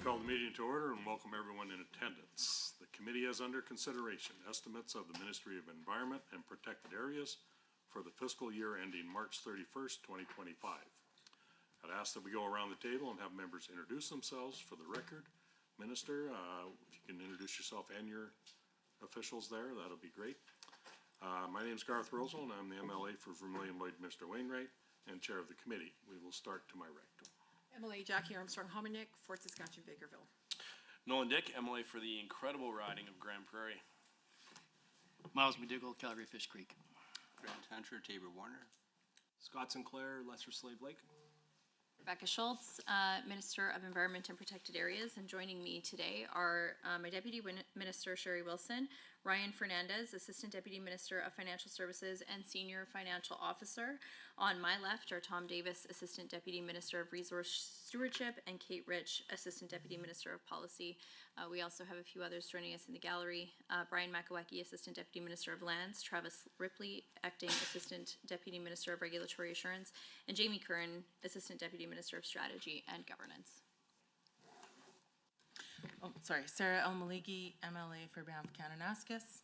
Call the meeting to order and welcome everyone in attendance. The committee has under consideration estimates of the Ministry of Environment and Protected Areas for the fiscal year ending March 31st, 2025. I'd ask that we go around the table and have members introduce themselves for the record. Minister, if you can introduce yourself and your officials there, that'll be great. My name is Garth Rosal and I'm the MLA for Vermilion Lloyd Mr. Wainwright and Chair of the committee. We will start to my right. MLA Jackie Armstrong-Hominick, Fort Saskatchewan, Bakerville. Nolan Dick, MLA for the incredible riding of Grand Prairie. Miles McDougall, Calgary Fish Creek. Grant Hunter, Tabor Warner. Scott Sinclair, Lesser Slave Lake. Rebecca Schultz, Minister of Environment and Protected Areas, and joining me today are my Deputy Minister Sherry Wilson, Ryan Fernandez, Assistant Deputy Minister of Financial Services and Senior Financial Officer. On my left are Tom Davis, Assistant Deputy Minister of Resource Stewardship, and Kate Rich, Assistant Deputy Minister of Policy. We also have a few others joining us in the gallery. Brian Makawecki, Assistant Deputy Minister of Lands, Travis Ripley, Acting Assistant Deputy Minister of Regulatory Assurance, and Jamie Curran, Assistant Deputy Minister of Strategy and Governance. Sarah El-Maliki, MLA for Banff Kananaskis.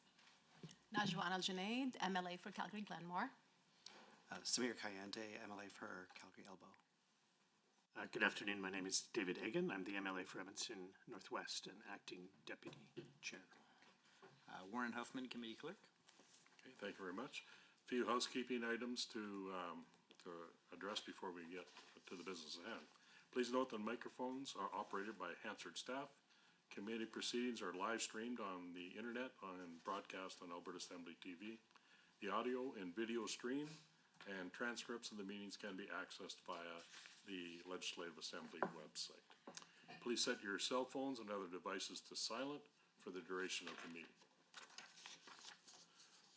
Najwan Al-Junaid, MLA for Calgary Glenmore. Samir Kayante, MLA for Calgary Elbow. Good afternoon. My name is David Hagan. I'm the MLA for Edmonton Northwest and Acting Deputy Chair. Warren Huffman, Committee Clerk. Okay, thank you very much. A few housekeeping items to address before we get to the business at hand. Please note that microphones are operated by Hansard staff. Committee proceedings are live streamed on the internet and broadcast on Alberta Assembly TV. The audio and video stream and transcripts of the meetings can be accessed via the Legislative Assembly website. Please set your cell phones and other devices to silent for the duration of the meeting.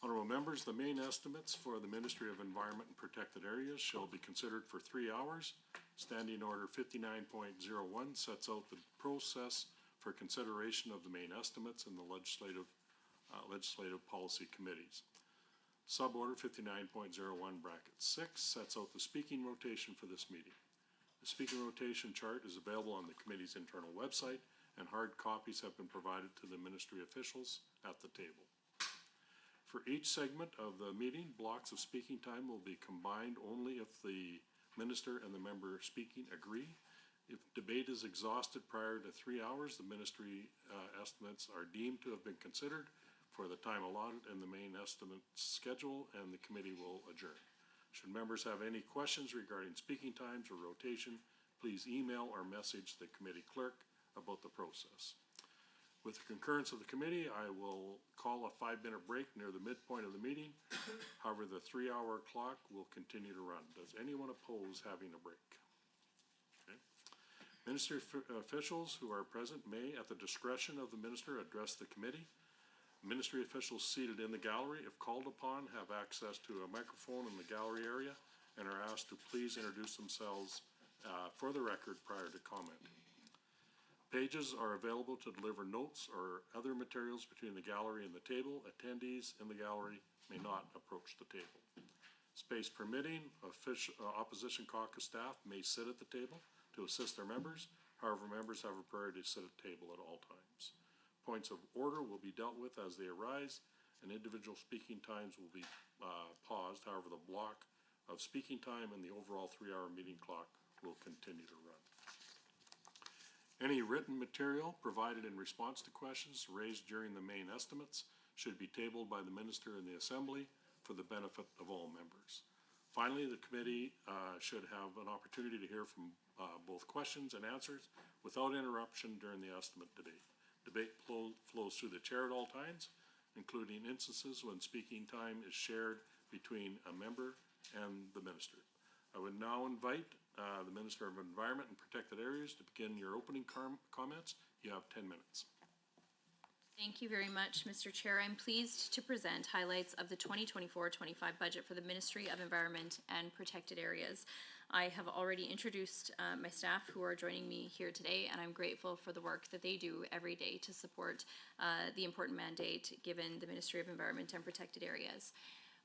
Honorable members, the main estimates for the Ministry of Environment and Protected Areas shall be considered for 3 hours. Standing Order 59.01 sets out the process for consideration of the main estimates in the legislative policy committees. Suborder 59.01 bracket 6 sets out the speaking rotation for this meeting. The speaking rotation chart is available on the committee's internal website, and hard copies have been provided to the ministry officials at the table. For each segment of the meeting, blocks of speaking time will be combined only if the minister and the member speaking agree. If debate is exhausted prior to 3 hours, the ministry estimates are deemed to have been considered for the time allotted in the main estimate schedule, and the committee will adjourn. Should members have any questions regarding speaking times or rotation, please email or message the committee clerk about the process. With the concurrence of the committee, I will call a 5-minute break near the midpoint of the meeting. However, the 3-hour clock will continue to run. Does anyone oppose having a break? Okay. Ministry officials who are present may, at the discretion of the minister, address the committee. Ministry officials seated in the gallery, if called upon, have access to a microphone in the gallery area and are asked to please introduce themselves for the record prior to commenting. Pages are available to deliver notes or other materials between the gallery and the table. Attendees in the gallery may not approach the table. Space permitting, opposition caucus staff may sit at the table to assist their members. However, members have a priority to sit at the table at all times. Points of order will be dealt with as they arise, and individual speaking times will be paused. However, the block of speaking time and the overall 3-hour meeting clock will continue to run. Any written material provided in response to questions raised during the main estimates should be tabled by the minister in the assembly for the benefit of all members. Finally, the committee should have an opportunity to hear from both questions and answers without interruption during the estimate debate. Debate flows through the chair at all times, including instances when speaking time is shared between a member and the minister. I would now invite the Minister of Environment and Protected Areas to begin your opening comments. You have 10 minutes. Thank you very much, Mr. Chair. I'm pleased to present highlights of the 2024-25 budget for the Ministry of Environment and Protected Areas. I have already introduced my staff who are joining me here today, and I'm grateful for the work that they do every day to support the important mandate given the Ministry of Environment and Protected Areas.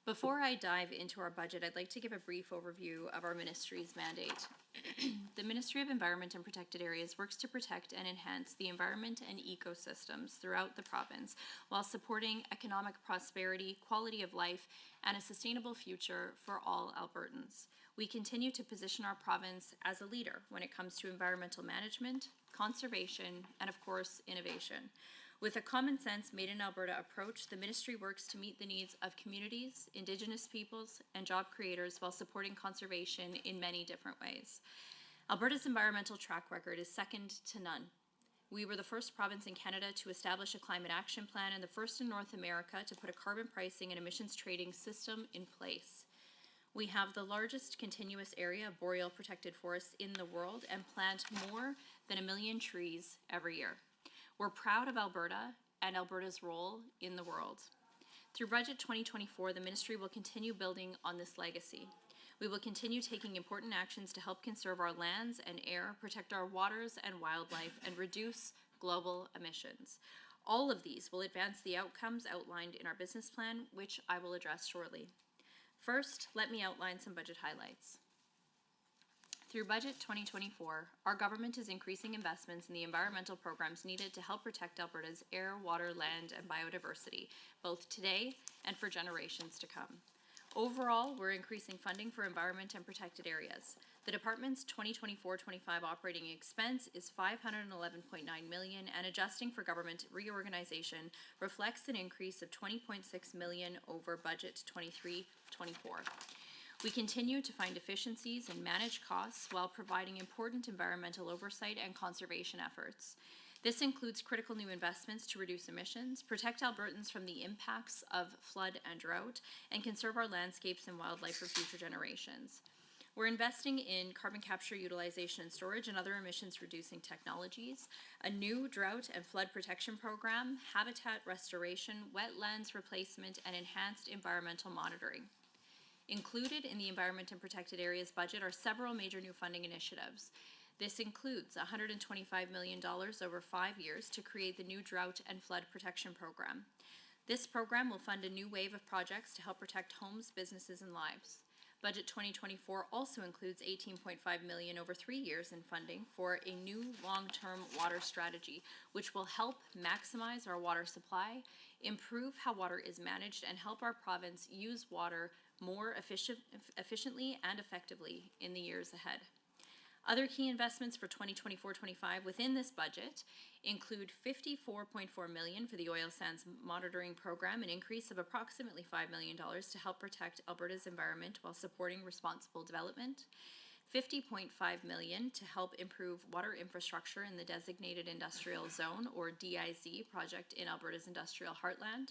Before I dive into our budget, I'd like to give a brief overview of our ministry's mandate. The Ministry of Environment and Protected Areas works to protect and enhance the environment and ecosystems throughout the province while supporting economic prosperity, quality of life, and a sustainable future for all Albertans. We continue to position our province as a leader when it comes to environmental management, conservation, and of course, innovation. With a common sense, made in Alberta approach, the ministry works to meet the needs of communities, Indigenous peoples, and job creators while supporting conservation in many different ways. Alberta's environmental track record is second to none. We were the first province in Canada to establish a climate action plan and the first in North America to put a carbon pricing and emissions trading system in place. We have the largest continuous area of boreal protected forests in the world and plant more than 1 million trees every year. We're proud of Alberta and Alberta's role in the world. Through Budget 2024, the ministry will continue building on this legacy. We will continue taking important actions to help conserve our lands and air, protect our waters and wildlife, and reduce global emissions. All of these will advance the outcomes outlined in our business plan, which I will address shortly. First, let me outline some budget highlights. Through Budget 2024, our government is increasing investments in the environmental programs needed to help protect Alberta's air, water, land, and biodiversity, both today and for generations to come. Overall, we're increasing funding for environment and protected areas. The department's 2024-25 operating expense is $511.9 million, and adjusting for government reorganization reflects an increase of $20.6 million over Budget 23-24. We continue to find efficiencies and manage costs while providing important environmental oversight and conservation efforts. This includes critical new investments to reduce emissions, protect Albertans from the impacts of flood and drought, and conserve our landscapes and wildlife for future generations. We're investing in carbon capture, utilization, and storage and other emissions-reducing technologies, a new drought and flood protection program, habitat restoration, wetlands replacement, and enhanced environmental monitoring. Included in the Environment and Protected Areas budget are several major new funding initiatives. This includes $125 million over 5 years to create the new Drought and Flood Protection Program. This program will fund a new wave of projects to help protect homes, businesses, and lives. Budget 2024 also includes $18.5 million over 3 years in funding for a new long-term water strategy, which will help maximize our water supply, improve how water is managed, and help our province use water more efficiently and effectively in the years ahead. Other key investments for 2024-25 within this budget include $54.4 million for the oil sands monitoring program, an increase of approximately $5 million to help protect Alberta's environment while supporting responsible development, $50.5 million to help improve water infrastructure in the Designated Industrial Zone, or DIZ, project in Alberta's industrial heartland,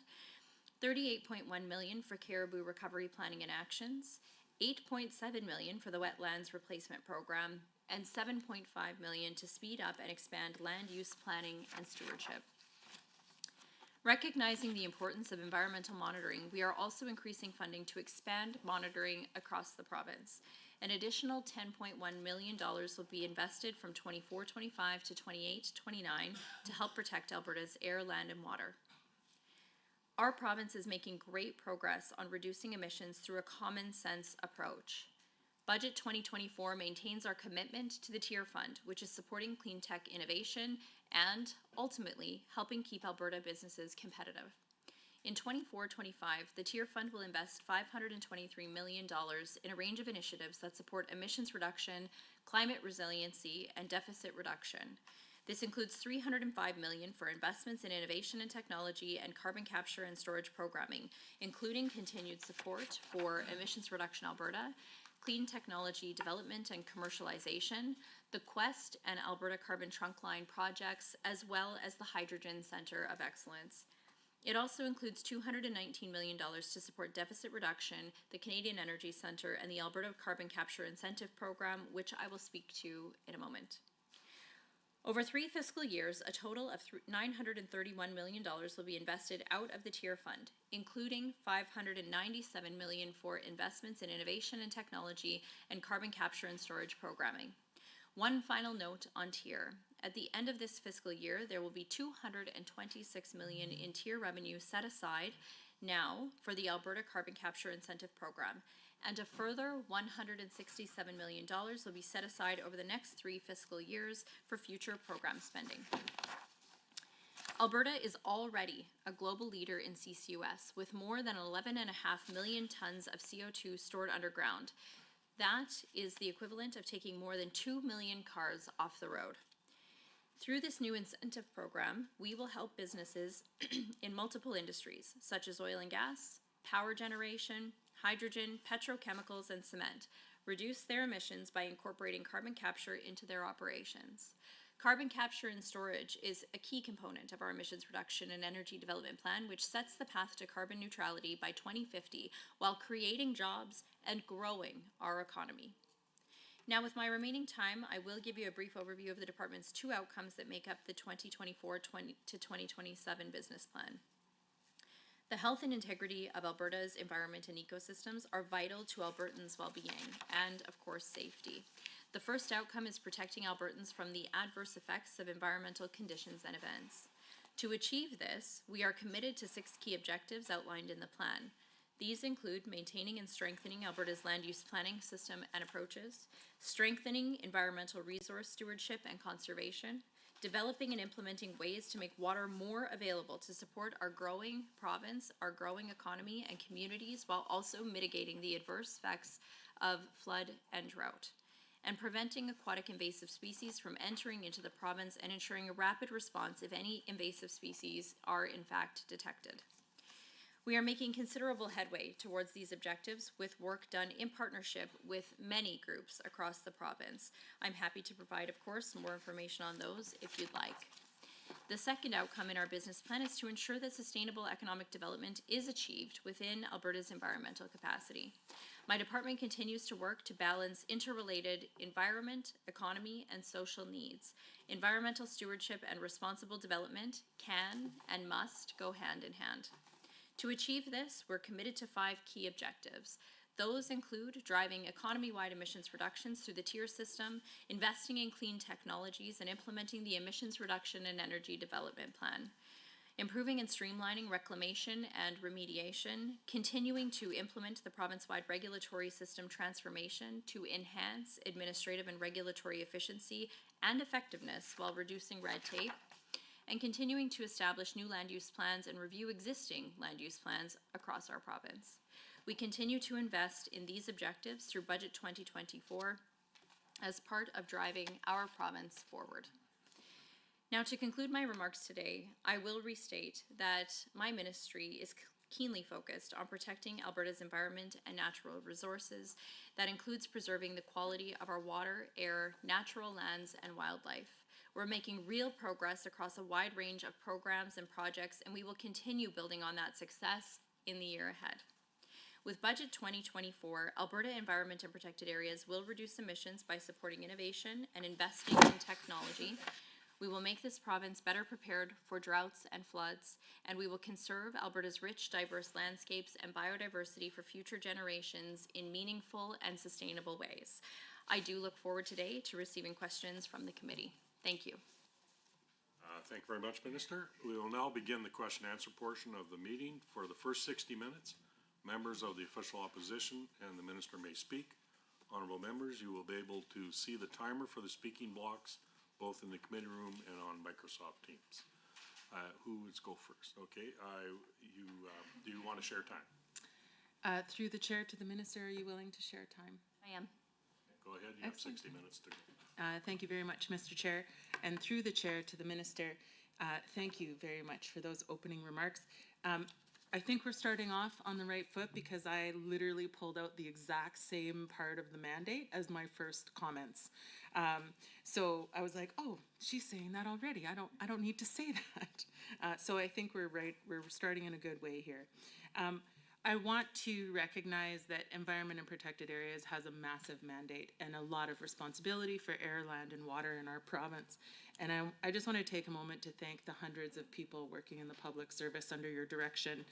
$38.1 million for caribou recovery planning and actions, $8.7 million for the wetlands replacement program, and $7.5 million to speed up and expand land use planning and stewardship. Recognizing the importance of environmental monitoring, we are also increasing funding to expand monitoring across the province. An additional $10.1 million will be invested from 24-25 to 28-29 to help protect Alberta's air, land, and water. Our province is making great progress on reducing emissions through a common sense approach. Budget 2024 maintains our commitment to the TIER Fund, which is supporting clean tech innovation and, ultimately, helping keep Alberta businesses competitive. In 24-25, the TIER Fund will invest $523 million in a range of initiatives that support emissions reduction, climate resiliency, and deficit reduction. This includes $305 million for investments in innovation and technology and carbon capture and storage programming, including continued support for Emissions Reduction Alberta, clean technology development and commercialization, the Quest and Alberta Carbon Trunkline projects, as well as the Hydrogen Centre of Excellence. It also includes $219 million to support deficit reduction, the Canadian Energy Centre, and the Alberta Carbon Capture Incentive Program, which I will speak to in a moment. Over 3 fiscal years, a total of $931 million will be invested out of the TIER Fund, including $597 million for investments in innovation and technology and carbon capture and storage programming. One final note on TIER. At the end of this fiscal year, there will be $226 million in tier revenue set aside now for the Alberta Carbon Capture Incentive Program, and a further $167 million will be set aside over the next 3 fiscal years for future program spending. Alberta is already a global leader in CCUS, with more than 11.5 million tons of CO2 stored underground. That is the equivalent of taking more than 2 million cars off the road. Through this new incentive program, we will help businesses in multiple industries, such as oil and gas, power generation, hydrogen, petrochemicals, and cement, reduce their emissions by incorporating carbon capture into their operations. Carbon capture and storage is a key component of our emissions reduction and energy development plan, which sets the path to carbon neutrality by 2050 while creating jobs and growing our economy. Now, with my remaining time, I will give you a brief overview of the department's 2 outcomes that make up the 2024 to 2027 business plan. The health and integrity of Alberta's environment and ecosystems are vital to Albertans' well-being and, of course, safety. The first outcome is protecting Albertans from the adverse effects of environmental conditions and events. To achieve this, we are committed to 6 key objectives outlined in the plan. These include maintaining and strengthening Alberta's land use planning system and approaches, strengthening environmental resource stewardship and conservation, developing and implementing ways to make water more available to support our growing province, our growing economy and communities, while also mitigating the adverse effects of flood and drought, and preventing aquatic invasive species from entering into the province and ensuring a rapid response if any invasive species are in fact detected. We are making considerable headway towards these objectives with work done in partnership with many groups across the province. I'm happy to provide, of course, more information on those if you'd like. The second outcome in our business plan is to ensure that sustainable economic development is achieved within Alberta's environmental capacity. My department continues to work to balance interrelated environment, economy, and social needs. Environmental stewardship and responsible development can and must go hand in hand. To achieve this, we're committed to 5 key objectives. Those include driving economy-wide emissions reductions through the tier system, investing in clean technologies, and implementing the emissions reduction and energy development plan, improving and streamlining reclamation and remediation, continuing to implement the province-wide regulatory system transformation to enhance administrative and regulatory efficiency and effectiveness while reducing red tape, and continuing to establish new land use plans and review existing land use plans across our province. We continue to invest in these objectives through Budget 2024 as part of driving our province forward. Now, to conclude my remarks today, I will restate that my ministry is keenly focused on protecting Alberta's environment and natural resources. That includes preserving the quality of our water, air, natural lands, and wildlife. We're making real progress across a wide range of programs and projects, and we will continue building on that success in the year ahead. With Budget 2024, Alberta Environment and Protected Areas will reduce emissions by supporting innovation and investing in technology. We will make this province better prepared for droughts and floods, and we will conserve Alberta's rich, diverse landscapes and biodiversity for future generations in meaningful and sustainable ways. I do look forward today to receiving questions from the committee. Thank you. Thank you very much, Minister. We will now begin the question and answer portion of the meeting. For the first 60 minutes, members of the official opposition and the minister may speak. Honorable members, you will be able to see the timer for the speaking blocks, both in the committee room and on Microsoft Teams. Who would go first? Okay, do you want to share time? Through the chair to the minister, are you willing to share time? I am. Go ahead, you have Excellent. 60 minutes to go. Thank you very much, Mr. Chair. And through the chair to the minister, thank you very much for those opening remarks. I think we're starting off on the right foot because I literally pulled out the exact same part of the mandate as my first comments. So I was like, oh, she's saying that already. I don't need to say that. So I think we're right. We're starting in a good way here. I want to recognize that Environment and Protected Areas has a massive mandate and a lot of responsibility for air, land, and water in our province. And I just want to take a moment to thank the hundreds of people working in the public service under your direction,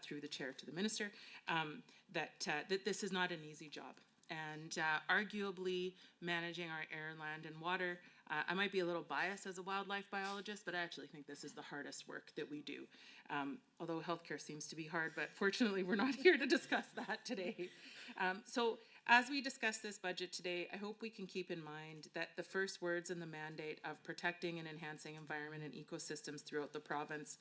through the chair to the minister, that this is not an easy job. And arguably managing our air, land, and water I might be a little biased as a wildlife biologist, but I actually think this is the hardest work that we do. Although healthcare seems to be hard, but fortunately we're not here to discuss that today. So as we discuss this budget today, I hope we can keep in mind that the first words in the mandate of protecting and enhancing environment and ecosystems throughout the province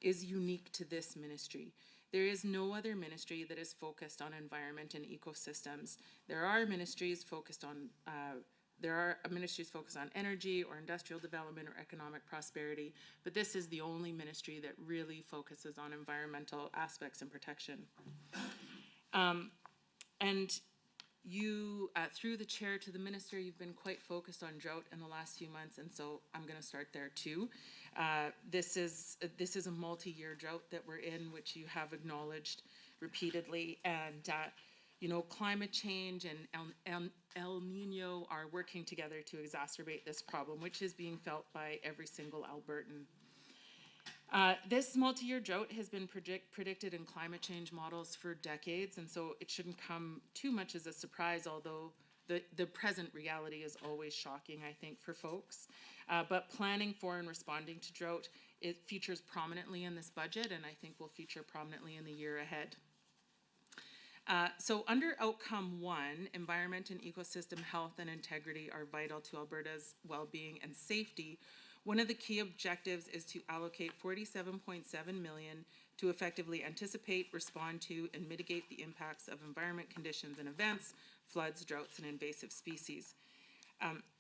is unique to this ministry. There is no other ministry that is focused on environment and ecosystems. There are ministries focused on energy or industrial development or economic prosperity, but this is the only ministry that really focuses on environmental aspects and protection. And you, through the chair to the minister, you've been quite focused on drought in the last few months, and so I'm going to start there too. This is a multi-year drought that we're in, which you have acknowledged repeatedly, and climate change and El Nino are working together to exacerbate this problem, which is being felt by every single Albertan. This multi-year drought has been predicted in climate change models for decades, and so it shouldn't come too much as a surprise, although the present reality is always shocking, I think, for folks. But planning for and responding to drought, it features prominently in this budget, and I think will feature prominently in the year ahead. So under outcome 1, environment and ecosystem health and integrity are vital to Alberta's well-being and safety. One of the key objectives is to allocate $47.7 million to effectively anticipate, respond to, and mitigate the impacts of environment conditions and events, floods, droughts, and invasive species.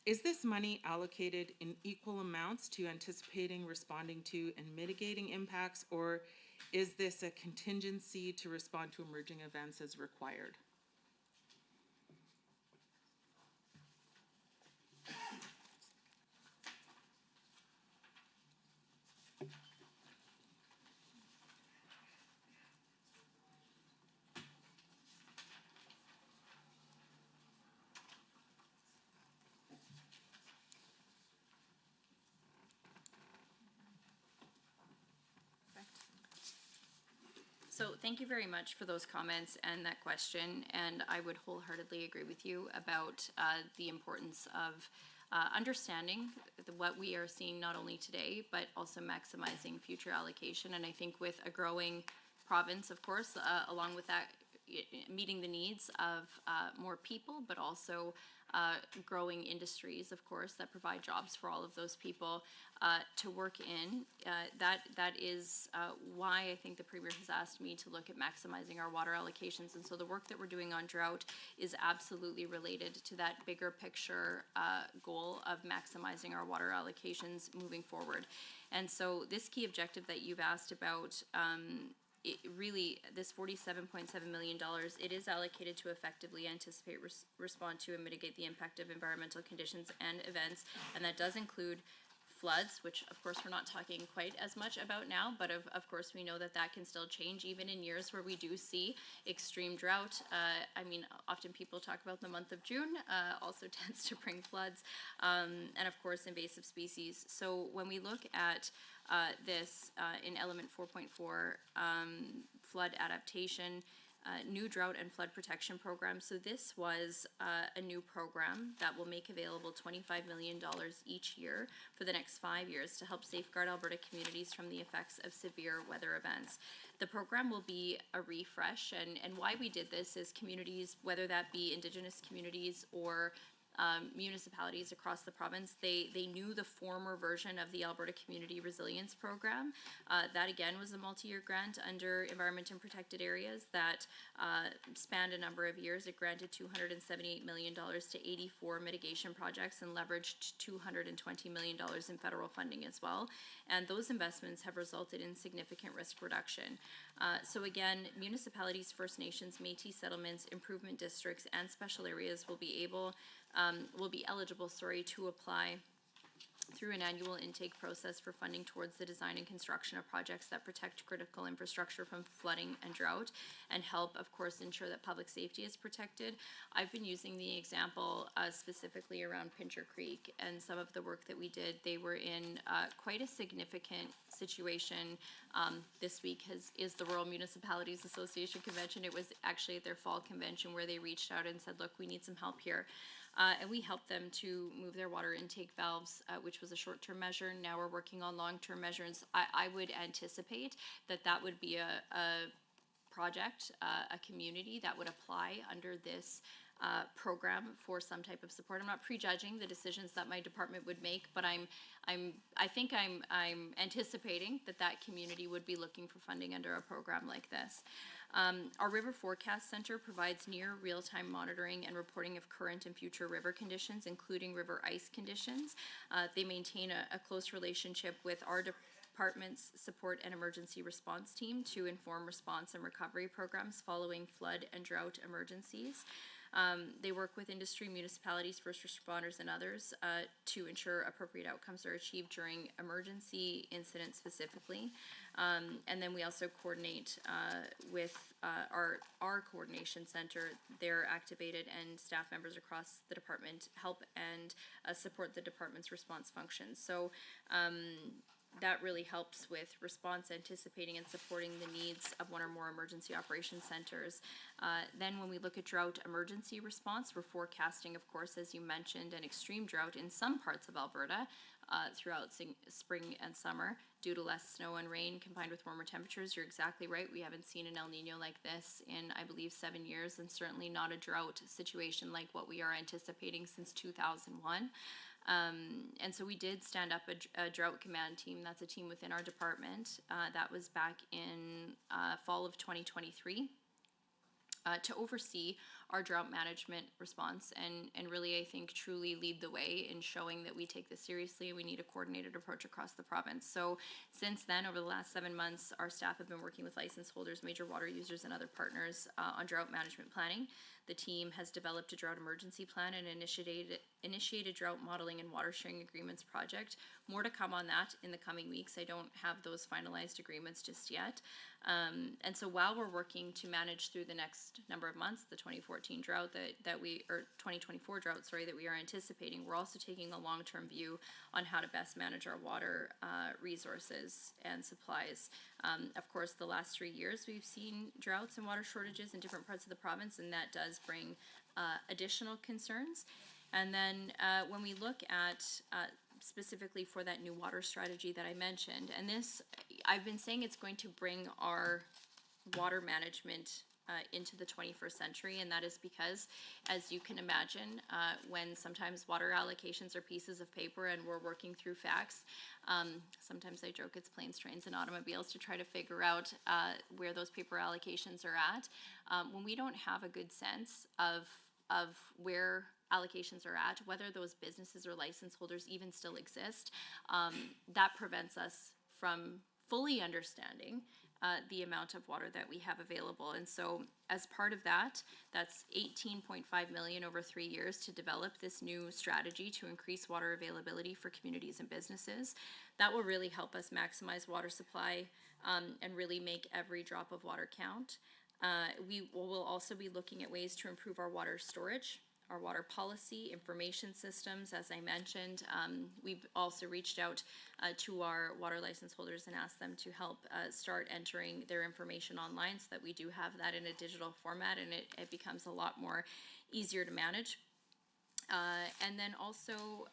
Is this money allocated in equal amounts to anticipating, responding to, and mitigating impacts, or is this a contingency to respond to emerging events as required? So thank you very much for those comments and that question, and I would wholeheartedly agree with you about the importance of understanding what we are seeing not only today, but also maximizing future allocation. And I think with a growing province, of course, along with that, meeting the needs of more people, but also growing industries, of course, that provide jobs for all of those people to work in. That is why I think the Premier has asked me to look at maximizing our water allocations. And so the work that we're doing on drought is absolutely related to that bigger picture goal of maximizing our water allocations moving forward. And so this key objective that you've asked about, really, this $47.7 million, it is allocated to effectively anticipate, respond to, and mitigate the impact of environmental conditions and events, and that does include floods, which of course we're not talking quite as much about now, but of course we know that that can still change even in years where we do see extreme drought. I mean, often people talk about the month of June, also tends to bring floods, and of course invasive species. So when we look at this in element 4.4, flood adaptation, new drought and flood protection program. So this was a new program that will make available $25 million each year for the next 5 years to help safeguard Alberta communities from the effects of severe weather events. The program will be a refresh, and why we did this is communities, whether that be Indigenous communities or municipalities across the province, they knew the former version of the Alberta Community Resilience Program. That again was a multi-year grant under Environment and Protected Areas that spanned a number of years. It granted $278 million to 84 mitigation projects and leveraged $220 million in federal funding as well. And those investments have resulted in significant risk reduction. So again, municipalities, First Nations, Métis settlements, improvement districts, and special areas will be eligible to apply through an annual intake process for funding towards the design and construction of projects that protect critical infrastructure from flooding and drought and help, of course, ensure that public safety is protected. I've been using the example specifically around Pincher Creek and some of the work that we did. They were in quite a significant situation. This week is the Rural Municipalities Association convention. It was actually at their fall convention where they reached out and said, look, we need some help here. And we helped them to move their water intake valves, which was a short-term measure. Now we're working on long-term measures. I would anticipate that that would be a project, a community that would apply under this program for some type of support. I'm not prejudging the decisions that my department would make, but I think I'm anticipating that that community would be looking for funding under a program like this. Our River Forecast Center provides near real-time monitoring and reporting of current and future river conditions, including river ice conditions. They maintain a close relationship with our department's support and emergency response team to inform response and recovery programs following flood and drought emergencies. They work with industry, municipalities, first responders, and others to ensure appropriate outcomes are achieved during emergency incidents specifically. And then we also coordinate with our coordination center. They're activated, and staff members across the department help and support the department's response functions. So that really helps with response, anticipating and supporting the needs of one or more emergency operations centers. Then when we look at drought emergency response, we're forecasting, of course, as you mentioned, an extreme drought in some parts of Alberta throughout spring and summer due to less snow and rain combined with warmer temperatures. You're exactly right. We haven't seen an El Nino like this in, I believe, 7 years, and certainly not a drought situation like what we are anticipating since 2001. And so we did stand up a drought command team. That's a team within our department. That was back in fall of 2023 to oversee our drought management response and really, I think, truly lead the way in showing that we take this seriously and we need a coordinated approach across the province. So since then, over the last 7 months, our staff have been working with license holders, major water users, and other partners on drought management planning. The team has developed a drought emergency plan and initiated drought modeling and water sharing agreements project. More to come on that in the coming weeks. I don't have those finalized agreements just yet. And so while we're working to manage through the next number of months, the 2014 drought or 2024 drought, that we are anticipating, we're also taking a long-term view on how to best manage our water resources and supplies. Of course, the last 3 years we've seen droughts and water shortages in different parts of the province, and that does bring additional concerns. And then when we look at specifically for that new water strategy that I mentioned, and this, I've been saying it's going to bring our water management into the 21st century, and that is because, as you can imagine, when sometimes water allocations are pieces of paper and we're working through facts, sometimes I joke it's planes, trains, and automobiles to try to figure out where those paper allocations are at. When we don't have a good sense of where allocations are at, whether those businesses or license holders even still exist, that prevents us from fully understanding the amount of water that we have available. And so as part of that, that's $18.5 million over 3 years to develop this new strategy to increase water availability for communities and businesses. That will really help us maximize water supply and really make every drop of water count. We will also be looking at ways to improve our water storage, our water policy, information systems. As I mentioned, we've also reached out to our water license holders and asked them to help start entering their information online so that we do have that in a digital format, and it becomes a lot more easier to manage. And then also,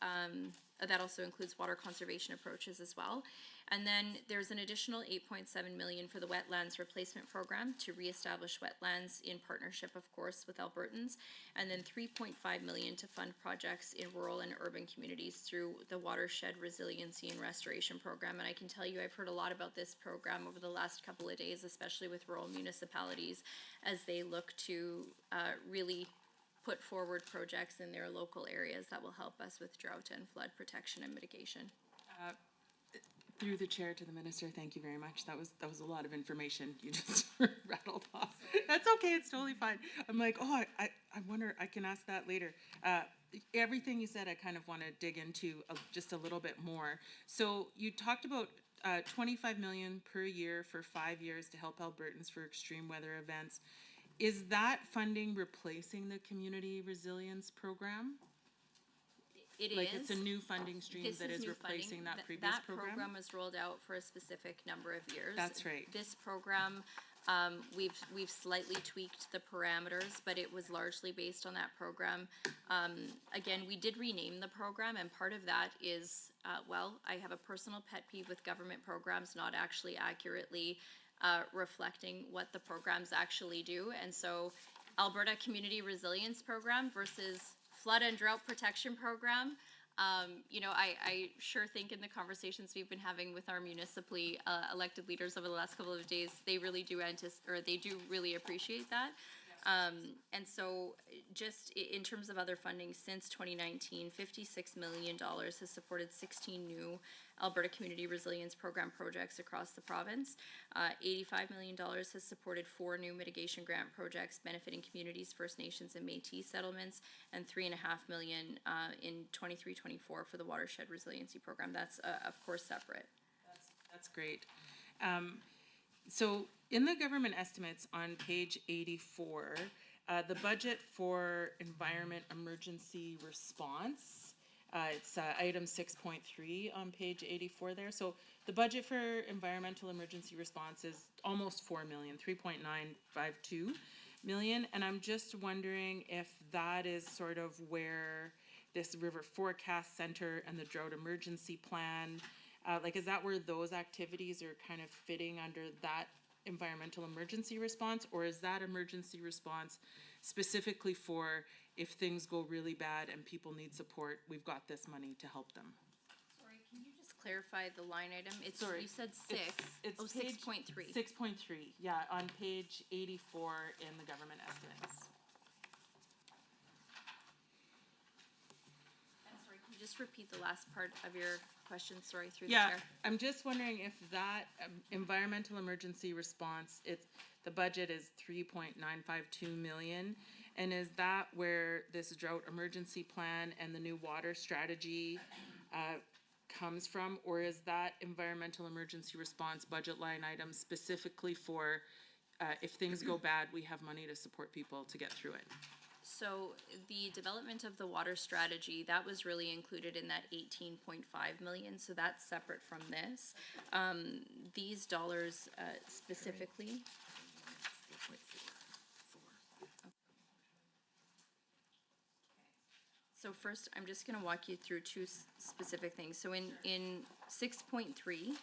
that also includes water conservation approaches as well. And then there's an additional $8.7 million for the wetlands replacement program to reestablish wetlands in partnership, of course, with Albertans. And then $3.5 million to fund projects in rural and urban communities through the Watershed Resiliency and Restoration Program. And I can tell you, I've heard a lot about this program over the last couple of days, especially with rural municipalities, as they look to really put forward projects in their local areas that will help us with drought and flood protection and mitigation. Through the chair to the minister, thank you very much. That was a lot of information you just rattled off. That's okay, it's totally fine. I'm like, I wonder, I can ask that later. Everything you said, I kind of want to dig into just a little bit more. So you talked about $25 million per year for 5 years to help Albertans for extreme weather events. Is that funding replacing the community resilience program? It is. Like it's a new funding stream that is replacing that previous program? That program was rolled out for a specific number of years. That's right. This program We've slightly tweaked the parameters, but it was largely based on that program. Again, we did rename the program, and part of that is, I have a personal pet peeve with government programs not actually accurately reflecting what the programs actually do. And so Alberta Community Resilience Program versus Flood and Drought Protection Program. I sure think in the conversations we've been having with our municipally elected leaders over the last couple of days, they really do they do really appreciate that. And so just in terms of other funding, since 2019, $56 million has supported 16 new Alberta Community Resilience Program projects across the province. $85 million has supported 4 new mitigation grant projects benefiting communities, First Nations, and Métis settlements, and $3.5 million in 23-24 for the Watershed Resiliency Program. That's, of course, separate. That's great. So in the government estimates on page 84, the budget for environment emergency response, it's item 6.3 on page 84 there. So the budget for environmental emergency response is almost 4 million, 3.952 million. And I'm just wondering if that is sort of where this River Forecast Center and the Drought Emergency Plan, is that where those activities are kind of fitting under that environmental emergency response, or is that emergency response specifically for if things go really bad and people need support, we've got this money to help them? Sorry, can you just clarify the line item? Sorry, you said 6. It's 6.3. 6.3, yeah, on page 84 in the government estimates. I'm sorry, can you just repeat the last part of your question? Sorry, through the Yeah, chair. I'm just wondering if that environmental emergency response, the budget is 3.952 million. And is that where this drought emergency plan and the new water strategy comes from? Or is that environmental emergency response budget line item specifically for if things go bad, we have money to support people to get through it? So the development of the water strategy, that was really included in that 18.5 million, so that's separate from this. These dollars specifically. So first, I'm just gonna walk you through two specific things. So in 6.3,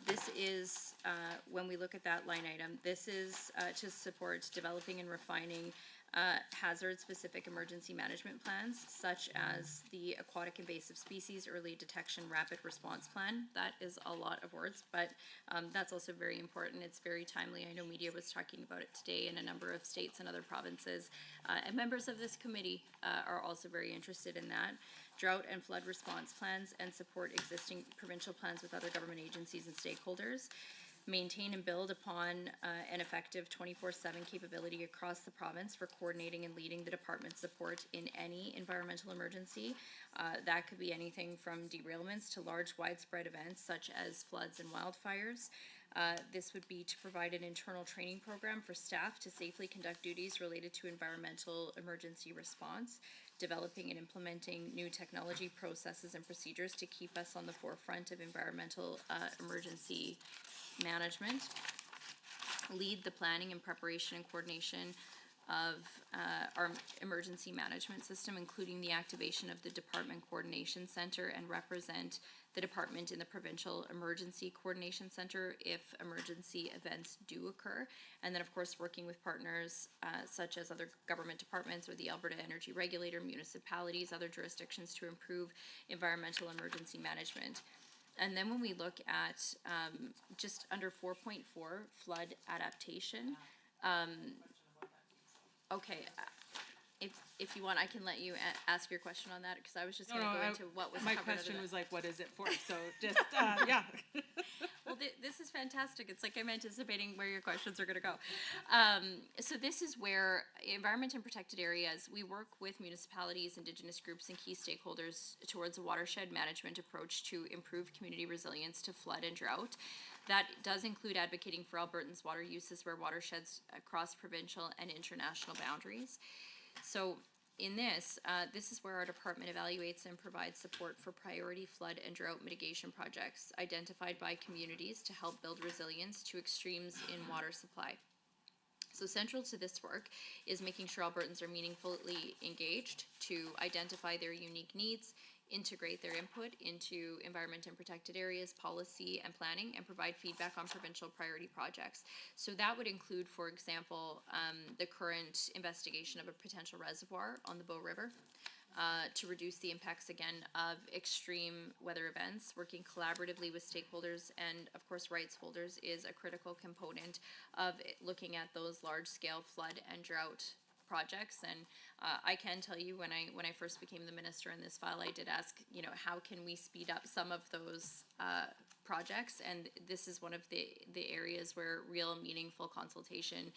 this is, when we look at that line item, this is to support developing and refining hazard-specific emergency management plans, such as the Aquatic Invasive Species Early Detection Rapid Response Plan. That is a lot of words, but that's also very important. It's very timely. I know media was talking about it today in a number of states and other provinces. And members of this committee are also very interested in that. Drought and flood response plans and support existing provincial plans with other government agencies and stakeholders. Maintain and build upon an effective 24/7 capability across the province for coordinating and leading the department's support in any environmental emergency. That could be anything from derailments to large widespread events such as floods and wildfires. This would be to provide an internal training program for staff to safely conduct duties related to environmental emergency response, developing and implementing new technology, processes, and procedures to keep us on the forefront of environmental emergency management, lead the planning and preparation and coordination of our emergency management system, including the activation of the Department Coordination Center, and represent the department in the Provincial Emergency Coordination Center if emergency events do occur. And then, of course, working with partners such as other government departments or the Alberta Energy Regulator, municipalities, other jurisdictions to improve environmental emergency management. And then when we look at just under 4.4, flood adaptation, okay, if you want, I can let you ask your question on that, because I was just gonna go into what was covered. My question was like, what is it for? So just, yeah. Well, this is fantastic. It's like I'm anticipating where your questions are gonna go. So this is where environment and protected areas, we work with municipalities, Indigenous groups, and key stakeholders towards a watershed management approach to improve community resilience to flood and drought. That does include advocating for Albertans' water uses where watersheds cross provincial and international boundaries. So in this, this is where our department evaluates and provides support for priority flood and drought mitigation projects identified by communities to help build resilience to extremes in water supply. So central to this work is making sure Albertans are meaningfully engaged to identify their unique needs, integrate their input into environment and protected areas, policy and planning, and provide feedback on provincial priority projects. So that would include, for example, the current investigation of a potential reservoir on the Bow River, to reduce the impacts again of extreme weather events. Working collaboratively with stakeholders and of course rights holders is a critical component of looking at those large scale flood and drought projects. And I can tell you, when I first became the minister in this file, I did ask, you know, how can we speed up some of those projects, and this is one of the areas where real meaningful consultation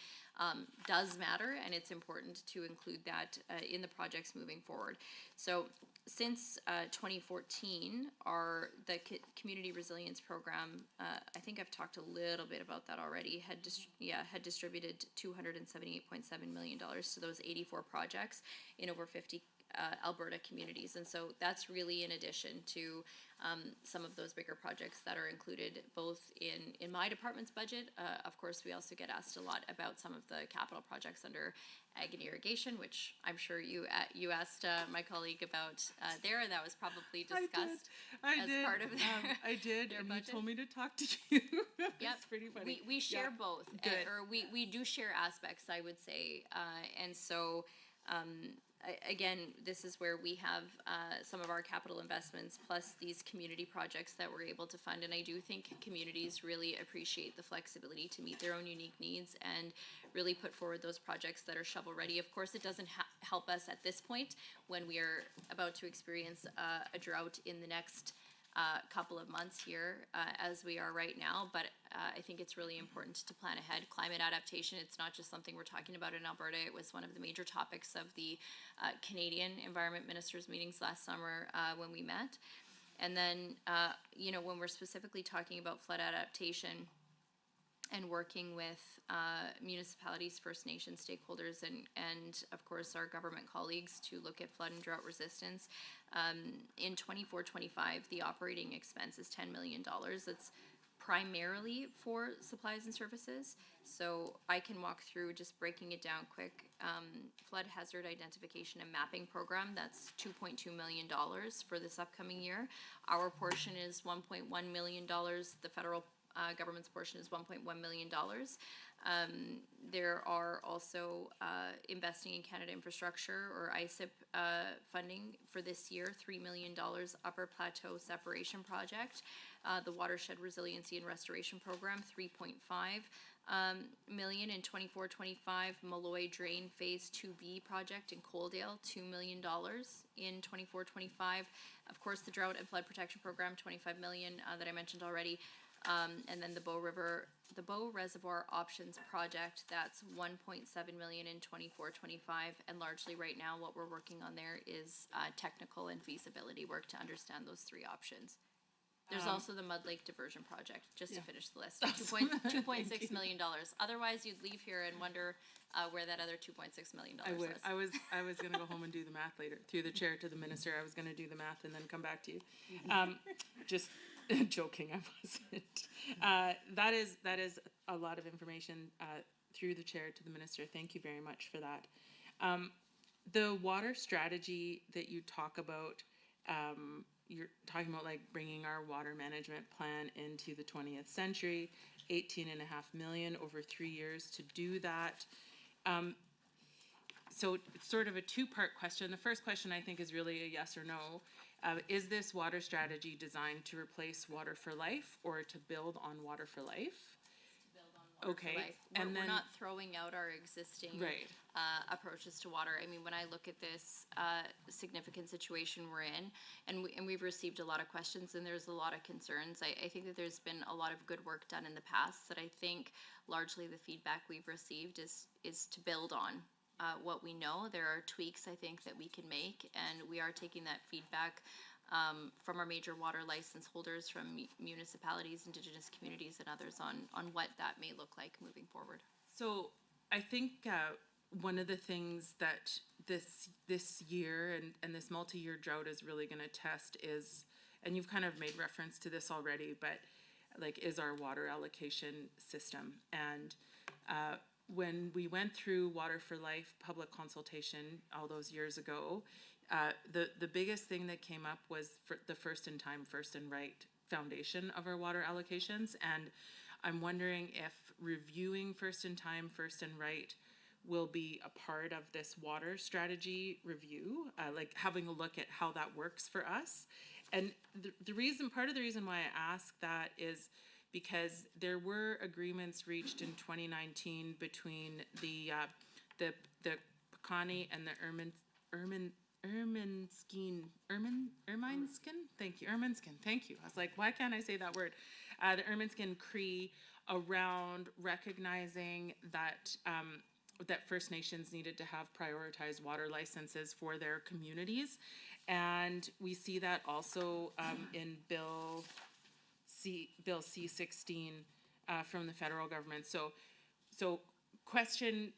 does matter, and it's important to include that in the projects moving forward. So since 2014, the Community Resilience Program, I think I've talked a little bit about that already, had distributed $278.7 million to those 84 projects in over 50 Alberta communities. And so that's really in addition to some of those bigger projects that are included both in my department's budget. Of course, we also get asked a lot about some of the capital projects under ag and irrigation, which I'm sure you asked my colleague about there, and that was probably discussed as part of their I did, their and budget. you told me to talk to you. Yep. It's pretty funny. We share both, Good. or we do share aspects, I would say, and so. Again, this is where we have some of our capital investments plus these community projects that we're able to fund. And I do think communities really appreciate the flexibility to meet their own unique needs and really put forward those projects that are shovel ready. Of course, it doesn't help us at this point when we are about to experience a drought in the next couple of months here as we are right now, but I think it's really important to plan ahead. Climate adaptation, it's not just something we're talking about in Alberta. It was one of the major topics of the Canadian Environment Ministers meetings last summer when we met. And then, when we're specifically talking about flood adaptation and working with municipalities, First Nation stakeholders, and of course our government colleagues to look at flood and drought resistance. In 24-25, the operating expense is $10 million. That's primarily for supplies and services. So I can walk through just breaking it down quick. Flood hazard identification and mapping program, that's $2.2 million for this upcoming year. Our portion is $1.1 million. The federal government's portion is $1.1 million. There are also investing in Canada Infrastructure, or ISIP, funding for this year, $3 million Upper Plateau Separation Project. The Watershed Resiliency and Restoration Program, $3.5 million in 24-25. Malloy Drain Phase 2B project in Coaldale, $2 million in 24-25. Of course, the Drought and Flood Protection Program, $25 million that I mentioned already. And then the Bow Reservoir Options Project, that's $1.7 million in 24-25, and largely right now what we're working on there is technical and feasibility work to understand those three options. There's also the Mud Lake Diversion Project, just to finish the list, $2.6 million. Otherwise, you'd leave here and wonder where that other $2.6 million was. I was going to go home and do the math later. Through the chair to the minister, I was going to do the math and then come back to you. Just joking, I wasn't. That is a lot of information through the chair to the minister. Thank you very much for that. The water strategy that you talk about, you're talking about like bringing our water management plan into the 20th century, 18.5 million over 3 years to do that. So it's sort of a two-part question. The first question I think is really a yes or no. Is this water strategy designed to replace Water for Life or to build on Water for Life? Okay, And and we're then- not throwing out our existing Right. Approaches to water. I mean, when I look at this significant situation we're in, and we've received a lot of questions and there's a lot of concerns, I think that there's been a lot of good work done in the past that I think largely the feedback we've received is to build on what we know. There are tweaks I think that we can make, and we are taking that feedback from our major water license holders, from municipalities, Indigenous communities, and others on what that may look like moving forward. So I think one of the things that this year and this multi-year drought is really going to test is, and you've kind of made reference to this already, but like, is our water allocation system. And when we went through Water for Life public consultation all those years ago, the biggest thing that came up was for the first in time, first and right foundation of our water allocations. And I'm wondering if reviewing first in time, first and right will be a part of this water strategy review, like having a look at how that works for us. And part of the reason why I ask that is because there were agreements reached in 2019 between the Pecani and the Ermineskin. Thank you. I was like, why can't I say that word? The Ermineskin Cree, around recognizing that that First Nations needed to have prioritized water licenses for their communities. And we see that also in Bill C-16 from the federal government. So question,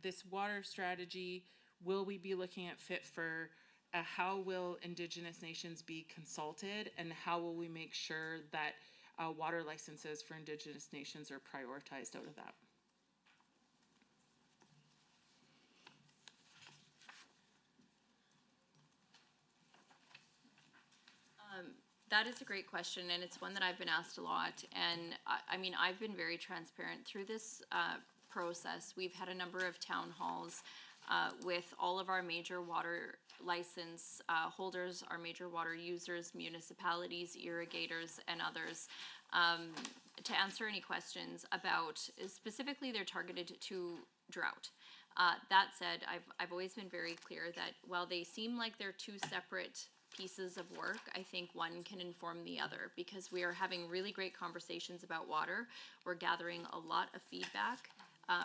this water strategy, will we be looking at fit for, how will Indigenous nations be consulted, and how will we make sure that water licenses for Indigenous nations are prioritized out of that? That is a great question, and it's one that I've been asked a lot. And I mean, I've been very transparent through this process. We've had a number of town halls with all of our major water license holders, our major water users, municipalities, irrigators, and others, to answer any questions about, specifically they're targeted to drought. That said, I've always been very clear that while they seem like they're two separate pieces of work, I think one can inform the other, because we are having really great conversations about water. We're gathering a lot of feedback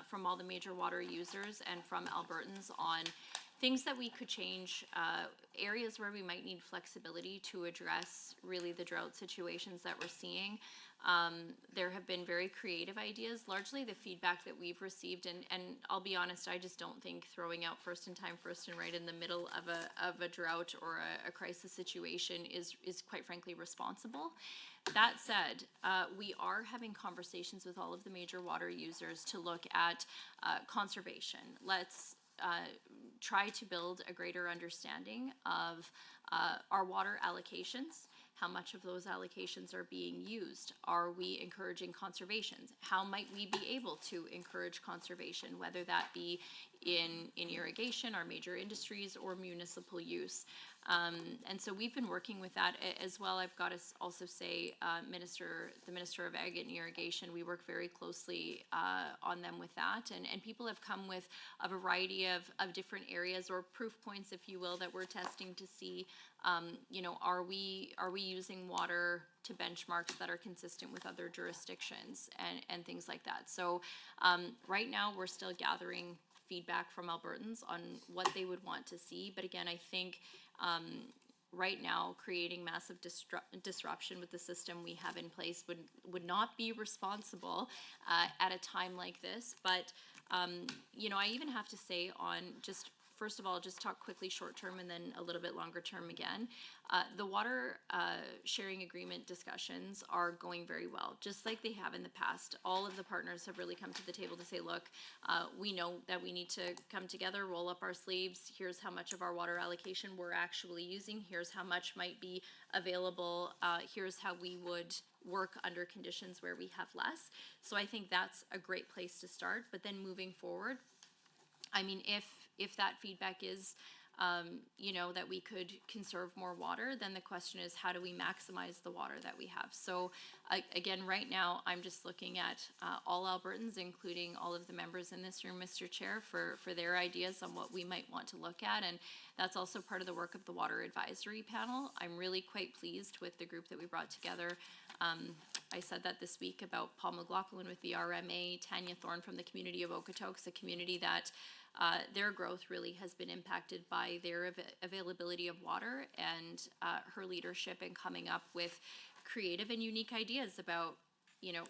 from all the major water users and from Albertans on things that we could change, areas where we might need flexibility to address really the drought situations that we're seeing. There have been very creative ideas, largely the feedback that we've received, and I'll be honest, I just don't think throwing out first in time, first and right in the middle of a drought or a crisis situation is quite frankly responsible. That said, we are having conversations with all of the major water users to look at conservation. Let's try to build a greater understanding of our water allocations. How much of those allocations are being used? Are we encouraging conservation? How might we be able to encourage conservation, whether that be in irrigation, our major industries, or municipal use? And so we've been working with that as well. I've got to also say, the Minister of Ag and Irrigation, we work very closely on them with that. And people have come with a variety of different areas or proof points, if you will, that we're testing to see, are we using water to benchmarks that are consistent with other jurisdictions and things like that. So right now we're still gathering feedback from Albertans on what they would want to see. But again, I think right now creating massive disruption with the system we have in place would not be responsible at a time like this. But I even have to say, on just first of all, just talk quickly short term and then a little bit longer term again. The water sharing agreement discussions are going very well, just like they have in the past. All of the partners have really come to the table to say, look, we know that we need to come together, roll up our sleeves. Here's how much of our water allocation we're actually using. Here's how much might be available. Here's how we would work under conditions where we have less. So I think that's a great place to start. But then moving forward, I mean, if that feedback is, that we could conserve more water, then the question is, how do we maximize the water that we have? So again, right now, I'm just looking at all Albertans, including all of the members in this room, Mr. Chair, for their ideas on what we might want to look at. And that's also part of the work of the Water Advisory Panel. I'm really quite pleased with the group that we brought together. I said that this week about Paul McLaughlin with the RMA, Tanya Thorne from the community of Okotoks, a community that their growth really has been impacted by their availability of water, and her leadership in coming up with creative and unique ideas about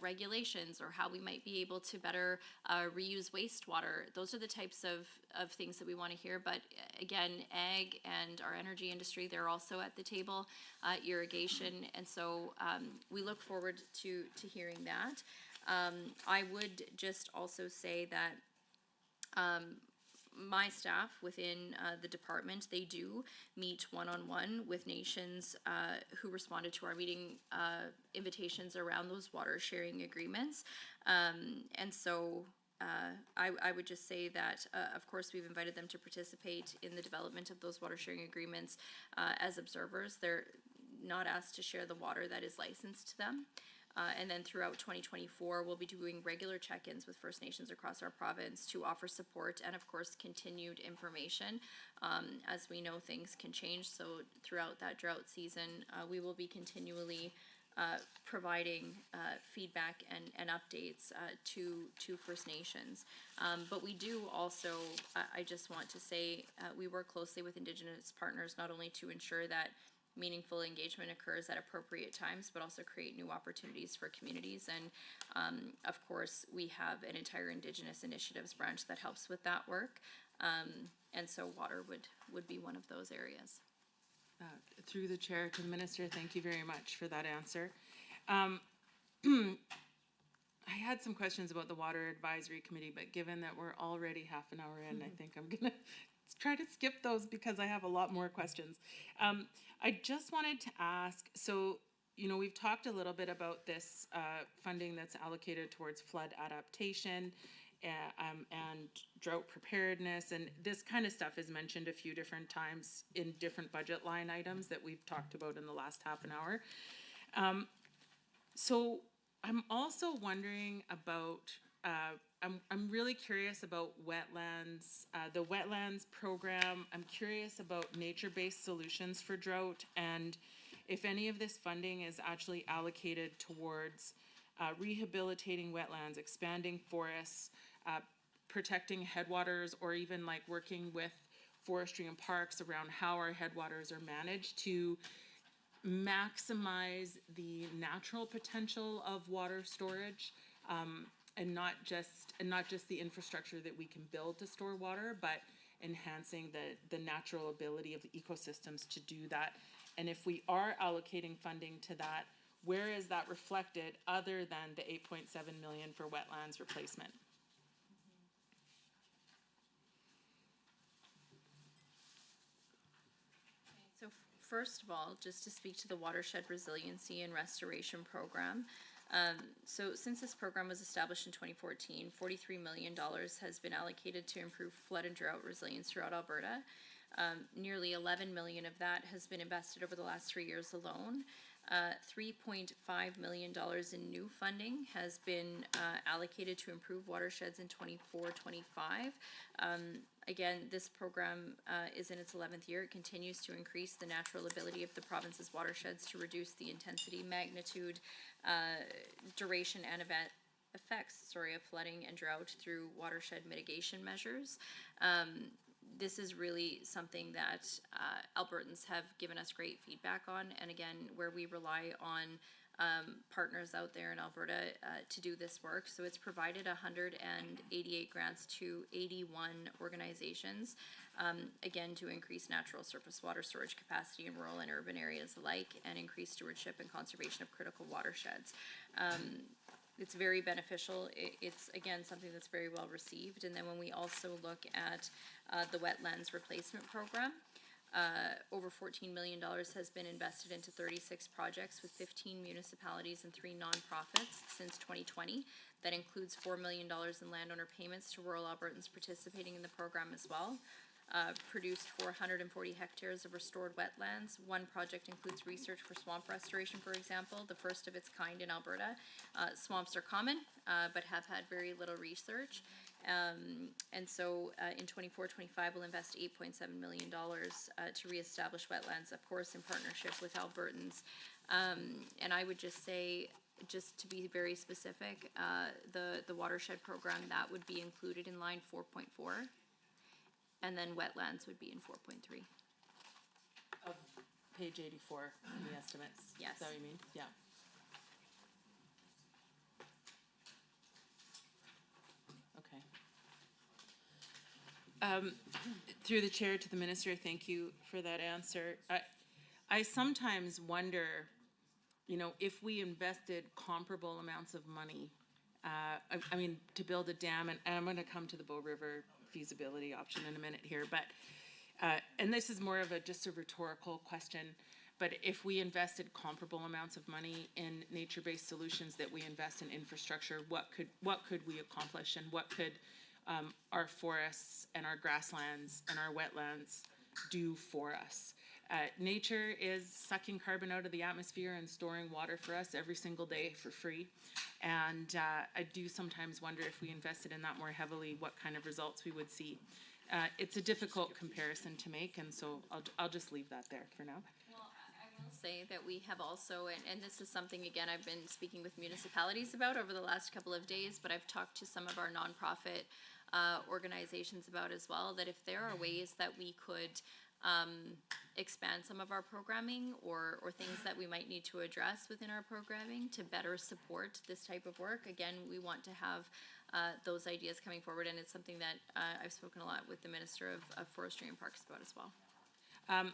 regulations or how we might be able to better reuse wastewater. Those are the types of things that we want to hear. But again, ag and our energy industry, they're also at the table, irrigation. And so we look forward to hearing that. I would just also say that my staff within the department, they do meet one-on-one with nations who responded to our meeting invitations around those water sharing agreements. And so I would just say that, of course, we've invited them to participate in the development of those water sharing agreements as observers. They're not asked to share the water that is licensed to them. And then throughout 2024, we'll be doing regular check-ins with First Nations across our province to offer support and, of course, continued information. As we know, things can change. So throughout that drought season, we will be continually providing feedback and updates to First Nations. But we do also, I just want to say, we work closely with Indigenous partners not only to ensure that meaningful engagement occurs at appropriate times, but also create new opportunities for communities. And of course, we have an entire Indigenous initiatives branch that helps with that work. And so water would be one of those areas. Through the chair to the minister, thank you very much for that answer. I had some questions about the Water Advisory Committee, but given that we're already half an hour in, I think I'm gonna try to skip those because I have a lot more questions. I just wanted to ask, so, you know, we've talked a little bit about this funding that's allocated towards flood adaptation and drought preparedness, and this kind of stuff is mentioned a few different times in different budget line items that we've talked about in the last half an hour. So I'm also wondering about, I'm really curious about wetlands, the wetlands program. I'm curious about nature-based solutions for drought, and if any of this funding is actually allocated towards rehabilitating wetlands, expanding forests, protecting headwaters, or even like working with forestry and parks around how our headwaters are managed to maximize the natural potential of water storage, and not just the infrastructure that we can build to store water, but enhancing the natural ability of the ecosystems to do that. And if we are allocating funding to that, where is that reflected other than the 8.7 million for wetlands replacement? So first of all, just to speak to the Watershed Resiliency and Restoration Program. So since this program was established in 2014, $43 million has been allocated to improve flood and drought resilience throughout Alberta. Nearly 11 million of that has been invested over the last 3 years alone. $3.5 million in new funding has been allocated to improve watersheds in 24-25. Again, this program is in its 11th year. It continues to increase the natural ability of the province's watersheds to reduce the intensity, magnitude, duration, and effects of flooding and drought through watershed mitigation measures. This is really something that Albertans have given us great feedback on, and again, where we rely on partners out there in Alberta to do this work. So it's provided 188 grants to 81 organizations, again, to increase natural surface water storage capacity in rural and urban areas alike, and increase stewardship and conservation of critical watersheds. It's very beneficial. It's, again, something that's very well received. And then when we also look at the wetlands replacement program, over $14 million has been invested into 36 projects with 15 municipalities and 3 nonprofits since 2020. That includes $4 million in landowner payments to rural Albertans participating in the program as well. Produced 440 hectares of restored wetlands. One project includes research for swamp restoration, for example, the first of its kind in Alberta. Swamps are common, but have had very little research. And so in 24-25, we'll invest $8.7 million to reestablish wetlands, of course, in partnership with Albertans. And I would just say, just to be very specific, the watershed program, that would be included in line 4.4. And then wetlands would be in 4.3. Of page 84 in the estimates. Yes. Is that what you mean? Yeah. Through the chair to the minister, thank you for that answer. I sometimes wonder, if we invested comparable amounts of money, I mean, to build a dam, and I'm gonna come to the Bow River feasibility option in a minute here, but, and this is more of just a rhetorical question, but if we invested comparable amounts of money in nature-based solutions that we invest in infrastructure, what could we accomplish, and what could our forests and our grasslands and our wetlands do for us? Nature is sucking carbon out of the atmosphere and storing water for us every single day for free. And I do sometimes wonder if we invested in that more heavily, what kind of results we would see. It's a difficult comparison to make, and so I'll just leave that there for now. Well, I will say that we have also, and this is something, again, I've been speaking with municipalities about over the last couple of days, but I've talked to some of our nonprofit organizations about as well, that if there are ways that we could expand some of our programming or things that we might need to address within our programming to better support this type of work. Again, we want to have those ideas coming forward, and it's something that I've spoken a lot with the Minister of Forestry and Parks about as well.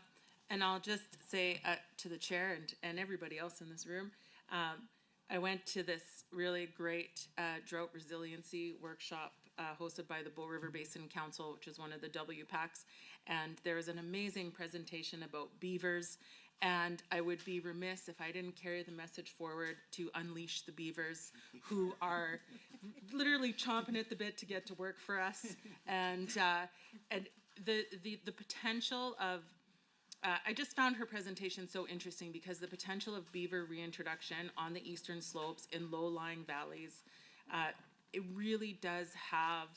And I'll just say to the chair and everybody else in this room, I went to this really great drought resiliency workshop hosted by the Bow River Basin Council, which is one of the WPACs, and there was an amazing presentation about beavers, and I would be remiss if I didn't carry the message forward to unleash the beavers who are literally chomping at the bit to get to work for us, and the potential of I just found her presentation so interesting because the potential of beaver reintroduction on the eastern slopes in low-lying valleys, it really does have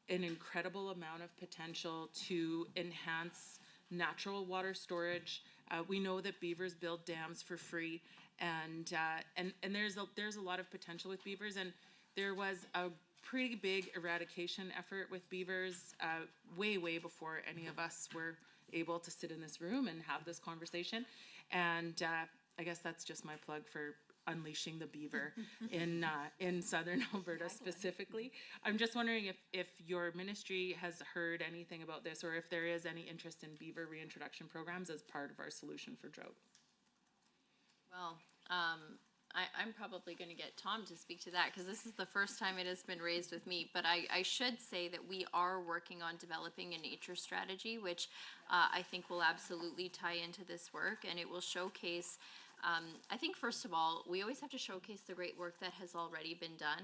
an incredible amount of potential to enhance natural water storage. We know that beavers build dams for free, and there's a lot of potential with beavers, and there was a pretty big eradication effort with beavers way before any of us were able to sit in this room and have this conversation. And I guess that's just my plug for unleashing the beaver in southern Alberta specifically. I'm just wondering if your ministry has heard anything about this, or if there is any interest in beaver reintroduction programs as part of our solution for drought. Well, I'm probably going to get Tom to speak to that because this is the first time it has been raised with me. But I should say that we are working on developing a nature strategy, which I think will absolutely tie into this work, and it will showcase. I think, first of all, we always have to showcase the great work that has already been done.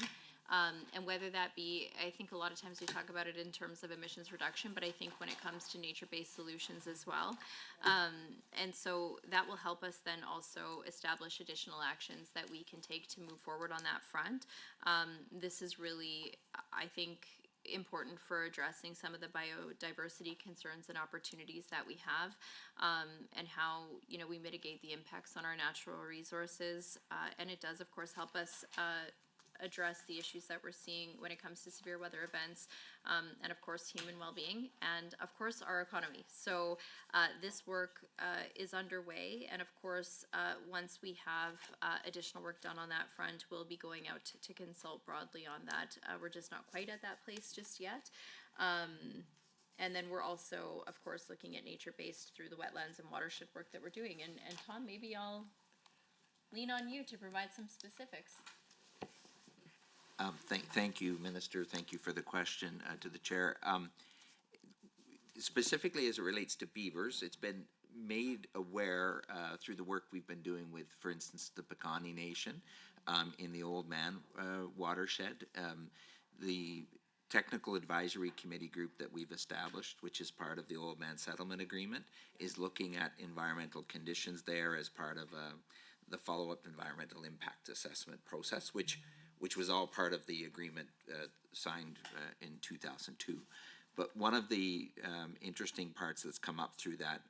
And whether that be, I think a lot of times we talk about it in terms of emissions reduction, but I think when it comes to nature-based solutions as well. And so that will help us then also establish additional actions that we can take to move forward on that front. This is really, I think, important for addressing some of the biodiversity concerns and opportunities that we have, and how we mitigate the impacts on our natural resources. And it does, of course, help us address the issues that we're seeing when it comes to severe weather events, and of course human well-being, and of course our economy. So this work is underway, and of course once we have additional work done on that front, we'll be going out to consult broadly on that. We're just not quite at that place just yet. And then we're also, of course, looking at nature-based through the wetlands and watershed work that we're doing. And Tom, maybe I'll lean on you to provide some specifics. Thank you, Minister. Thank you for the question to the chair. Specifically as it relates to beavers, it's been made aware through the work we've been doing with, for instance, the Piikani Nation in the Oldman watershed. The Technical Advisory Committee group that we've established, which is part of the Oldman Settlement Agreement, is looking at environmental conditions there as part of the follow-up environmental impact assessment process, which was all part of the agreement signed in 2002. But one of the interesting parts that's come up through that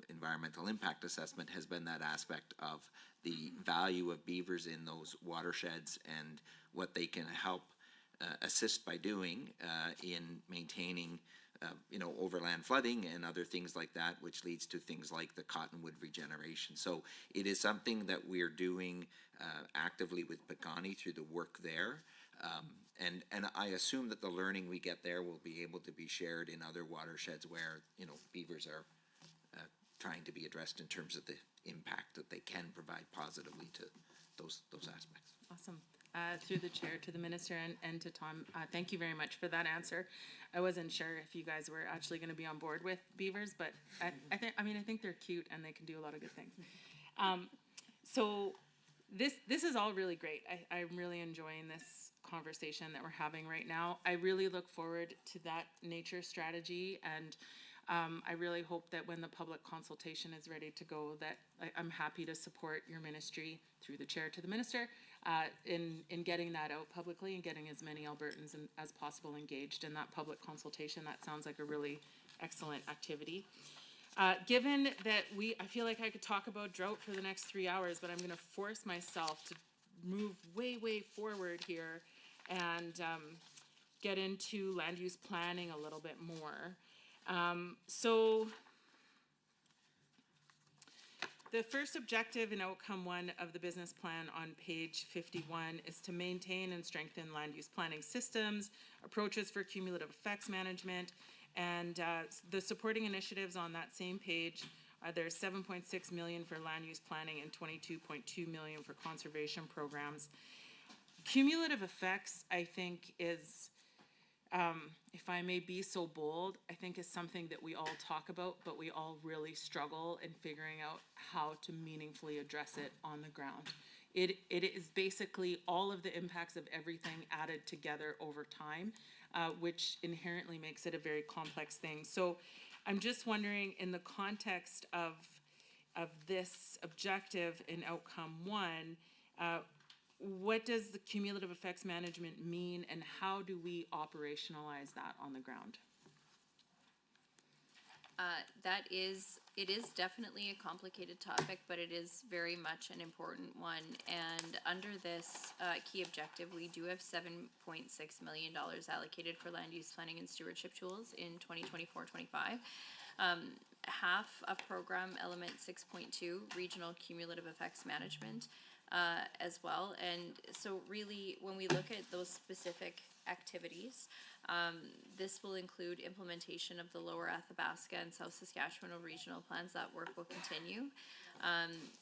environmental impact assessment has been that aspect of the value of beavers in those watersheds and what they can help assist by doing in maintaining overland flooding and other things like that, which leads to things like the cottonwood regeneration. So it is something that we're doing actively with Piikani through the work there. And I assume that the learning we get there will be able to be shared in other watersheds where, beavers are trying to be addressed in terms of the impact that they can provide positively to those aspects. Awesome. Through the chair to the minister and to Tom, thank you very much for that answer. I wasn't sure if you guys were actually going to be on board with beavers, but I think they're cute and they can do a lot of good things. So this is all really great. I'm really enjoying this conversation that we're having right now. I really look forward to that nature strategy, and I really hope that when the public consultation is ready to go, that I'm happy to support your ministry through the chair to the minister in getting that out publicly and getting as many Albertans as possible engaged in that public consultation. That sounds like a really excellent activity. Given that I feel like I could talk about drought for the next 3 hours, but I'm going to force myself to move way forward here and get into land use planning a little bit more. So the first objective in outcome 1 of the business plan on page 51 is to maintain and strengthen land use planning systems, approaches for cumulative effects management, and the supporting initiatives on that same page, there's $7.6 million for land use planning and $22.2 million for conservation programs. Cumulative effects, I think, is, if I may be so bold, I think is something that we all talk about, but we all really struggle in figuring out how to meaningfully address it on the ground. It is basically all of the impacts of everything added together over time, which inherently makes it a very complex thing. So I'm just wondering, in the context of this objective in outcome 1, what does the cumulative effects management mean, and how do we operationalize that on the ground? It is definitely a complicated topic, but it is very much an important one. And under this key objective, we do have $7.6 million allocated for land use planning and stewardship tools in 2024-25. Half of program element 6.2, regional cumulative effects management, as well. And so really, when we look at those specific activities, this will include implementation of the Lower Athabasca and South Saskatchewan regional plans. That work will continue.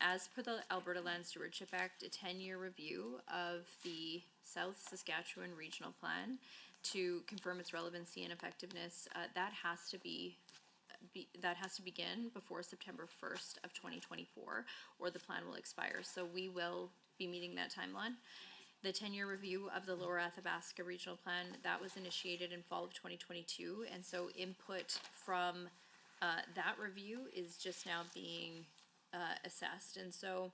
As per the Alberta Land Stewardship Act, a 10-year review of the South Saskatchewan regional plan to confirm its relevancy and effectiveness, that has to begin before September 1st of 2024, or the plan will expire. So we will be meeting that timeline. The 10-year review of the Lower Athabasca Regional Plan, that was initiated in fall of 2022, and so input from that review is just now being assessed. And so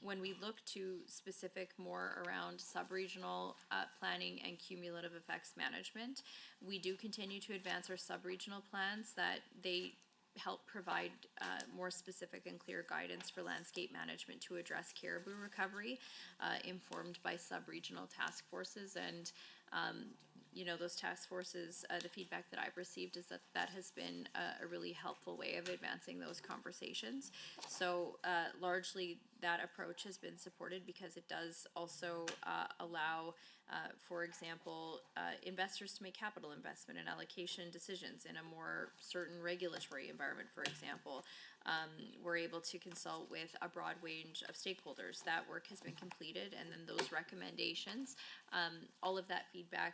when we look to specific more around sub-regional planning and cumulative effects management, we do continue to advance our sub-regional plans that they help provide more specific and clear guidance for landscape management to address caribou recovery, informed by sub-regional task forces. And those task forces, the feedback that I've received is that has been a really helpful way of advancing those conversations. So largely that approach has been supported because it does also allow, for example, investors to make capital investment and allocation decisions in a more certain regulatory environment, for example. We're able to consult with a broad range of stakeholders. That work has been completed, and then those recommendations, all of that feedback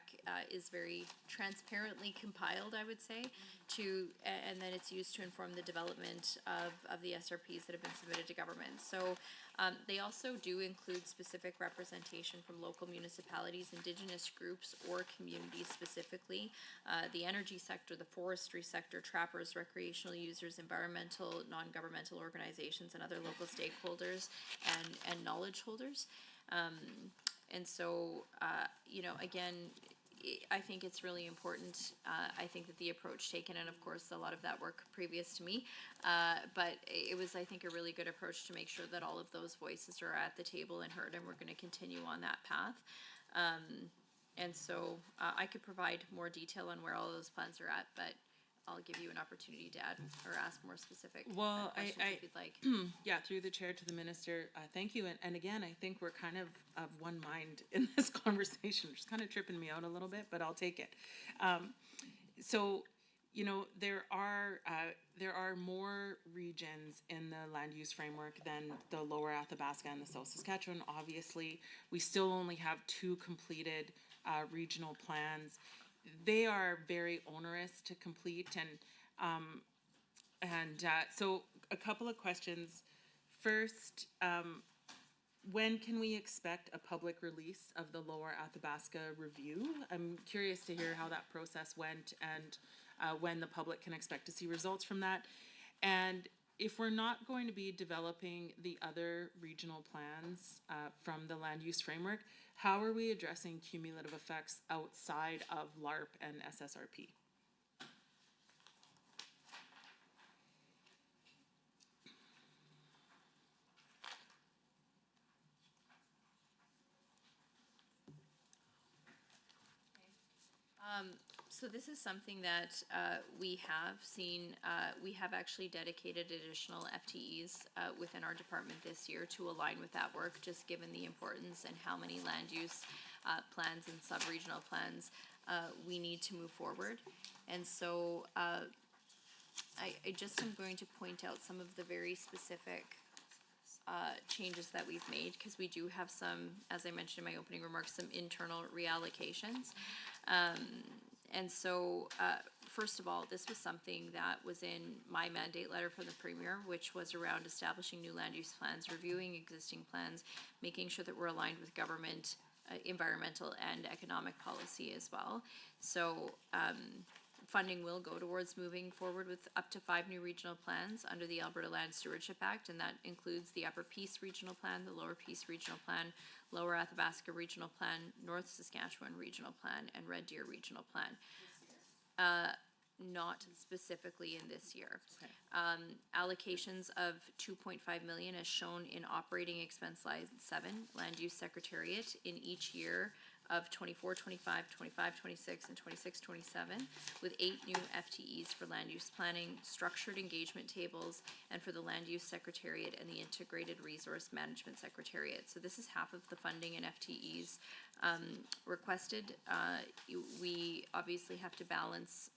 is very transparently compiled, I would say, and then it's used to inform the development of the SRPs that have been submitted to government. So they also do include specific representation from local municipalities, Indigenous groups, or communities specifically, the energy sector, the forestry sector, trappers, recreational users, environmental, non-governmental organizations, and other local stakeholders and knowledge holders. And so, again, I think it's really important. I think that the approach taken, and of course a lot of that work previous to me, but it was, I think, a really good approach to make sure that all of those voices are at the table and heard, and we're going to continue on that path. And so I could provide more detail on where all those plans are at, but I'll give you an opportunity to add or ask more specific Well, questions I- if you'd like. Yeah, through the chair to the minister, thank you. And again, I think we're kind of one mind in this conversation, which is kind of tripping me out a little bit, but I'll take it. So, you know, there are more regions in the land use framework than the Lower Athabasca and the South Saskatchewan. Obviously, we still only have 2 completed regional plans. They are very onerous to complete, and so a couple of questions. First, when can we expect a public release of the Lower Athabasca review? I'm curious to hear how that process went and when the public can expect to see results from that. And if we're not going to be developing the other regional plans from the land use framework, how are we addressing cumulative effects outside of LARP and SSRP? So this is something that we have seen. We have actually dedicated additional FTEs within our department this year to align with that work, just given the importance and how many land use plans and sub-regional plans we need to move forward. And so I just am going to point out some of the very specific changes that we've made, because we do have some, as I mentioned in my opening remarks, some internal reallocations. And so, first of all, this was something that was in my mandate letter from the Premier, which was around establishing new land use plans, reviewing existing plans, making sure that we're aligned with government, environmental and economic policy as well. So, funding will go towards moving forward with up to 5 new regional plans under the Alberta Land Stewardship Act, and that includes the Upper Peace Regional Plan, the Lower Peace Regional Plan, Lower Athabasca Regional Plan, North Saskatchewan Regional Plan, and Red Deer Regional Plan. Not specifically in this year. Okay. Allocations of 2.5 million as shown in operating expense line 7, Land Use Secretariat, in each year of 24, 25, 25, 26, and 26, 27, with 8 new FTEs for land use planning, structured engagement tables, and for the Land Use Secretariat and the Integrated Resource Management Secretariat. So this is half of the funding and FTEs requested. We obviously have to balance,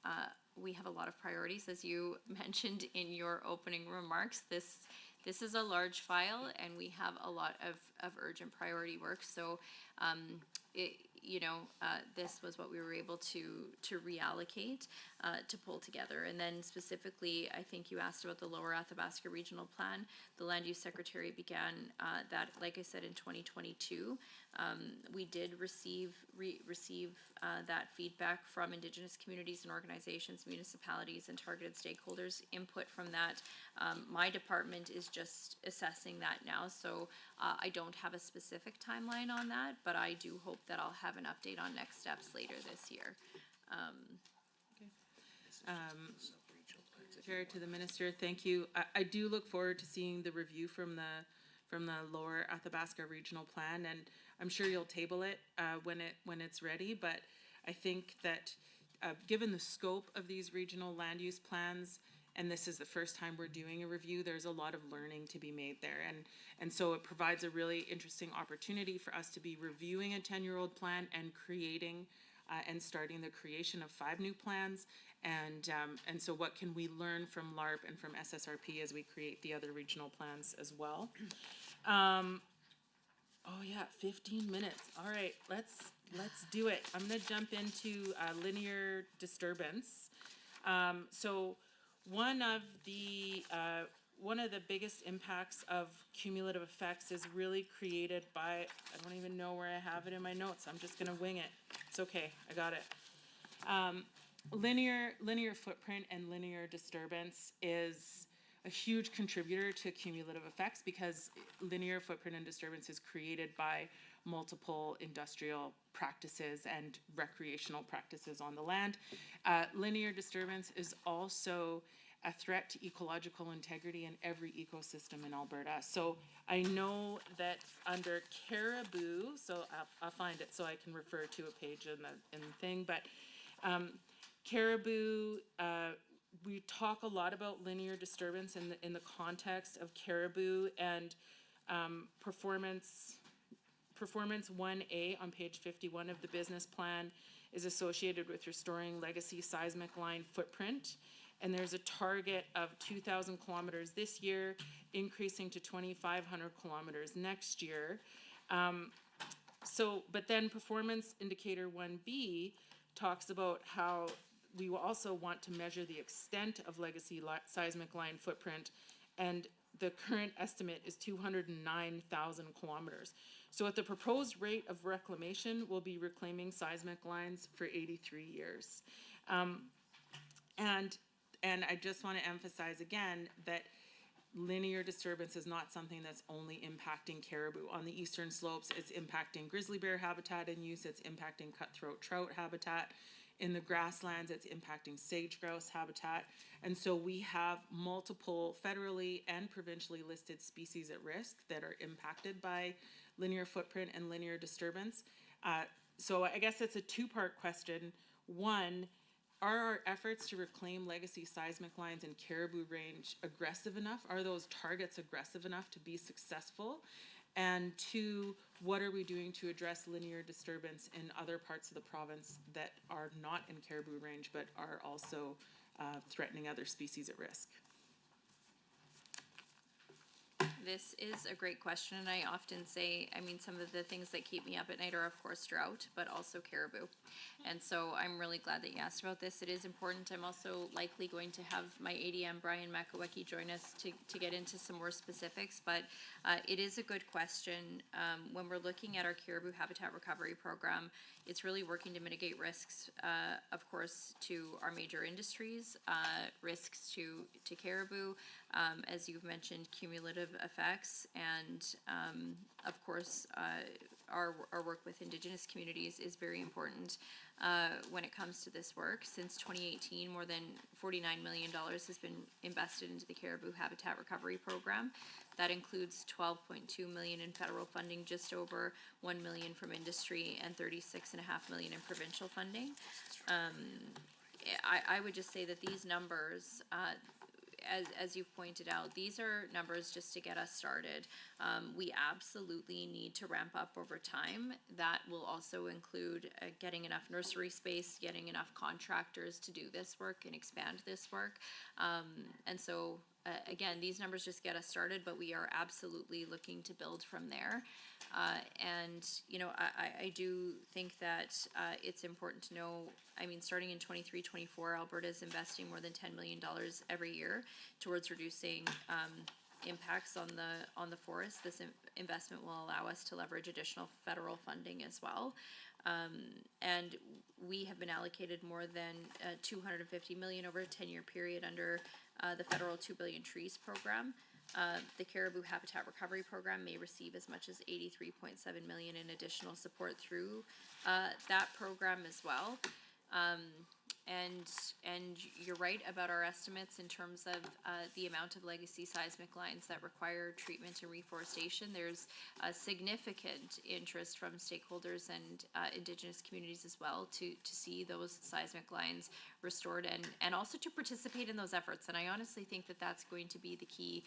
we have a lot of priorities, as you mentioned in your opening remarks. This is a large file, and we have a lot of urgent priority work. So, this was what we were able to reallocate, to pull together. And then specifically, I think you asked about the Lower Athabasca Regional Plan. The Land Use Secretary began that, like I said, in 2022. We did receive that feedback from Indigenous communities and organizations, municipalities, and targeted stakeholders. Input from that. My department is just assessing that now, so I don't have a specific timeline on that, but I do hope that I'll have an update on next steps later this year. Chair to the minister, thank you. I do look forward to seeing the review from the Lower Athabasca Regional Plan, and I'm sure you'll table it when it's ready. But I think that given the scope of these regional land use plans, and this is the first time we're doing a review, there's a lot of learning to be made there. And so it provides a really interesting opportunity for us to be reviewing a 10-year-old plan and creating and starting the creation of 5 new plans. And so what can we learn from LARP and from SSRP as we create the other regional plans as well? Oh yeah, 15 minutes. All right, let's do it. I'm gonna jump into linear disturbance. So one of the biggest impacts of cumulative effects is really created by, I don't even know where I have it in my notes. I'm just gonna wing it. It's okay, I got it. Linear footprint and linear disturbance is a huge contributor to cumulative effects because linear footprint and disturbance is created by multiple industrial practices and recreational practices on the land. Linear disturbance is also a threat to ecological integrity in every ecosystem in Alberta. So I know that under Caribou, so I'll find it so I can refer to a page in the thing, but Caribou we talk a lot about linear disturbance in the context of caribou and performance 1A on page 51 of the business plan is associated with restoring legacy seismic line footprint. And there's a target of 2,000 kilometers this year, increasing to 2,500 kilometers next year. But then performance indicator 1B talks about how we will also want to measure the extent of legacy seismic line footprint, and the current estimate is 209,000 kilometers. So at the proposed rate of reclamation, we'll be reclaiming seismic lines for 83 years. And I just want to emphasize again that linear disturbance is not something that's only impacting caribou. On the eastern slopes, it's impacting grizzly bear habitat and use, it's impacting cutthroat trout habitat. In the grasslands, it's impacting sage grouse habitat. And so we have multiple federally and provincially listed species at risk that are impacted by linear footprint and linear disturbance. So I guess it's a two-part question. One, are our efforts to reclaim legacy seismic lines in caribou range aggressive enough? Are those targets aggressive enough to be successful? And two, what are we doing to address linear disturbance in other parts of the province that are not in caribou range but are also threatening other species at risk? This is a great question, and I often say, I mean, some of the things that keep me up at night are, of course, drought, but also caribou. And so I'm really glad that you asked about this. It is important. I'm also likely going to have my ADM, Brian Makawecki, join us to get into some more specifics, but it is a good question. When we're looking at our caribou habitat recovery program, it's really working to mitigate risks, of course, to our major industries, risks to caribou, as you've mentioned, cumulative effects, and of course, our work with Indigenous communities is very important when it comes to this work. Since 2018, more than $49 million has been invested into the Caribou Habitat Recovery Program. That includes $12.2 million in federal funding, just over $1 million from industry, and $36.5 million in provincial funding. I would just say that these numbers, as you've pointed out, these are numbers just to get us started. We absolutely need to ramp up over time. That will also include getting enough nursery space, getting enough contractors to do this work and expand this work. And so, again, these numbers just get us started, but we are absolutely looking to build from there. And, you know, I do think that it's important to know, I mean, starting in 23-24, Alberta is investing more than $10 million every year towards reducing impacts on the forest. This investment will allow us to leverage additional federal funding as well. And we have been allocated more than $250 million over a 10-year period under the federal 2 Billion Trees program. The Caribou Habitat Recovery Program may receive as much as $83.7 million in additional support through that program as well. And you're right about our estimates in terms of the amount of legacy seismic lines that require treatment and reforestation. There's a significant interest from stakeholders and Indigenous communities as well to see those seismic lines restored and also to participate in those efforts. And I honestly think that that's going to be the key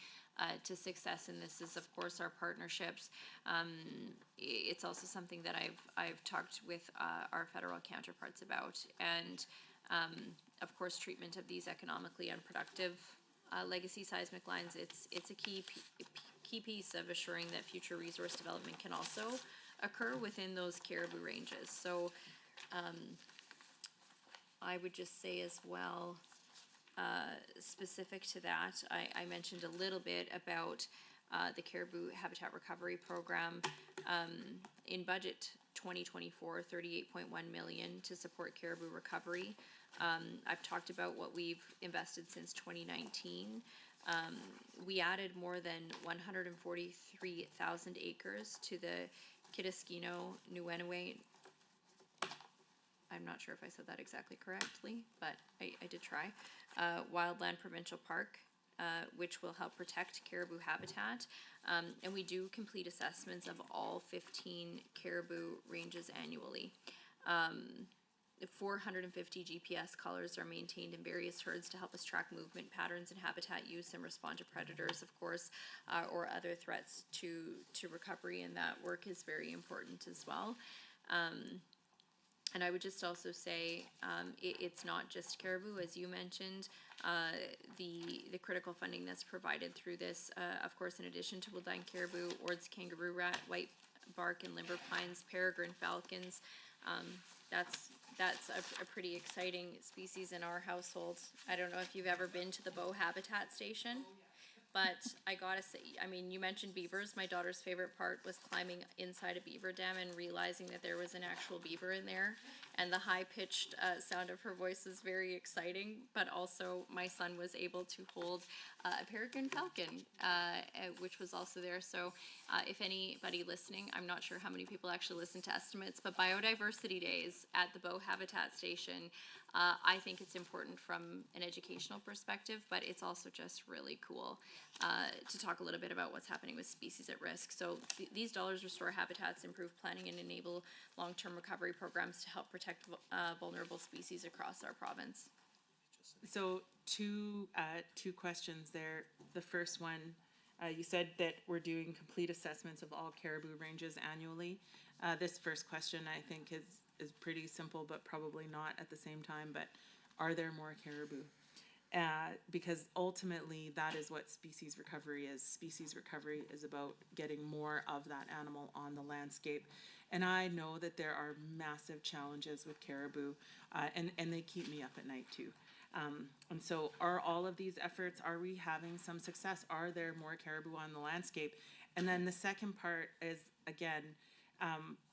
to success, and this is, of course, our partnerships. It's also something that I've talked with our federal counterparts about, and of course, treatment of these economically unproductive legacy seismic lines. It's a key piece of assuring that future resource development can also occur within those caribou ranges. So I would just say as well, specific to that, I mentioned a little bit about the Caribou Habitat Recovery Program. In budget 2024, $38.1 million to support caribou recovery. I've talked about what we've invested since 2019. We added more than 143,000 acres to the Kitiskino Nuenue. I'm not sure if I said that exactly correctly, but I did try. Wildland Provincial Park, which will help protect caribou habitat. And we do complete assessments of all 15 caribou ranges annually. 450 GPS collars are maintained in various herds to help us track movement patterns and habitat use and respond to predators, of course, or other threats to recovery, and that work is very important as well. And I would just also say, it's not just caribou, as you mentioned. The critical funding that's provided through this, of course, in addition to Woodland caribou, Ord's kangaroo rat, white bark and limber pines, peregrine falcons. That's a pretty exciting species in our household. I don't know if you've ever been to the Bow Habitat Station. But I gotta say, I mean, you mentioned beavers. My daughter's favorite part was climbing inside a beaver dam and realizing that there was an actual beaver in there. And the high-pitched sound of her voice was very exciting. But also, my son was able to hold a peregrine falcon, which was also there. So if anybody listening, I'm not sure how many people actually listen to estimates, but Biodiversity Days at the Bow Habitat Station, I think it's important from an educational perspective, but it's also just really cool to talk a little bit about what's happening with species at risk. So these dollars restore habitats, improve planning, and enable long-term recovery programs to help protect vulnerable species across our province. So two questions there. The first one, you said that we're doing complete assessments of all caribou ranges annually. This first question, I think, is pretty simple, but probably not at the same time. But are there more caribou? Because ultimately, that is what species recovery is. Species recovery is about getting more of that animal on the landscape. And I know that there are massive challenges with caribou, and they keep me up at night too. And so are all of these efforts, are we having some success? Are there more caribou on the landscape? And then the second part is, again,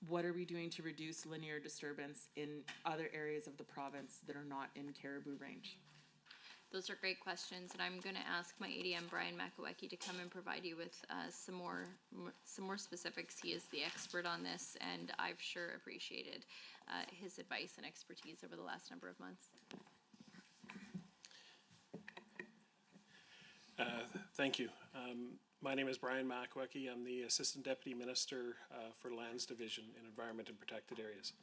what are we doing to reduce linear disturbance in other areas of the province that are not in caribou range? Those are great questions, and I'm going to ask my ADM, Brian Makowecki, to come and provide you with some more specifics. He is the expert on this, and I've sure appreciated his advice and expertise over the last number of months. Thank you. My name is Brian Makowecki. I'm the Assistant Deputy Minister for Lands Division in Environment and Protected Areas.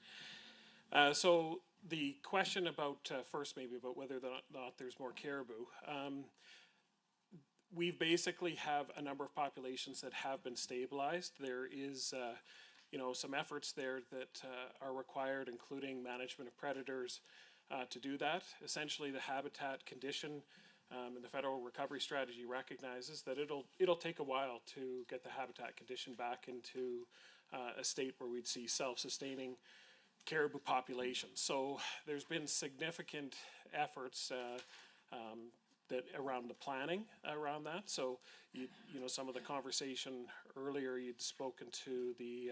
So the question about, first maybe about whether or not there's more caribou. We basically have a number of populations that have been stabilized. There is, some efforts there that are required, including management of predators, to do that. Essentially, the habitat condition and the federal recovery strategy recognizes that it'll take a while to get the habitat condition back into a state where we'd see self-sustaining caribou populations. So there's been significant efforts that around the planning around that. So some of the conversation earlier, you'd spoken to the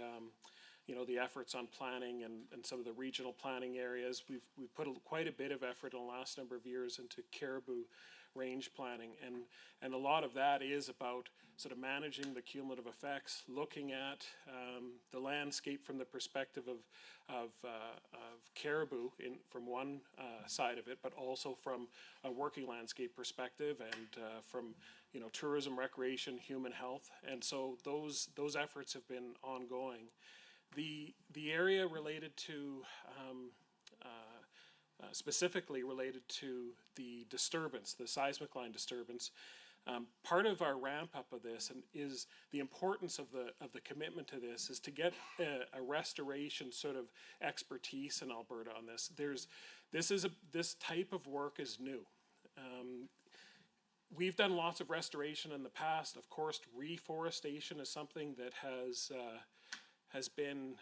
the efforts on planning and some of the regional planning areas. We've put quite a bit of effort in the last number of years into caribou range planning, and a lot of that is about sort of managing the cumulative effects, looking at the landscape from the perspective of caribou from one side of it, but also from a working landscape perspective and from tourism, recreation, human health, and so those efforts have been ongoing. The area related to specifically related to the disturbance, the seismic line disturbance. Part of our ramp up of this is the importance of the commitment to this is to get a restoration sort of expertise in Alberta on this. This type of work is new. We've done lots of restoration in the past. Of course, reforestation is something that has been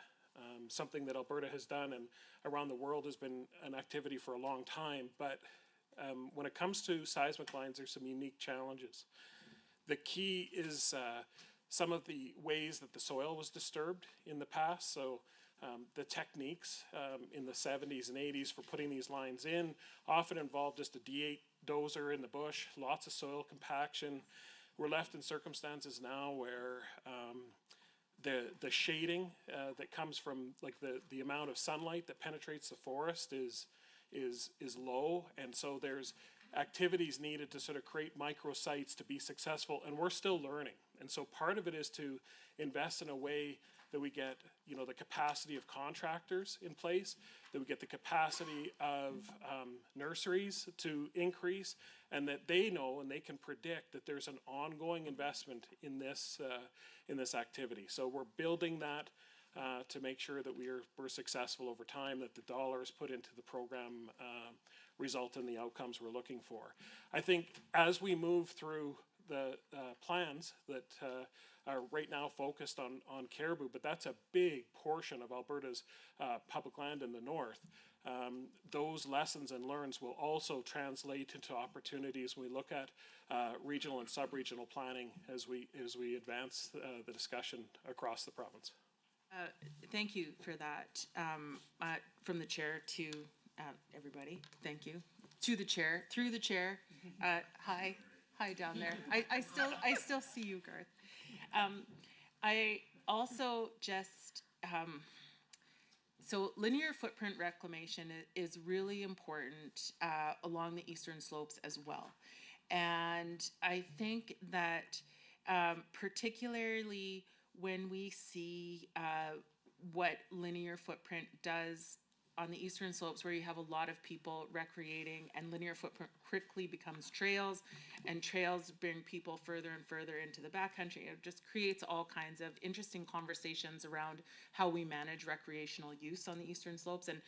something that Alberta has done and around the world has been an activity for a long time. But when it comes to seismic lines, there's some unique challenges. The key is some of the ways that the soil was disturbed in the past. So the techniques in the 70s and 80s for putting these lines in often involved just a D8 dozer in the bush, lots of soil compaction. We're left in circumstances now where the shading that comes from like the amount of sunlight that penetrates the forest is low, and so there's activities needed to sort of create microsites to be successful, and we're still learning. And so part of it is to invest in a way that we get, the capacity of contractors in place, that we get the capacity of nurseries to increase, and that they know and they can predict that there's an ongoing investment in this activity. So we're building that to make sure that we're successful over time, that the dollars put into the program result in the outcomes we're looking for. I think as we move through the plans that are right now focused on caribou, but that's a big portion of Alberta's public land in the north. Those lessons and learns will also translate into opportunities when we look at regional and sub-regional planning as we advance the discussion across the province. Thank you for that. From the chair to everybody, thank you. To the chair, through the chair. Hi down there. I still see you, Garth. I also just, so linear footprint reclamation is really important along the eastern slopes as well. And I think that particularly when we see what linear footprint does on the eastern slopes, where you have a lot of people recreating, and linear footprint quickly becomes trails, and trails bring people further and further into the backcountry. It just creates all kinds of interesting conversations around how we manage recreational use on the eastern slopes. And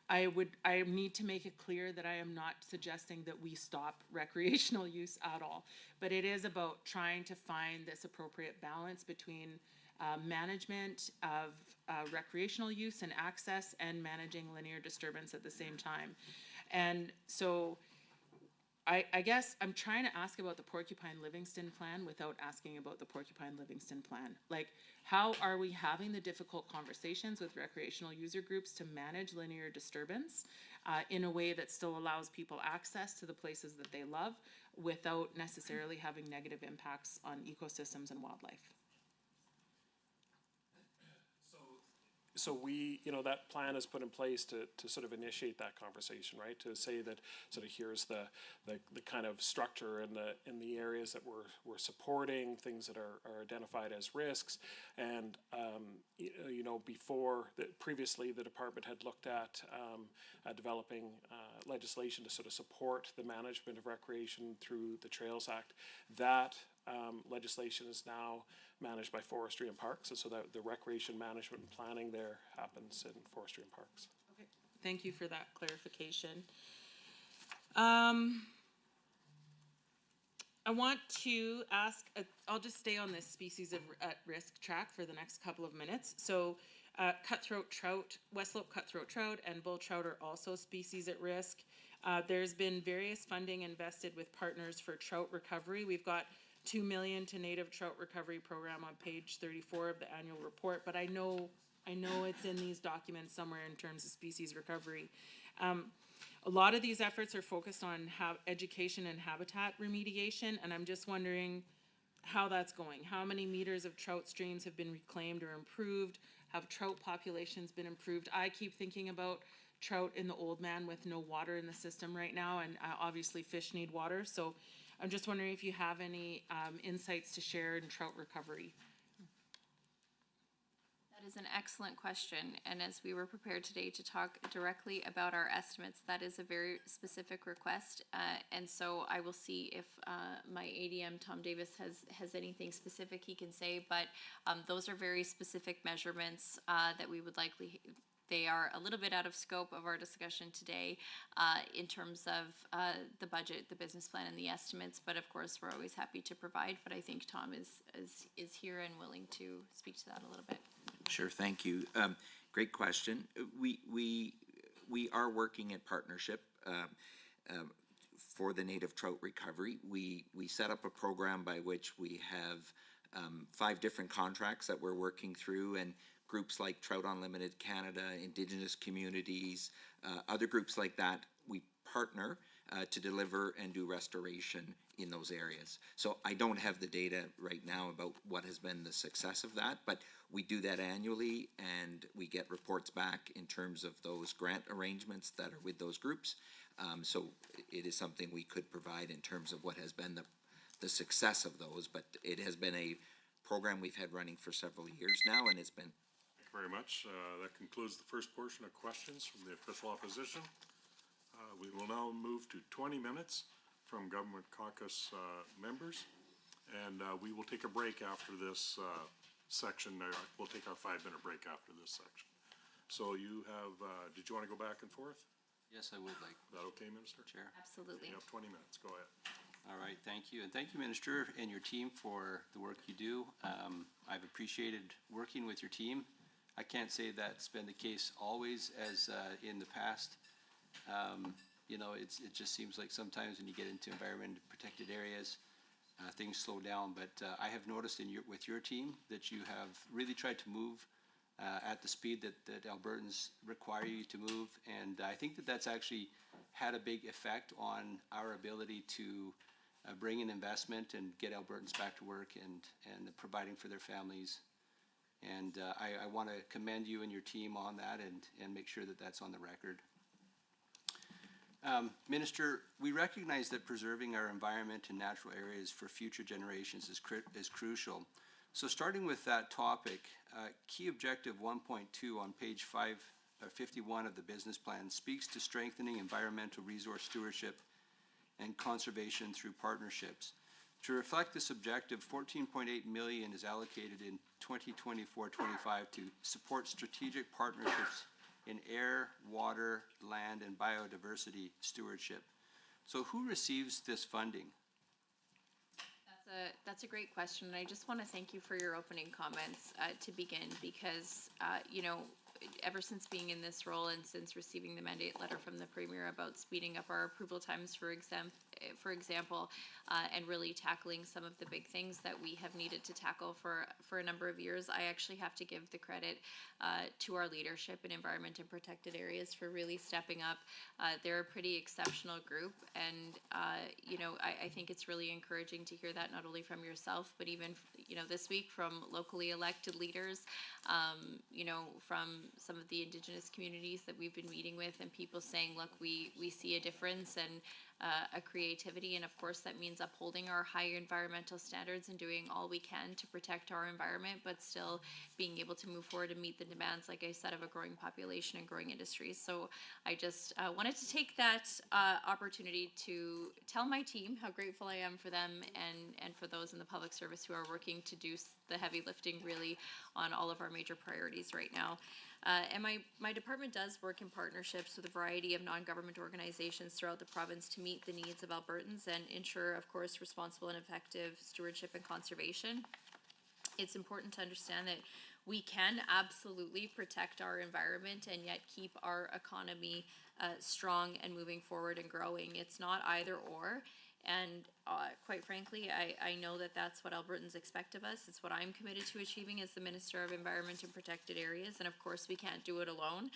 I need to make it clear that I am not suggesting that we stop recreational use at all, but it is about trying to find this appropriate balance between management of recreational use and access, and managing linear disturbance at the same time. And so I guess I'm trying to ask about the Porcupine Livingston plan without asking about the Porcupine Livingston plan. Like, how are we having the difficult conversations with recreational user groups to manage linear disturbance in a way that still allows people access to the places that they love without necessarily having negative impacts on ecosystems and wildlife? So we, that plan is put in place to sort of initiate that conversation, right? To say that sort of here's the kind of structure in the areas that we're supporting, things that are identified as risks, and previously the department had looked at developing legislation to sort of support the management of recreation through the Trails Act. That legislation is now managed by Forestry and Parks, and so that the recreation management and planning there happens in Forestry and Parks. Okay, thank you for that clarification. I want to ask, I'll just stay on this species at risk track for the next couple of minutes. So cutthroat trout, West Slope cutthroat trout and bull trout are also species at risk. There's been various funding invested with Partners for Trout Recovery. We've got $2 million to Native Trout Recovery Program on page 34 of the annual report, but I know it's in these documents somewhere in terms of species recovery. A lot of these efforts are focused on education and habitat remediation, and I'm just wondering how that's going. How many meters of trout streams have been reclaimed or improved? Have trout populations been improved? I keep thinking about trout in the Oldman with no water in the system right now, and obviously fish need water, so I'm just wondering if you have any insights to share in trout recovery. That is an excellent question, and as we were prepared today to talk directly about our estimates, that is a very specific request, and so I will see if my ADM, Tom Davis, has anything specific he can say, but those are very specific measurements that we would likely. They are a little bit out of scope of our discussion today in terms of the budget, the business plan, and the estimates. But of course, we're always happy to provide. But I think Tom is here and willing to speak to that a little bit. Sure, thank you. Great question. We are working in partnership for the native trout recovery. We set up a program by which we have 5 different contracts that we're working through, and groups like Trout Unlimited Canada, Indigenous communities, other groups like that, we partner to deliver and do restoration in those areas. So I don't have the data right now about what has been the success of that, but we do that annually, and we get reports back in terms of those grant arrangements that are with those groups. So it is something we could provide in terms of what has been the success of those, but it has been a program we've had running for several years now, and it's been very much. That concludes the first portion of questions from the official opposition. We will now move to 20 minutes from Government Caucus members, and we will take a break after this section. We'll take our 5-minute break after this section. So you have, did you want to go back and forth? Yes, I would like. Is that okay, Minister? Chair. Absolutely. You have 20 minutes. Go ahead. All right, thank you. And thank you, Minister, and your team for the work you do. I've appreciated working with your team. I can't say that's been the case always as in the past. You know, it just seems like sometimes when you get into environment protected areas, things slow down. But I have noticed with your team that you have really tried to move at the speed that Albertans require you to move. And I think that that's actually had a big effect on our ability to bring in investment and get Albertans back to work and providing for their families. And I want to commend you and your team on that and make sure that that's on the record. Minister, we recognize that preserving our environment and natural areas for future generations is crucial. So starting with that topic, key objective 1.2 on page 51 of the business plan speaks to strengthening environmental resource stewardship and conservation through partnerships. To reflect this objective, $14.8 million is allocated in 2024-25 to support strategic partnerships in air, water, land, and biodiversity stewardship. So who receives this funding? That's a great question, and I just want to thank you for your opening comments to begin, because you know, ever since being in this role and since receiving the mandate letter from the Premier about speeding up our approval times, for example, and really tackling some of the big things that we have needed to tackle for a number of years, I actually have to give the credit to our leadership in environment and protected areas for really stepping up. They're a pretty exceptional group, and you know, I think it's really encouraging to hear that not only from yourself, but even, you know, this week from locally elected leaders, you know, from some of the Indigenous communities that we've been meeting with, and people saying, look, we see a difference and a creativity, and of course that means upholding our high environmental standards and doing all we can to protect our environment, but still being able to move forward and meet the demands, like I said, of a growing population and growing industries. So I just wanted to take that opportunity to tell my team how grateful I am for them and for those in the public service who are working to do the heavy lifting really on all of our major priorities right now. And my department does work in partnerships with a variety of non-government organizations throughout the province to meet the needs of Albertans and ensure, of course, responsible and effective stewardship and conservation. It's important to understand that we can absolutely protect our environment and yet keep our economy strong and moving forward and growing. It's not either or. And quite frankly, I know that that's what Albertans expect of us. It's what I'm committed to achieving as the Minister of Environment and Protected Areas. And of course, we can't do it alone.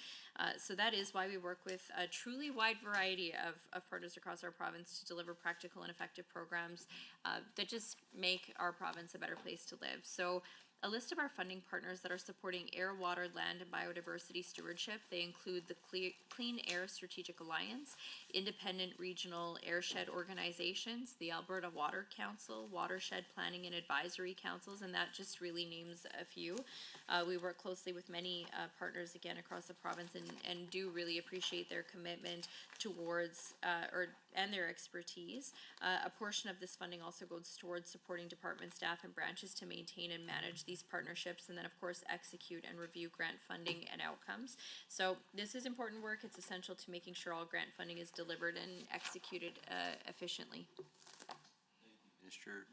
So that is why we work with a truly wide variety of partners across our province to deliver practical and effective programs that just make our province a better place to live. So a list of our funding partners that are supporting air, water, land, and biodiversity stewardship. They include the Clean Air Strategic Alliance, independent regional airshed organizations, the Alberta Water Council, Watershed Planning and Advisory Councils, and that just really names a few. We work closely with many partners again across the province and do really appreciate their commitment towards and their expertise. A portion of this funding also goes towards supporting department staff and branches to maintain and manage these partnerships, and then of course execute and review grant funding and outcomes. So this is important work. It's essential to making sure all grant funding is delivered and executed efficiently. Minister,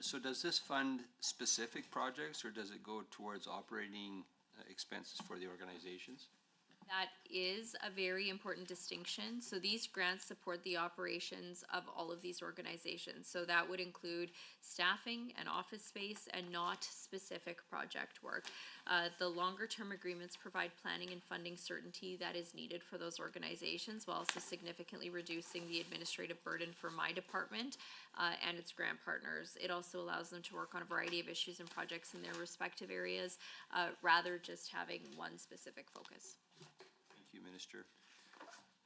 so does this fund specific projects, or does it go towards operating expenses for the organizations? That is a very important distinction. So these grants support the operations of all of these organizations. So that would include staffing and office space and not specific project work. The longer term agreements provide planning and funding certainty that is needed for those organizations, while also significantly reducing the administrative burden for my department and its grant partners. It also allows them to work on a variety of issues and projects in their respective areas, rather just having one specific focus. Thank you, Minister.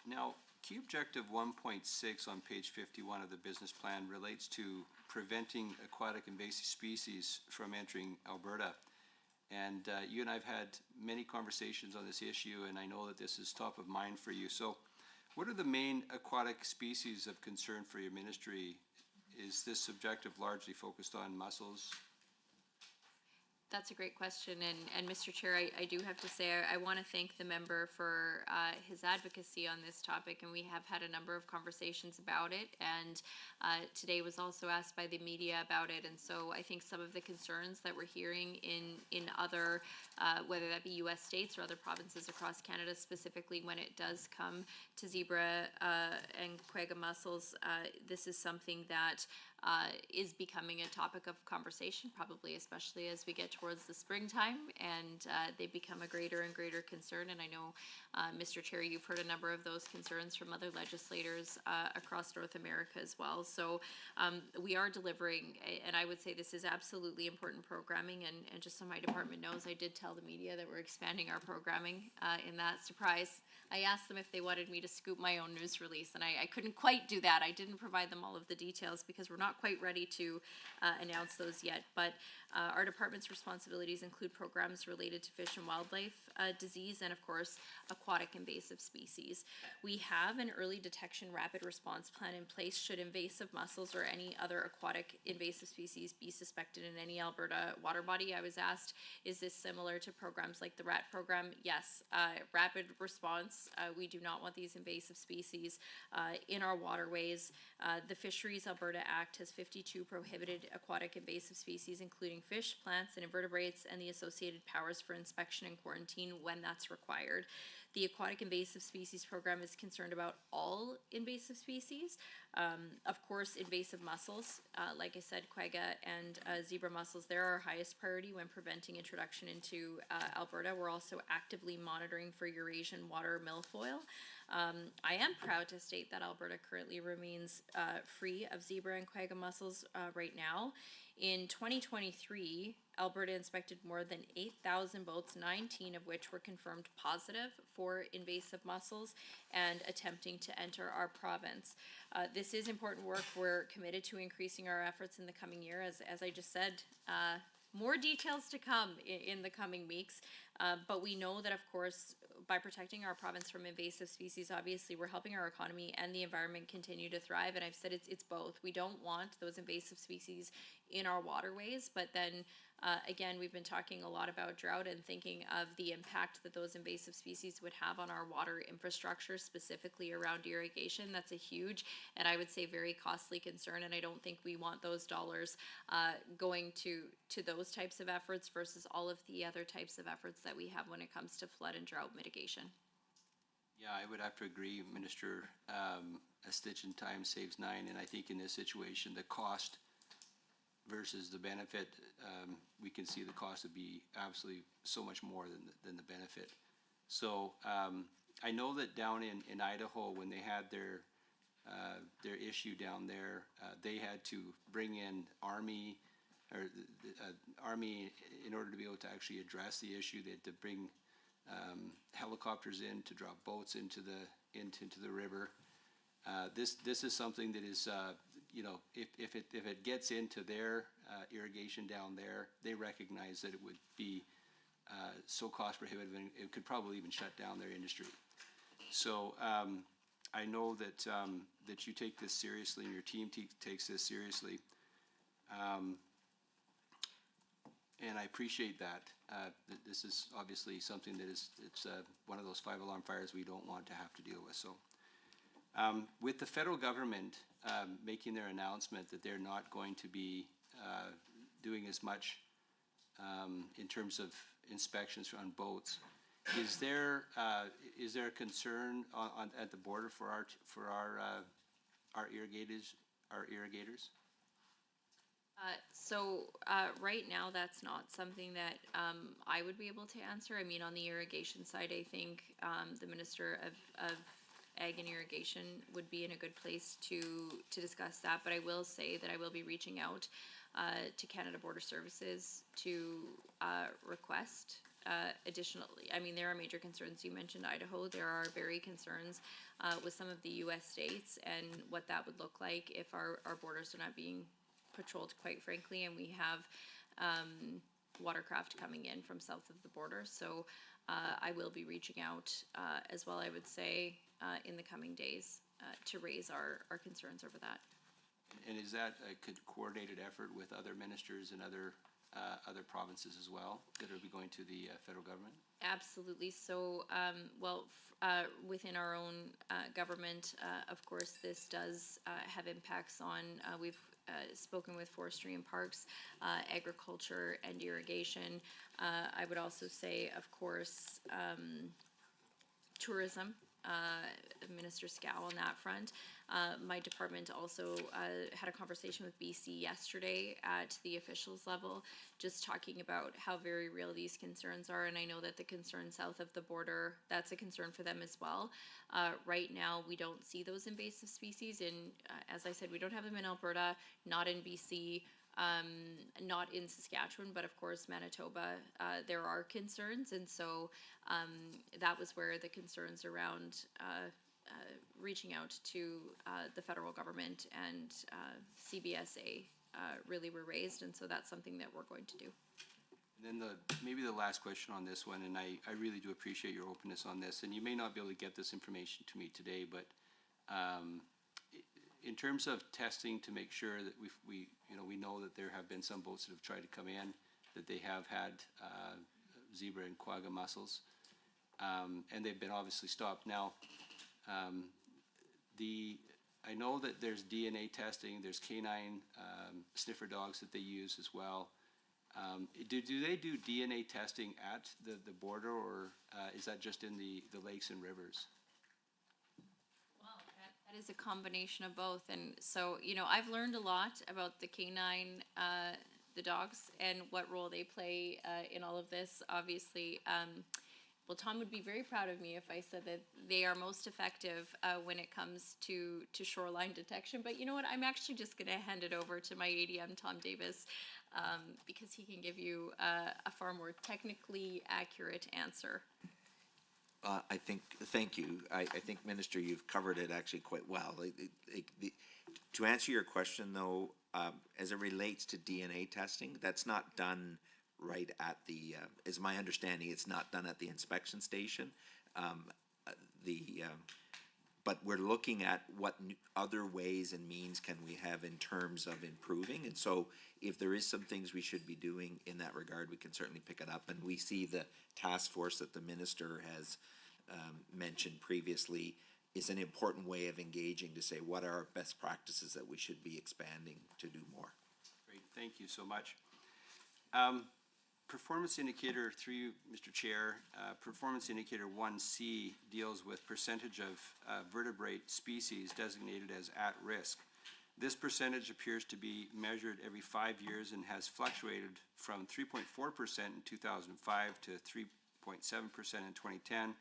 Now, key objective 1.6 on page 51 of the business plan relates to preventing aquatic invasive species from entering Alberta. And you and I have had many conversations on this issue, and I know that this is top of mind for you. So what are the main aquatic species of concern for your ministry? Is this objective largely focused on mussels? That's a great question, and Mr. Chair, I do have to say, I want to thank the member for his advocacy on this topic, and we have had a number of conversations about it, and today was also asked by the media about it, and so I think some of the concerns that we're hearing in other, whether that be U.S. states or other provinces across Canada, specifically when it does come to zebra and quagga mussels, this is something that is becoming a topic of conversation, probably especially as we get towards the springtime, and they become a greater and greater concern. And I know, Mr. Chair, you've heard a number of those concerns from other legislators across North America as well. So we are delivering, and I would say this is absolutely important programming. And just so my department knows, I did tell the media that we're expanding our programming in that surprise. I asked them if they wanted me to scoop my own news release, and I couldn't quite do that. I didn't provide them all of the details because we're not quite ready to announce those yet. But our department's responsibilities include programs related to fish and wildlife disease and, of course, aquatic invasive species. We have an early detection rapid response plan in place should invasive mussels or any other aquatic invasive species be suspected in any Alberta water body. I was asked, is this similar to programs like the RAT program? Yes, rapid response. We do not want these invasive species in our waterways. The Fisheries Alberta Act has 52 prohibited aquatic invasive species, including fish, plants, and invertebrates, and the associated powers for inspection and quarantine when that's required. The Aquatic Invasive Species Program is concerned about all invasive species. Of course, invasive mussels, like I said, quagga and zebra mussels, they're our highest priority when preventing introduction into Alberta. We're also actively monitoring for Eurasian water milfoil. I am proud to state that Alberta currently remains free of zebra and quagga mussels right now. In 2023, Alberta inspected more than 8,000 boats, 19 of which were confirmed positive for invasive mussels and attempting to enter our province. This is important work. We're committed to increasing our efforts in the coming year. As I just said, more details to come in the coming weeks. But we know that, of course, by protecting our province from invasive species, obviously we're helping our economy and the environment continue to thrive. And I've said it's both. We don't want those invasive species in our waterways, but then again, we've been talking a lot about drought and thinking of the impact that those invasive species would have on our water infrastructure, specifically around irrigation. That's a huge and I would say very costly concern, and I don't think we want those dollars going to those types of efforts versus all of the other types of efforts that we have when it comes to flood and drought mitigation. Yeah, I would have to agree, Minister. A stitch in time saves nine, and I think in this situation, the cost versus the benefit, we can see the cost would be absolutely so much more than the benefit. So I know that down in Idaho, when they had their issue down there, they had to bring in Army in order to be able to actually address the issue. They had to bring helicopters in to drop boats into the river. This is something that is, if it gets into their irrigation down there, they recognize that it would be so cost prohibitive, and it could probably even shut down their industry. So I know that you take this seriously, and your team takes this seriously, and I appreciate that. This is obviously something that it's one of those 5-alarm fires we don't want to have to deal with. So. With the federal government making their announcement that they're not going to be doing as much in terms of inspections on boats, is there a concern at the border for our irrigators? Right now, that's not something that I would be able to answer. I mean, on the irrigation side, I think the Minister of Ag and Irrigation would be in a good place to discuss that, but I will say that I will be reaching out to Canada Border Services to request additionally. I mean, there are major concerns. You mentioned Idaho. There are very concerns with some of the U.S. states and what that would look like if our borders are not being patrolled, quite frankly, and we have watercraft coming in from south of the border. So I will be reaching out as well, I would say, in the coming days to raise our concerns over that. And is that a coordinated effort with other ministers and other provinces as well that will be going to the federal government? Absolutely. So, within our own government, of course, this does have impacts on, we've spoken with forestry and parks, agriculture and irrigation. I would also say, of course, tourism. Minister Scow on that front. My department also had a conversation with BC yesterday at the officials level, just talking about how very real these concerns are. And I know that the concern south of the border, that's a concern for them as well. Right now, we don't see those invasive species. As I said, we don't have them in Alberta, not in BC. Not in Saskatchewan, but of course Manitoba, there are concerns, and so that was where the concerns around reaching out to the federal government and CBSA really were raised, and so that's something that we're going to do. And then maybe the last question on this one, and I really do appreciate your openness on this, and you may not be able to get this information to me today, but in terms of testing to make sure that we know that there have been some boats that have tried to come in, that they have had zebra and quagga mussels, and they've been obviously stopped. Now, I know that there's DNA testing, there's canine sniffer dogs that they use as well. Do they do DNA testing at the border, or is that just in the lakes and rivers? That is a combination of both. And so, I've learned a lot about the canine, the dogs, and what role they play in all of this. Obviously, Tom would be very proud of me if I said that they are most effective when it comes to shoreline detection. But you know what? I'm actually just going to hand it over to my ADM, Tom Davis, because he can give you a far more technically accurate answer. Thank you. I think, Minister, you've covered it actually quite well. To answer your question, though, as it relates to DNA testing, that's not done right at the, is my understanding, it's not done at the inspection station. But we're looking at what other ways and means can we have in terms of improving. And so if there is some things we should be doing in that regard, we can certainly pick it up. And we see the task force that the minister has mentioned previously is an important way of engaging to say what are our best practices that we should be expanding to do more. Great, thank you so much. Performance indicator through you, Mr. Chair, performance indicator 1C deals with percentage of vertebrate species designated as at risk. This percentage appears to be measured every 5 years and has fluctuated from 3.4% in 2005 to 3.7% in 2010,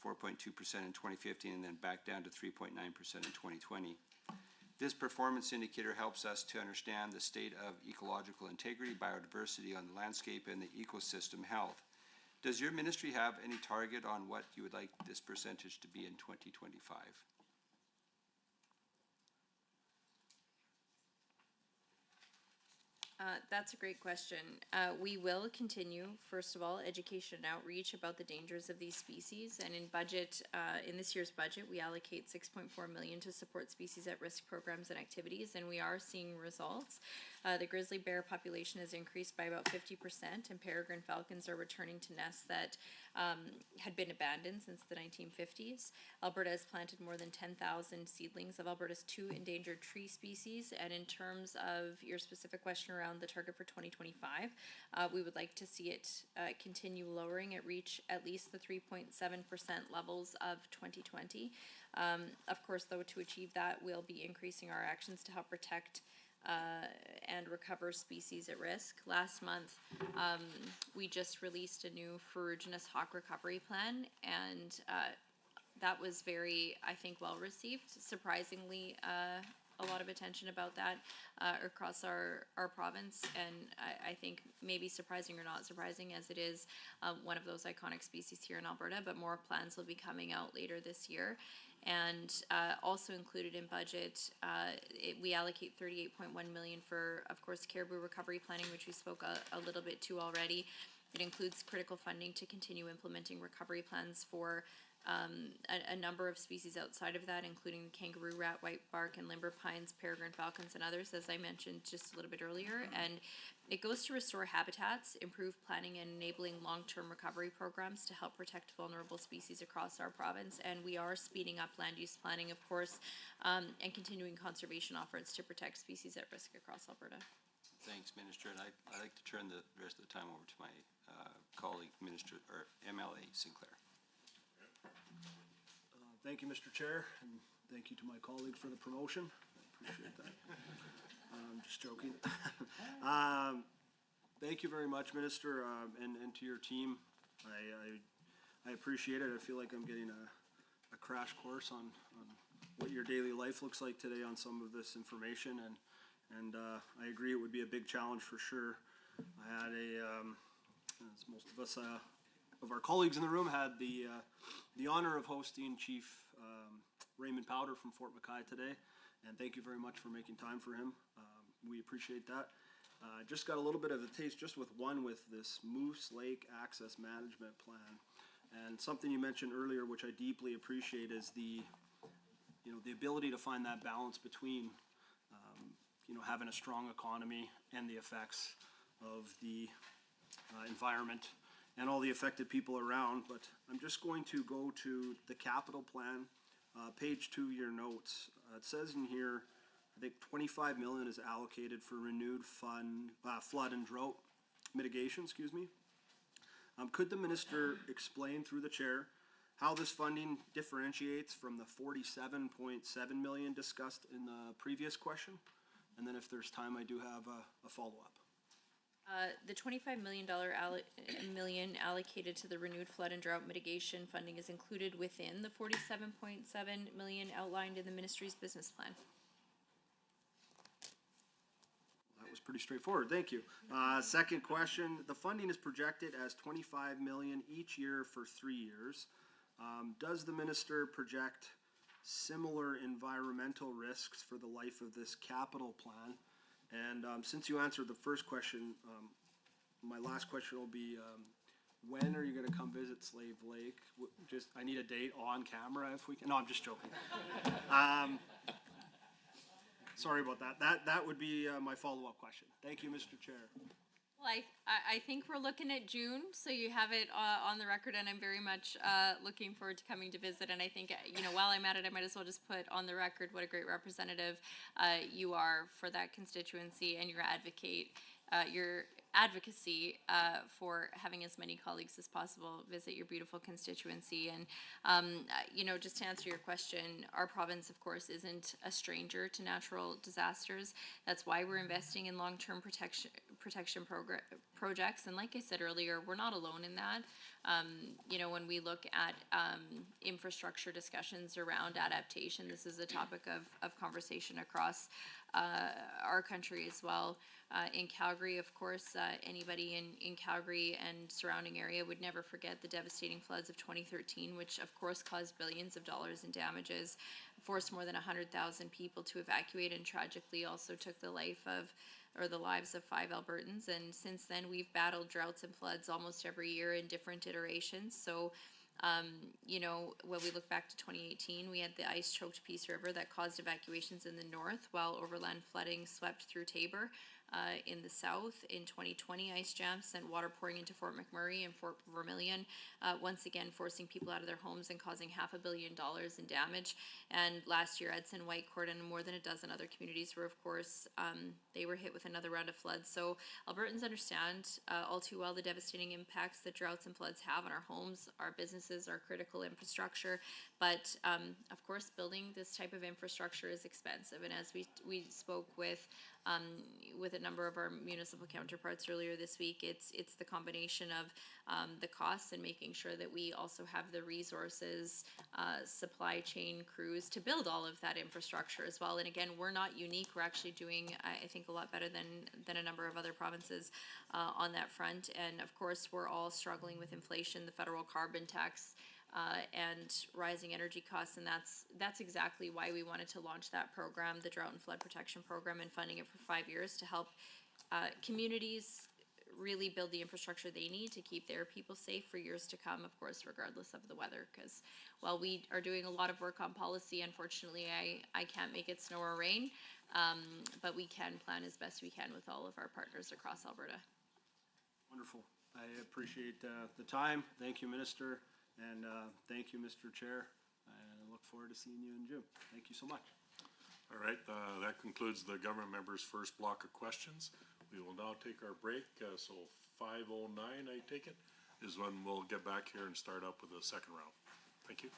4.2% in 2015, and then back down to 3.9% in 2020. This performance indicator helps us to understand the state of ecological integrity, biodiversity on the landscape, and the ecosystem health. Does your ministry have any target on what you would like this percentage to be in 2025? That's a great question. We will continue, first of all, education and outreach about the dangers of these species. And in this year's budget, we allocate $6.4 million to support species at risk programs and activities, and we are seeing results. The grizzly bear population has increased by about 50%, and peregrine falcons are returning to nests that had been abandoned since the 1950s. Alberta has planted more than 10,000 seedlings of Alberta's 2 endangered tree species. And in terms of your specific question around the target for 2025, we would like to see it continue lowering and reach at least the 3.7% levels of 2020. Of course, though, to achieve that, we'll be increasing our actions to help protect and recover species at risk. Last month, we just released a new ferruginous hawk recovery plan, and that was very, I think, well received. Surprisingly, a lot of attention about that across our province, and I think maybe surprising or not surprising, as it is one of those iconic species here in Alberta, but more plans will be coming out later this year. And also included in budget, we allocate 38.1 million for, of course, caribou recovery planning, which we spoke a little bit to already. It includes critical funding to continue implementing recovery plans for a number of species outside of that, including kangaroo rat, white bark, and limber pines, peregrine falcons, and others, as I mentioned just a little bit earlier. And it goes to restore habitats, improve planning, and enabling long-term recovery programs to help protect vulnerable species across our province. And we are speeding up land use planning, of course, and continuing conservation efforts to protect species at risk across Alberta. Thanks, Minister, and I'd like to turn the rest of the time over to my colleague, Minister, or MLA Sinclair. Thank you, Mr. Chair, and thank you to my colleague for the promotion. I appreciate that. Just joking. Thank you very much, Minister, and to your team. I appreciate it. I feel like I'm getting a crash course on what your daily life looks like today on some of this information, and I agree it would be a big challenge for sure. I had as most of us of our colleagues in the room had the honor of hosting Chief Raymond Powder from Fort McKay today, and thank you very much for making time for him. We appreciate that. Just got a little bit of a taste just with this Moose Lake Access Management Plan, and something you mentioned earlier, which I deeply appreciate, is the ability to find that balance between having a strong economy and the effects of the environment and all the affected people around. But I'm just going to go to the capital plan, page 2, your notes. It says in here, I think 25 million is allocated for renewed flood and drought mitigation, Could the minister explain through the chair how this funding differentiates from the 47.7 million discussed in the previous question? And then if there's time, I do have a follow-up. The $25 million allocated to the renewed flood and drought mitigation funding is included within the 47.7 million outlined in the ministry's business plan. That was pretty straightforward. Thank you. Second question: the funding is projected as 25 million each year for 3 years. Does the minister project similar environmental risks for the life of this capital plan? And since you answered the first question, my last question will be, when are you going to come visit Slave Lake? I need a date on camera if we can. No, I'm just joking. Sorry about that. That would be my follow-up question. Thank you, Mr. Chair. Well, I think we're looking at June, so you have it on the record, and I'm very much looking forward to coming to visit. And I think, while I'm at it, I might as well just put on the record what a great representative you are for that constituency and your advocacy for having as many colleagues as possible visit your beautiful constituency. And, just to answer your question, our province, of course, isn't a stranger to natural disasters. That's why we're investing in long-term protection projects. And like I said earlier, we're not alone in that. When we look at infrastructure discussions around adaptation, this is a topic of conversation across our country as well. In Calgary, of course, anybody in Calgary and surrounding area would never forget the devastating floods of 2013, which of course caused billions of dollars in damages, forced more than 100,000 people to evacuate, and tragically also took the lives of 5 Albertans. And since then, we've battled droughts and floods almost every year in different iterations. So when we look back to 2018, we had the ice-choked Peace River that caused evacuations in the north, while overland flooding swept through Taber. In the south, in 2020, ice jams sent water pouring into Fort McMurray and Fort Vermilion, once again forcing people out of their homes and causing $500 million in damage. And last year, Edson, Whitecourt, and more than a dozen other communities were, of course, they were hit with another round of floods. So Albertans understand all too well the devastating impacts that droughts and floods have on our homes, our businesses, our critical infrastructure. But of course, building this type of infrastructure is expensive. And as we spoke with a number of our municipal counterparts earlier this week, it's the combination of the costs and making sure that we also have the resources, supply chain crews to build all of that infrastructure as well. And again, we're not unique. We're actually doing, I think, a lot better than a number of other provinces on that front. And of course, we're all struggling with inflation. The federal carbon tax and rising energy costs, and that's exactly why we wanted to launch that program, the Drought and Flood Protection Program, and funding it for 5 years to help communities really build the infrastructure they need to keep their people safe for years to come, of course, regardless of the weather. Because while we are doing a lot of work on policy, unfortunately, I can't make it snow or rain, but we can plan as best we can with all of our partners across Alberta. Wonderful. I appreciate the time. Thank you, Minister, and thank you, Mr. Chair. I look forward to seeing you in June. Thank you so much. All right, that concludes the government members' first block of questions. We will now take our break, so 5:09, I take it, is when we'll get back here and start up with the second round. Thank you.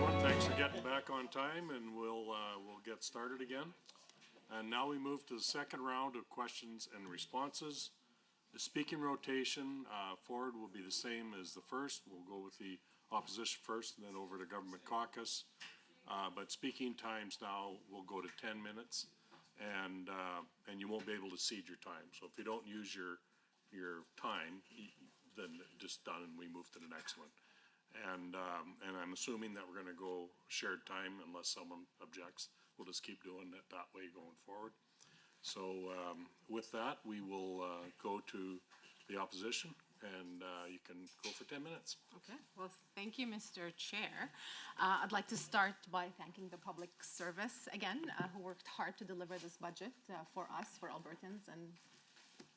everyone. Thanks for getting back on time, and we'll get started again. And now we move to the second round of questions and responses. The speaking rotation forward will be the same as the first. We'll go with the opposition first and then over to government caucus. But speaking times now will go to 10 minutes, and you won't be able to cede your time. So if you don't use your time, then just done and we move to the next one. And I'm assuming that we're gonna go shared time unless someone objects. We'll just keep doing it that way going forward. So, with that, we will, go to the opposition, and, you can go for 10 minutes. Okay, well, thank you, Mr. Chair. I'd like to start by thanking the public service again, who worked hard to deliver this budget for us, for Albertans, and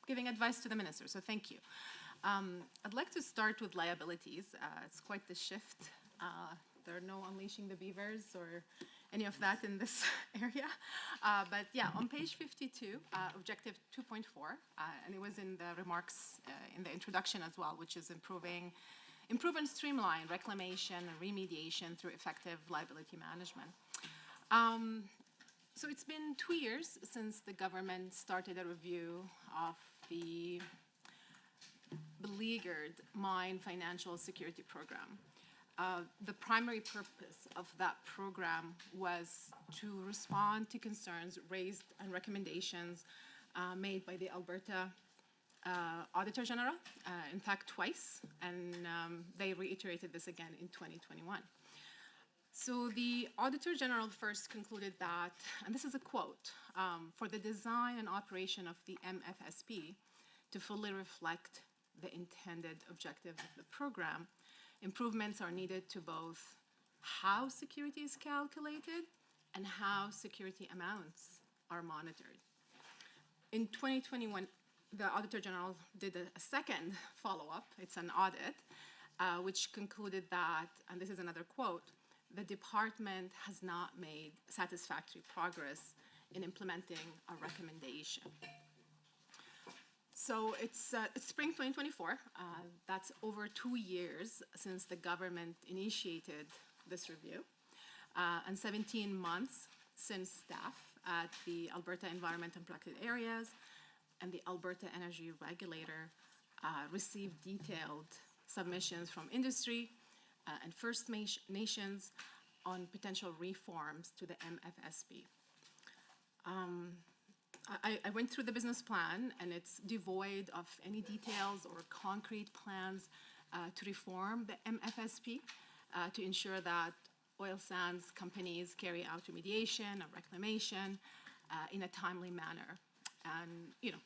giving advice to the minister, so thank you. I'd like to start with liabilities. It's quite the shift. There are no unleashing the beavers or any of that in this area. But yeah, on page 52, objective 2.4, and it was in the remarks in the introduction as well, which is improve and streamline reclamation and remediation through effective liability management. So it's been 2 years since the government started a review of the beleaguered mine financial security program. The primary purpose of that program was to respond to concerns raised and recommendations made by the Alberta Auditor General, in fact twice, and they reiterated this again in 2021. So the Auditor General first concluded that, and this is a quote, for the design and operation of the MFSP to fully reflect the intended objective of the program, improvements are needed to both how security is calculated and how security amounts are monitored. In 2021, the Auditor General did a second follow-up. It's an audit, which concluded that, and this is another quote, the department has not made satisfactory progress in implementing a recommendation. So it's spring 2024. That's over 2 years since the government initiated this review, and 17 months since staff at the Alberta Environment and Protected Areas and the Alberta Energy Regulator received detailed submissions from industry and First Nations on potential reforms to the MFSP. I went through the business plan, and it's devoid of any details or concrete plans to reform the MFSP to ensure that oil sands companies carry out remediation and reclamation in a timely manner. And, you know,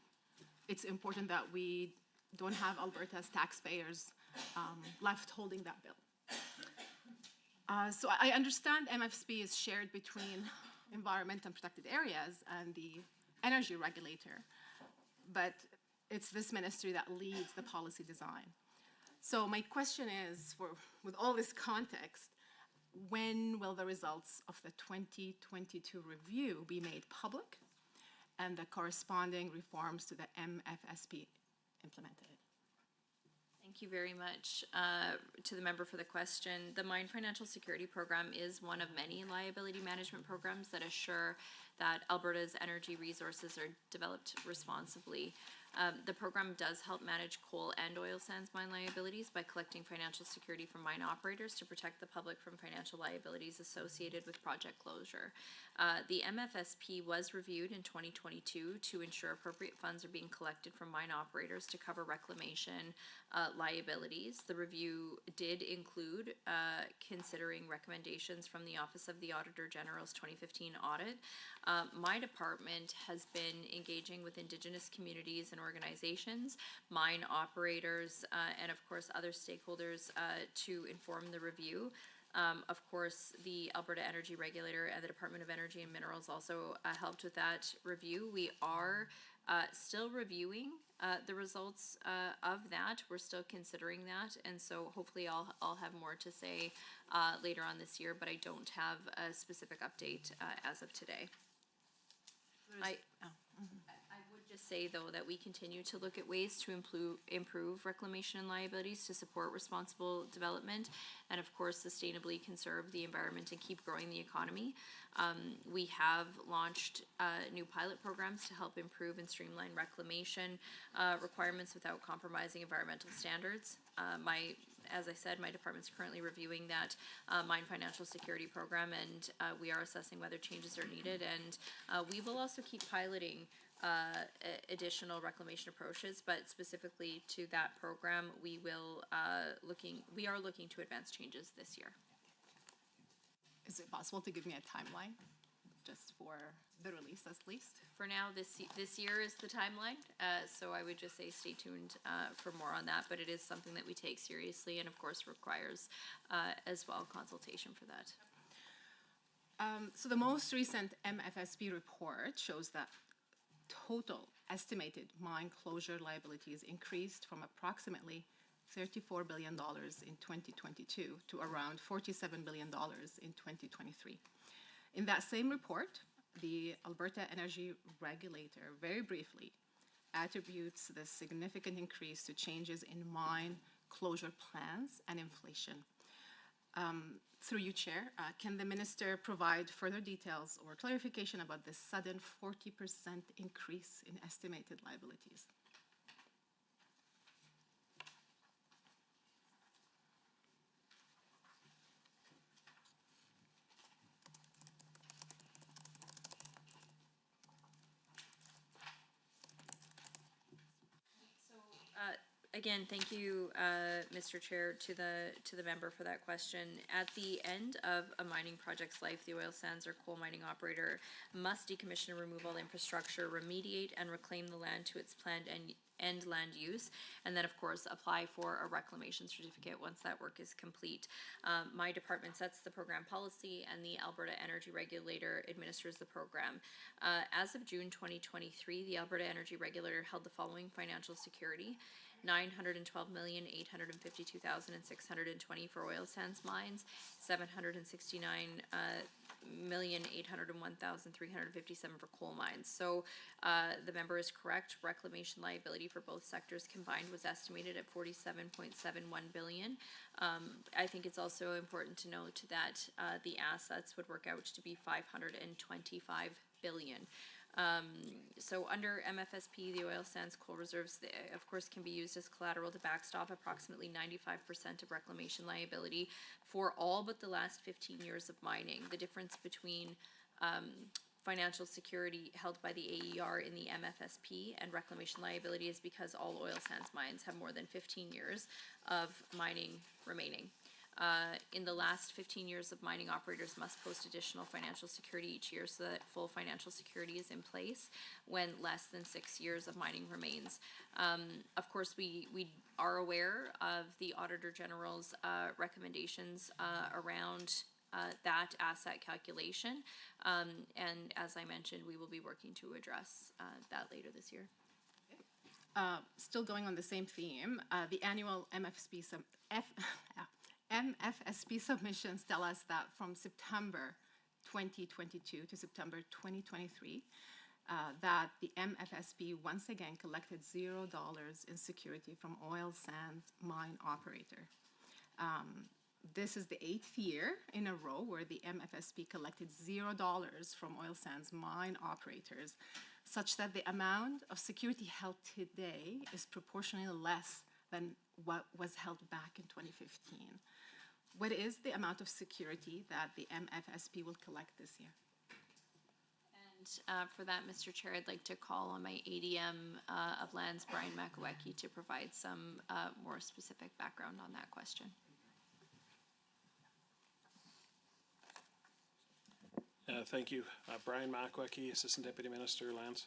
it's important that we don't have Alberta's taxpayers left holding that bill. So I understand MFSP is shared between environment and protected areas and the energy regulator, but it's this ministry that leads the policy design. So my question is, with all this context, when will the results of the 2022 review be made public and the corresponding reforms to the MFSP implemented? Thank you very much to the member for the question. The Mine Financial Security Program is one of many liability management programs that assure that Alberta's energy resources are developed responsibly. The program does help manage coal and oil sands mine liabilities by collecting financial security from mine operators to protect the public from financial liabilities associated with project closure. The MFSP was reviewed in 2022 to ensure appropriate funds are being collected from mine operators to cover reclamation liabilities. The review did include considering recommendations from the Office of the Auditor General's 2015 audit. My department has been engaging with Indigenous communities and organizations, mine operators, and of course other stakeholders to inform the review. Of course, the Alberta Energy Regulator and the Department of Energy and Minerals also helped with that review. We are still reviewing the results of that. We're still considering that, and so hopefully I'll have more to say later on this year, but I don't have a specific update as of today. I would just say, though, that we continue to look at ways to improve reclamation and liabilities to support responsible development and, of course, sustainably conserve the environment and keep growing the economy. We have launched new pilot programs to help improve and streamline reclamation requirements without compromising environmental standards. As I said, my department's currently reviewing that mine financial security program, and we are assessing whether changes are needed. And we will also keep piloting additional reclamation approaches, but specifically to that program, we are looking to advance changes this year. Is it possible to give me a timeline, just for the release at least? For now, this year is the timeline, so I would just say stay tuned for more on that, but it is something that we take seriously and of course requires as well consultation for that. So the most recent MFSP report shows that total estimated mine closure liabilities increased from approximately $34 billion in 2022 to around $47 billion in 2023. In that same report, the Alberta Energy Regulator very briefly attributes the significant increase to changes in mine closure plans and inflation. Through you, Chair, can the Minister provide further details or clarification about this sudden 40% increase in estimated liabilities? Again, thank you, Mr. Chair, to the member for that question. At the end of a mining project's life, the oil sands or coal mining operator must decommission and remove all infrastructure, remediate and reclaim the land to its planned end land use, and then, of course, apply for a reclamation certificate once that work is complete. My department sets the program policy, and the Alberta Energy Regulator administers the program. As of June 2023, the Alberta Energy Regulator held the following financial security: $912,852,620 for oil sands mines, $769,801,357 for coal mines. So the member is correct. Reclamation liability for both sectors combined was estimated at $47.71 billion. I think it's also important to note that the assets would work out to be $525 billion. So under MFSP, the oil sands coal reserves, of course, can be used as collateral to backstop approximately 95% of reclamation liability for all but the last 15 years of mining. The difference between financial security held by the AER in the MFSP and reclamation liability is because all oil sands mines have more than 15 years of mining remaining. In the last 15 years of mining, operators must post additional financial security each year so that full financial security is in place when less than 6 years of mining remains. Of course, we are aware of the Auditor General's recommendations around that asset calculation, and as I mentioned, we will be working to address that later this year. Still going on the same theme, the annual MFSP submissions tell us that from September 2022 to September 2023, that the MFSP once again collected $0 in security from oil sands mine operator. This is the 8th year in a row where the MFSP collected $0 from oil sands mine operators, such that the amount of security held today is proportionally less than what was held back in 2015. What is the amount of security that the MFSP will collect this year? And for that, Mr. Chair, I'd like to call on my ADM of Lands, Brian Makawecki, to provide some more specific background on that question. Thank you. Brian Makawecki, Assistant Deputy Minister, Lands.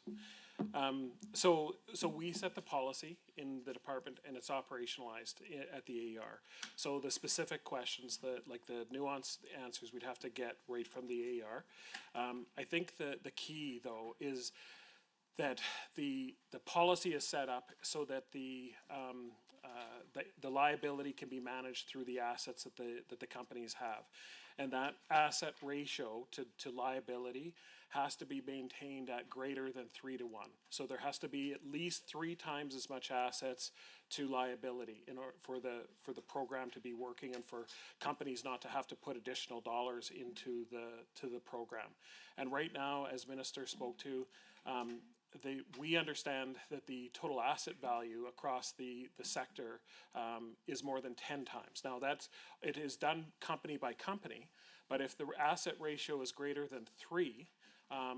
So we set the policy in the department, and it's operationalized at the AER. So the specific questions, like the nuanced answers, we'd have to get right from the AER. I think the key, though, is that the policy is set up so that the liability can be managed through the assets that the companies have. And that asset ratio to liability has to be maintained at greater than 3 to 1. So there has to be at least 3 times as much assets to liability in order for the program to be working and for companies not to have to put additional dollars into the program. And right now, as Minister spoke to, we understand that the total asset value across the sector is more than 10 times. Now it is done company by company, but if the asset ratio is greater than 3,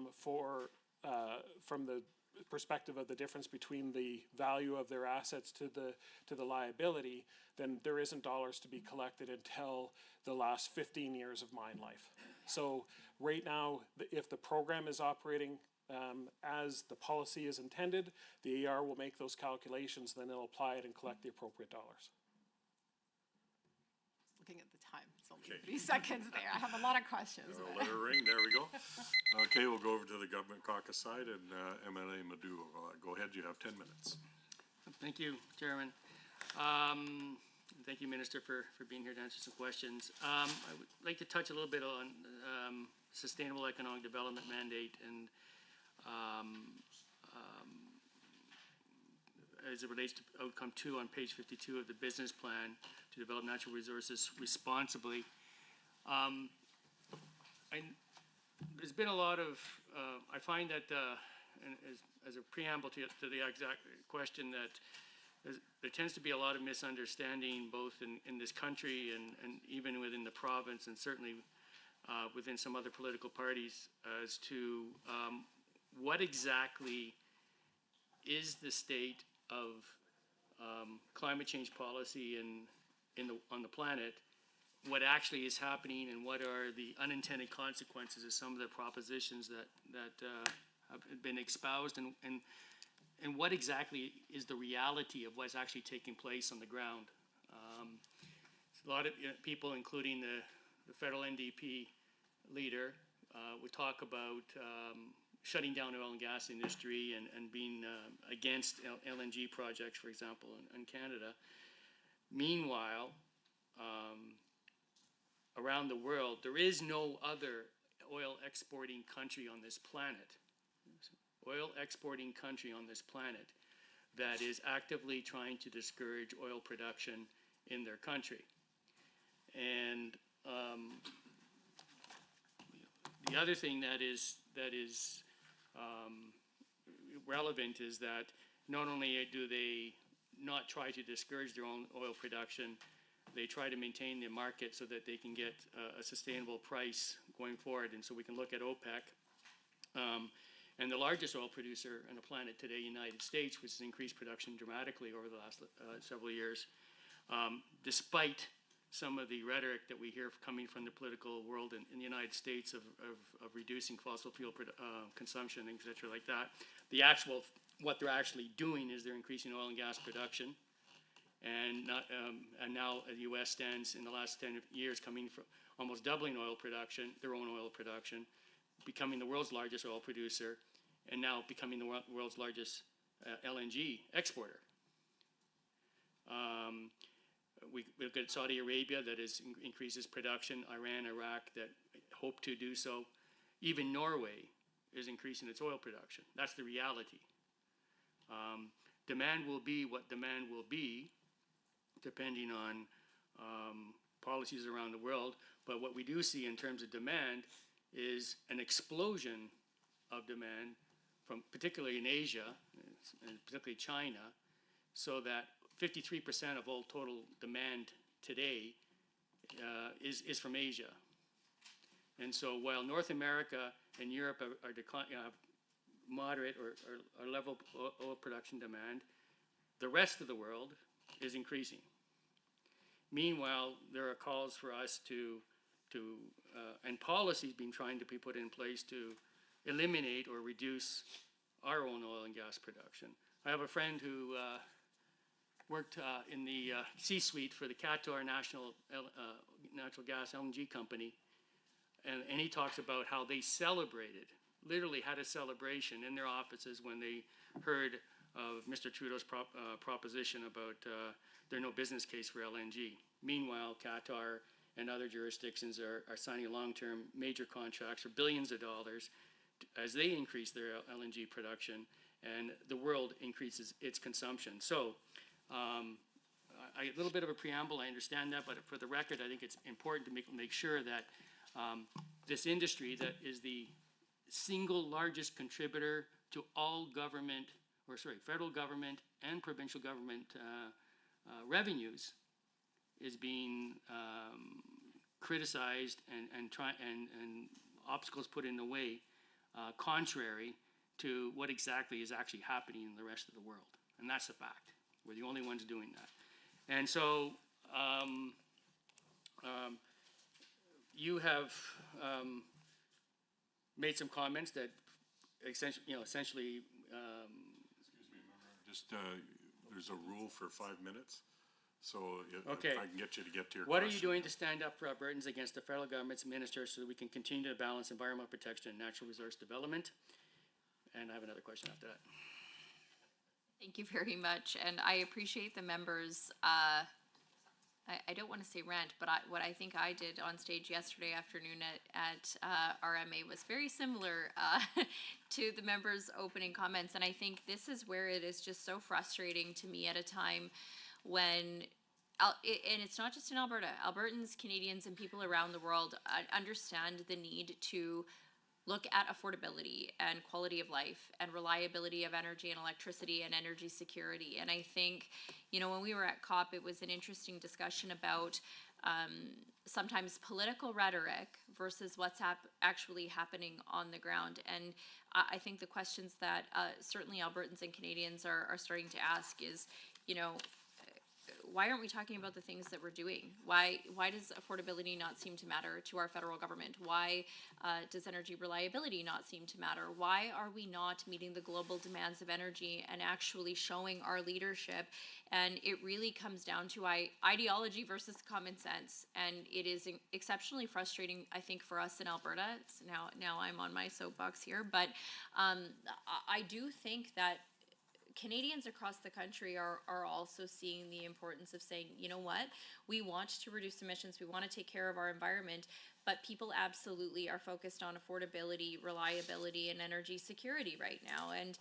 from the perspective of the difference between the value of their assets to the liability, then there isn't dollars to be collected until the last 15 years of mine life. So right now, if the program is operating as the policy is intended, the AR will make those calculations, then they'll apply it and collect the appropriate dollars. Looking at the time, it's only Okay. 3 seconds there. I have a lot of questions. I'll but- let her ring, there we go. Okay, we'll go over to the government caucus side, and MLA Madhu, go ahead, you have 10 minutes. Thank you, Chairman. Thank you, Minister, for being here to answer some questions. I would like to touch a little bit on sustainable economic development mandate and as it relates to outcome 2 on page 52 of the business plan to develop natural resources responsibly. There's been a lot of, I find that, and as a preamble to the exact question, that there tends to be a lot of misunderstanding both in this country and even within the province, and certainly within some other political parties, as to what exactly is the state of climate change policy on the planet, what actually is happening, and what are the unintended consequences of some of the propositions that have been espoused, and what exactly is the reality of what's actually taking place on the ground. A lot of people, including the federal NDP leader, would talk about shutting down the oil and gas industry and being against LNG projects, for example, in Canada. Meanwhile, around the world, there is no other oil exporting country on this planet, that is actively trying to discourage oil production in their country. And the other thing that is relevant is that not only do they not try to discourage their own oil production, they try to maintain the market so that they can get a sustainable price going forward. And so we can look at OPEC, and the largest oil producer on the planet today, United States, which has increased production dramatically over the last several years, despite some of the rhetoric that we hear coming from the political world in the United States of reducing fossil fuel consumption, et cetera, like that. What they're actually doing is they're increasing oil and gas production, and now the U.S. stands in the last 10 years coming from almost doubling their own oil production, becoming the world's largest oil producer, and now becoming the world's largest LNG exporter. We look at Saudi Arabia that increases production, Iran, Iraq that hope to do so. Even Norway is increasing its oil production. That's the reality. Demand will be what demand will be, depending on policies around the world. But what we do see in terms of demand is an explosion of demand, from particularly in Asia, and particularly China, so that 53% of all total demand today is from Asia. And so while North America and Europe are have moderate or level oil production demand, the rest of the world is increasing. Meanwhile, there are calls for us and policies being trying to be put in place to eliminate or reduce our own oil and gas production. I have a friend who worked in the C-suite for the Qatar Natural Gas LNG company, and he talks about how they literally had a celebration in their offices when they heard of Mr. Trudeau's proposition about there's no business case for LNG. Meanwhile, Qatar and other jurisdictions are signing long-term major contracts for billions of dollars as they increase their LNG production and the world increases its consumption. So, a little bit of a preamble, I understand that, but for the record, I think it's important to make sure that this industry that is the single largest contributor to all government, federal government and provincial government revenues is being criticized and obstacles put in the way, contrary to what exactly is actually happening in the rest of the world. And that's the fact. We're the only ones doing that. And so you have made some comments that essentially, Excuse me, just, there's a rule for 5 minutes, so if Okay. I can get you to get to your question. What are you doing to stand up for Albertans against the federal government's ministers so that we can continue to balance environmental protection and natural resource development? And I have another question after that. Thank you very much, and I appreciate the members' I don't want to say rant, but what I think I did on stage yesterday afternoon at RMA was very similar to the members' opening comments. And I think this is where it is just so frustrating to me at a time when, and it's not just in Alberta, Albertans, Canadians, and people around the world understand the need to look at affordability and quality of life and reliability of energy and electricity and energy security. And I think, when we were at COP, it was an interesting discussion about sometimes political rhetoric versus what's actually happening on the ground. And I think the questions that certainly Albertans and Canadians are starting to ask is, why aren't we talking about the things that we're doing? Why does affordability not seem to matter to our federal government? Why does energy reliability not seem to matter? Why are we not meeting the global demands of energy and actually showing our leadership? And it really comes down to ideology versus common sense. And it is exceptionally frustrating, I think, for us in Alberta. Now I'm on my soapbox here, but I do think that Canadians across the country are also seeing the importance of saying, you know what, we want to reduce emissions, we want to take care of our environment, but people absolutely are focused on affordability, reliability, and energy security right now. And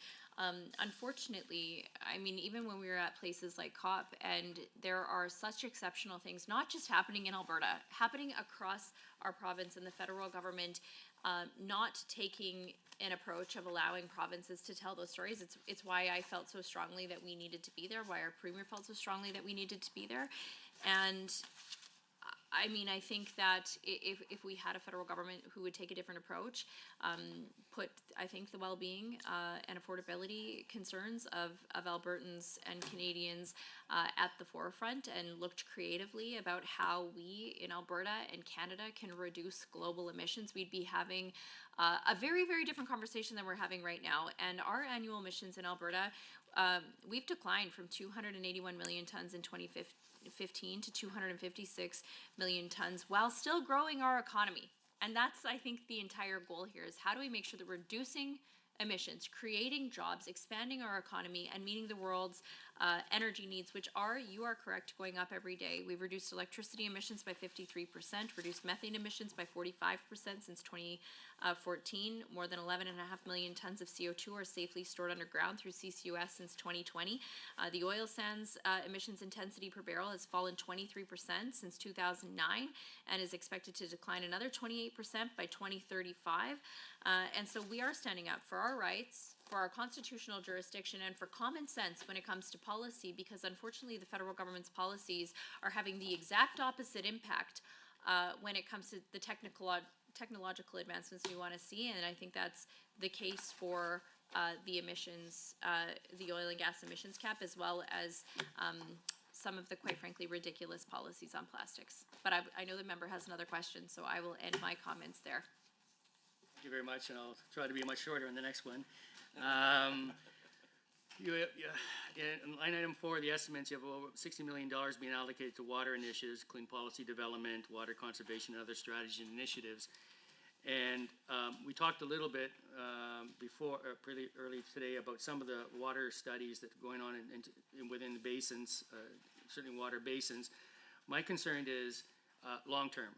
unfortunately, even when we were at places like COP, and there are such exceptional things, not just happening in Alberta, happening across our province and the federal government, not taking an approach of allowing provinces to tell those stories. It's why I felt so strongly that we needed to be there, why our premier felt so strongly that we needed to be there. And I think that if we had a federal government who would take a different approach, put, I think, the well-being and affordability concerns of Albertans and Canadians at the forefront and looked creatively about how we in Alberta and Canada can reduce global emissions, we'd be having a very, very different conversation than we're having right now. And our annual emissions in Alberta, we've declined from 281 million tons in 2015 to 256 million tons while still growing our economy. And that's, I think, the entire goal here is how do we make sure that we're reducing emissions, creating jobs, expanding our economy, and meeting the world's energy needs, which you are correct, going up every day. We've reduced electricity emissions by 53%, reduced methane emissions by 45% since 2014. More than 11.5 million tons of CO2 are safely stored underground through CCUS since 2020. The oil sands emissions intensity per barrel has fallen 23% since 2009 and is expected to decline another 28% by 2035. And so we are standing up for our rights, for our constitutional jurisdiction, and for common sense when it comes to policy, because unfortunately the federal government's policies are having the exact opposite impact when it comes to the technological advancements we want to see. And I think that's the case for the emissions, the oil and gas emissions cap, as well as some of the, quite frankly, ridiculous policies on plastics. But I know the member has another question, so I will end my comments there. Thank you very much, and I'll try to be much shorter on the next one. In line item 4, the estimates, you have over $60 million being allocated to water initiatives, clean policy development, water conservation, and other strategies and initiatives. And we talked a little bit pretty early today about some of the water studies that are going on within the basins, certainly water basins. My concern is long-term.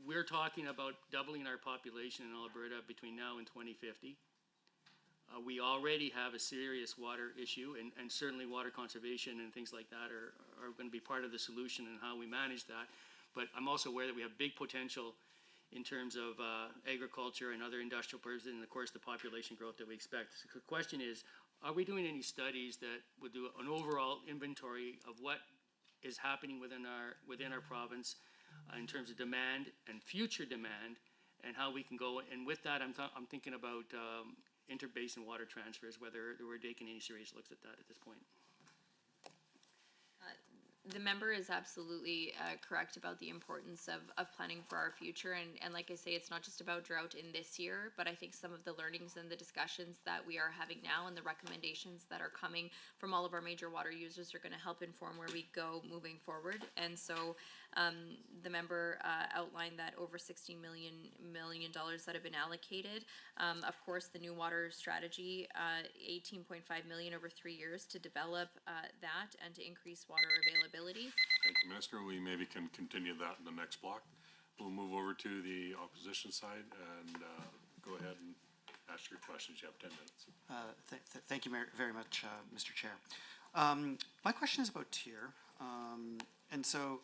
We're talking about doubling our population in Alberta between now and 2050. We already have a serious water issue, and certainly water conservation and things like that are going to be part of the solution and how we manage that. But I'm also aware that we have big potential in terms of agriculture and other industrial purposes, and of course the population growth that we expect. So the question is, are we doing any studies that would do an overall inventory of what is happening within our province in terms of demand and future demand, and how we can go? And with that, I'm thinking about interbasin water transfers, whether we're taking any serious looks at that at this point. The member is absolutely correct about the importance of planning for our future. And like I say, it's not just about drought in this year, but I think some of the learnings and the discussions that we are having now and the recommendations that are coming from all of our major water users are going to help inform where we go moving forward. And so the member outlined that over $16 million that have been allocated. Of course, the new water strategy, $18.5 million over 3 years to develop that and to increase water availability. Thank you, Minister. We maybe can continue that in the next block. We'll move over to the opposition side and go ahead and ask your questions. You have 10 minutes. Thank you very much, Mr. Chair. My question is about TIER. And so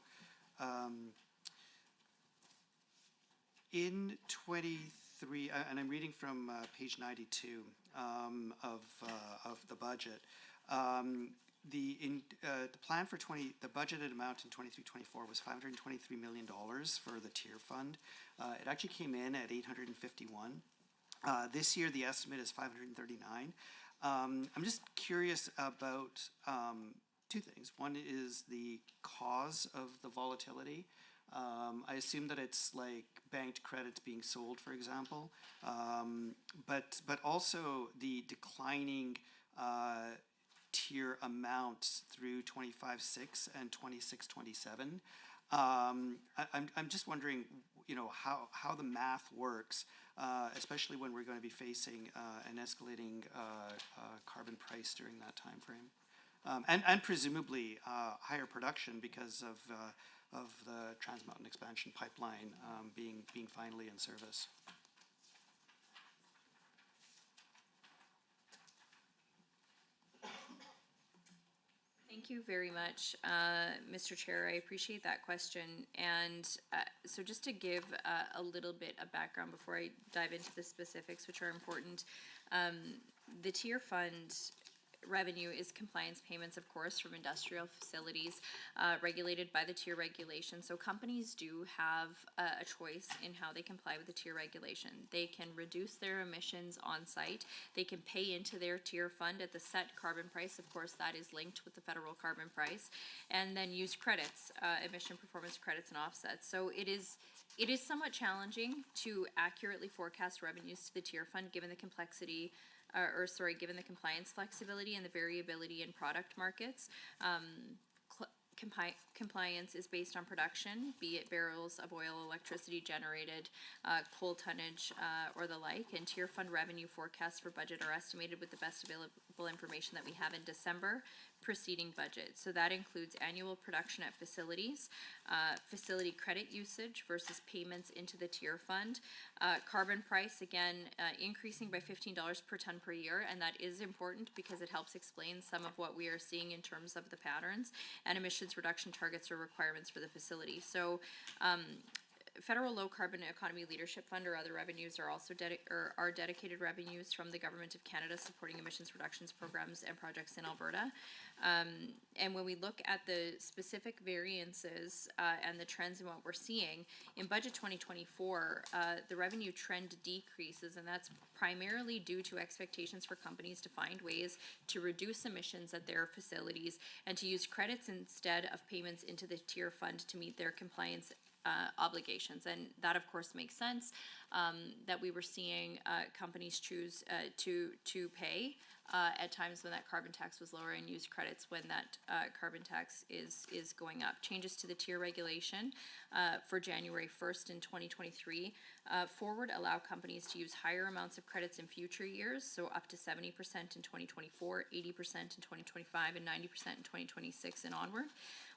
in 23, and I'm reading from page 92 of the budget, the plan for the budgeted amount in 23-24 was $523 million for the TIER fund. It actually came in at 851. This year, the estimate is 539. I'm just curious about two things. One is the cause of the volatility. I assume that it's like banked credits being sold, for example, but also the declining TIER amounts through 25-6 and 26-27. I'm just wondering, how the math works, especially when we're going to be facing an escalating carbon price during that time frame, and presumably higher production because of the Trans Mountain Expansion Pipeline being finally in service. Thank you very much, Mr. Chair. I appreciate that question. And so just to give a little bit of background before I dive into the specifics, which are important, the TIER fund revenue is compliance payments, of course, from industrial facilities regulated by the TIER regulation. So companies do have a choice in how they comply with the TIER regulation. They can reduce their emissions on site. They can pay into their TIER fund at the set carbon price. Of course, that is linked with the federal carbon price, and then use credits, emission performance credits and offsets. So it is somewhat challenging to accurately forecast revenues to the TIER fund given the complexity given the compliance flexibility and the variability in product markets. Compliance is based on production, be it barrels of oil, electricity generated, coal tonnage, or the like. And TIER fund revenue forecasts for budget are estimated with the best available information that we have in December preceding budget. So that includes annual production at facilities, facility credit usage versus payments into the TIER fund, carbon price, again, increasing by $15 per ton per year, and that is important because it helps explain some of what we are seeing in terms of the patterns, and emissions reduction targets or requirements for the facility. So Federal Low Carbon Economy Leadership Fund or other revenues are also dedicated revenues from the Government of Canada supporting emissions reductions programs and projects in Alberta. And when we look at the specific variances and the trends in what we're seeing, in budget 2024, the revenue trend decreases, and that's primarily due to expectations for companies to find ways to reduce emissions at their facilities and to use credits instead of payments into the TIER fund to meet their compliance obligations. And that of course makes sense, that we were seeing companies choose to pay at times when that carbon tax was lower and use credits when that carbon tax is going up. Changes to the tier regulation for January 1st in 2023 forward allow companies to use higher amounts of credits in future years, so up to 70% in 2024, 80% in 2025, and 90% in 2026 and onward.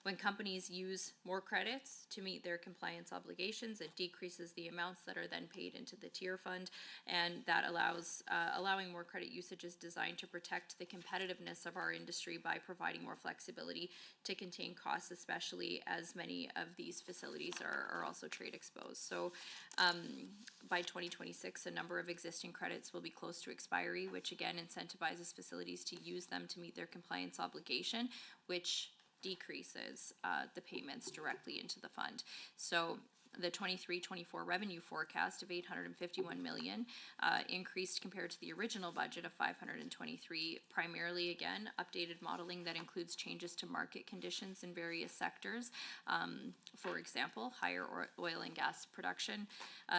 When companies use more credits to meet their compliance obligations, it decreases the amounts that are then paid into the tier fund, and that allows allowing more credit usage is designed to protect the competitiveness of our industry by providing more flexibility to contain costs, especially as many of these facilities are also trade exposed. So by 2026, a number of existing credits will be close to expiry, which again incentivizes facilities to use them to meet their compliance obligation, which decreases the payments directly into the fund. So the 23-24 revenue forecast of $851 million increased compared to the original budget of $523, primarily again updated modeling that includes changes to market conditions in various sectors. For example, higher oil and gas production,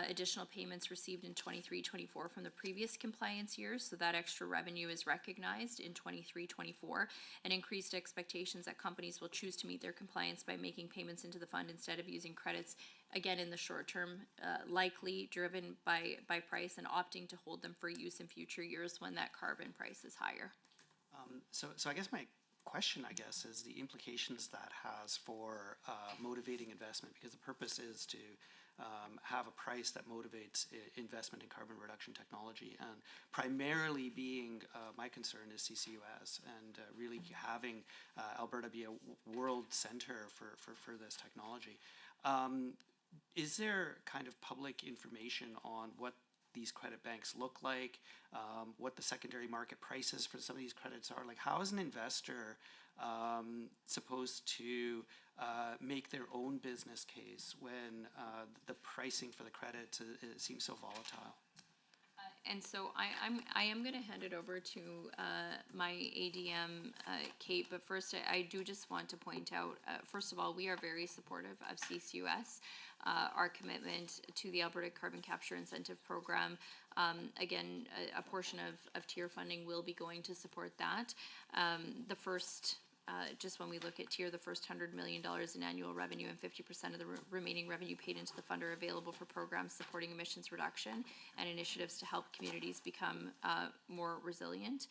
additional payments received in 23-24 from the previous compliance years, so that extra revenue is recognized in 23-24, and increased expectations that companies will choose to meet their compliance by making payments into the fund instead of using credits, again in the short term, likely driven by price, and opting to hold them for use in future years when that carbon price is higher. So I guess my question, is the implications that has for motivating investment, because the purpose is to have a price that motivates investment in carbon reduction technology, and primarily being my concern is CCUS, and really having Alberta be a world center for this technology. Is there kind of public information on what these credit banks look like, what the secondary market prices for some of these credits are? Like, how is an investor supposed to make their own business case when the pricing for the credit seems so volatile? And so I am going to hand it over to my ADM, Kate, but first I do just want to point out, first of all, we are very supportive of CCUS. Our commitment to the Alberta Carbon Capture Incentive Program, again, a portion of tier funding will be going to support that. The first just when we look at tier, the first $100 million in annual revenue and 50% of the remaining revenue paid into the fund are available for programs supporting emissions reduction and initiatives to help communities become more resilient.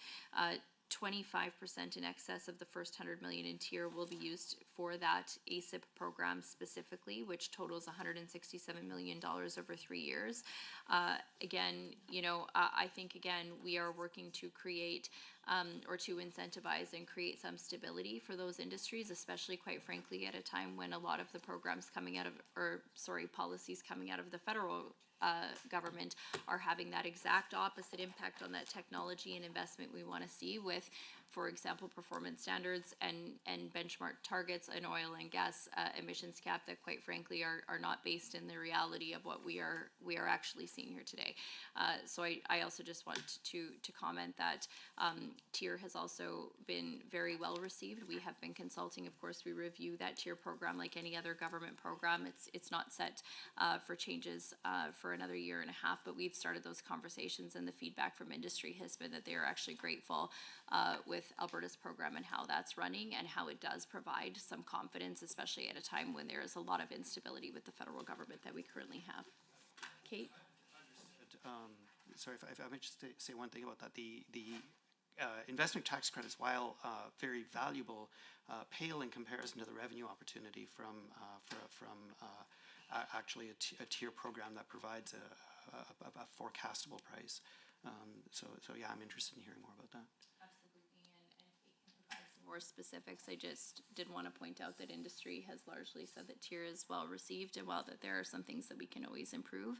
25% in excess of the first $100 million in tier will be used for that ACIP program specifically, which totals $167 million over 3 years. Again, I think we are working to create or to incentivize and create some stability for those industries, especially, quite frankly, at a time when a lot of the programs coming out of, policies coming out of the federal government are having that exact opposite impact on that technology and investment we want to see with, for example, performance standards and benchmark targets and oil and gas emissions cap that, quite frankly, are not based in the reality of what we are actually seeing here today. So I also just want to comment that TIER has also been very well received. We have been consulting, of course, we review that TIER program like any other government program. It's not set for changes for another year and a half, but we've started those conversations, and the feedback from industry has been that they are actually grateful with Alberta's program and how that's running and how it does provide some confidence, especially at a time when there is a lot of instability with the federal government that we currently have. Kate? Sorry, if I might just say one thing about that. The investment tax credits, while very valuable, pale in comparison to the revenue opportunity from actually a tier program that provides a forecastable price. So yeah, I'm interested in hearing more about that. Absolutely, and Kate can provide some more specifics. I just did want to point out that industry has largely said that TIER is well received, and while that there are some things that we can always improve,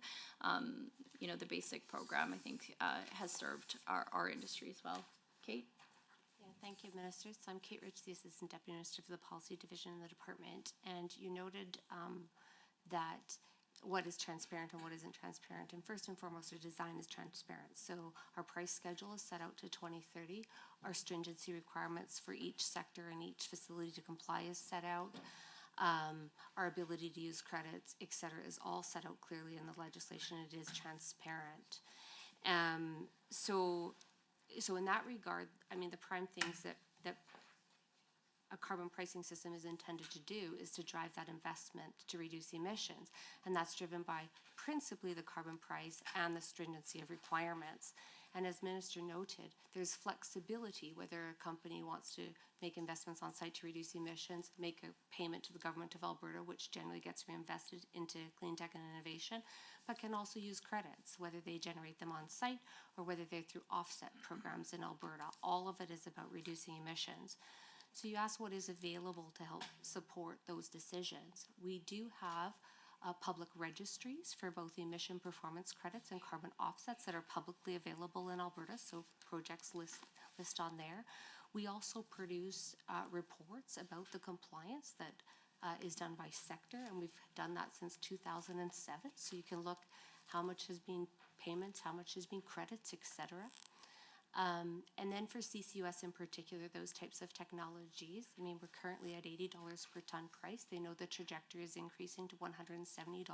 the basic program, I think, has served our industry as well. Kate? Yeah, thank you, Minister. So I'm Kate Rich, the Assistant Deputy Minister for the Policy Division in the Department, and you noted that what is transparent and what isn't transparent. And first and foremost, our design is transparent. So our price schedule is set out to 2030. Our stringency requirements for each sector and each facility to comply is set out. Our ability to use credits, et cetera, is all set out clearly in the legislation. It is transparent. So so in that regard, I mean, the prime things that a carbon pricing system is intended to do is to drive that investment to reduce emissions. And that's driven by principally the carbon price and the stringency of requirements. And as Minister noted, there's flexibility whether a company wants to make investments on site to reduce emissions, make a payment to the government of Alberta, which generally gets reinvested into clean tech and innovation, but can also use credits, whether they generate them on site or whether they're through offset programs in Alberta. All of it is about reducing emissions. So you asked what is available to help support those decisions. We do have public registries for both emission performance credits and carbon offsets that are publicly available in Alberta, so projects list on there. We also produce reports about the compliance that is done by sector, and we've done that since 2007. So you can look how much has been payments, how much has been credits, etc. And then for CCUS in particular, those types of technologies, I mean, we're currently at $80 per ton price. They know the trajectory is increasing to $170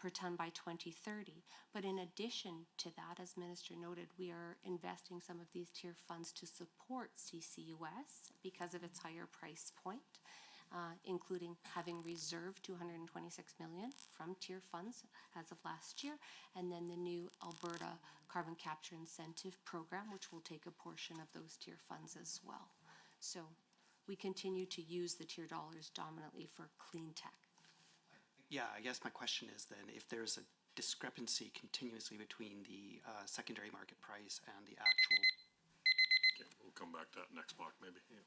per ton by 2030. But in addition to that, as Minister noted, we are investing some of these tier funds to support CCUS because of its higher price point. Including having reserved $226 million from tier funds as of last year, and then the new Alberta Carbon Capture Incentive Program, which will take a portion of those tier funds as well. So we continue to use the tier dollars dominantly for clean tech. Yeah, I guess my question is then, if there's a discrepancy continuously between the secondary market price and the actual. Okay, we'll come back to that next block maybe. Yeah.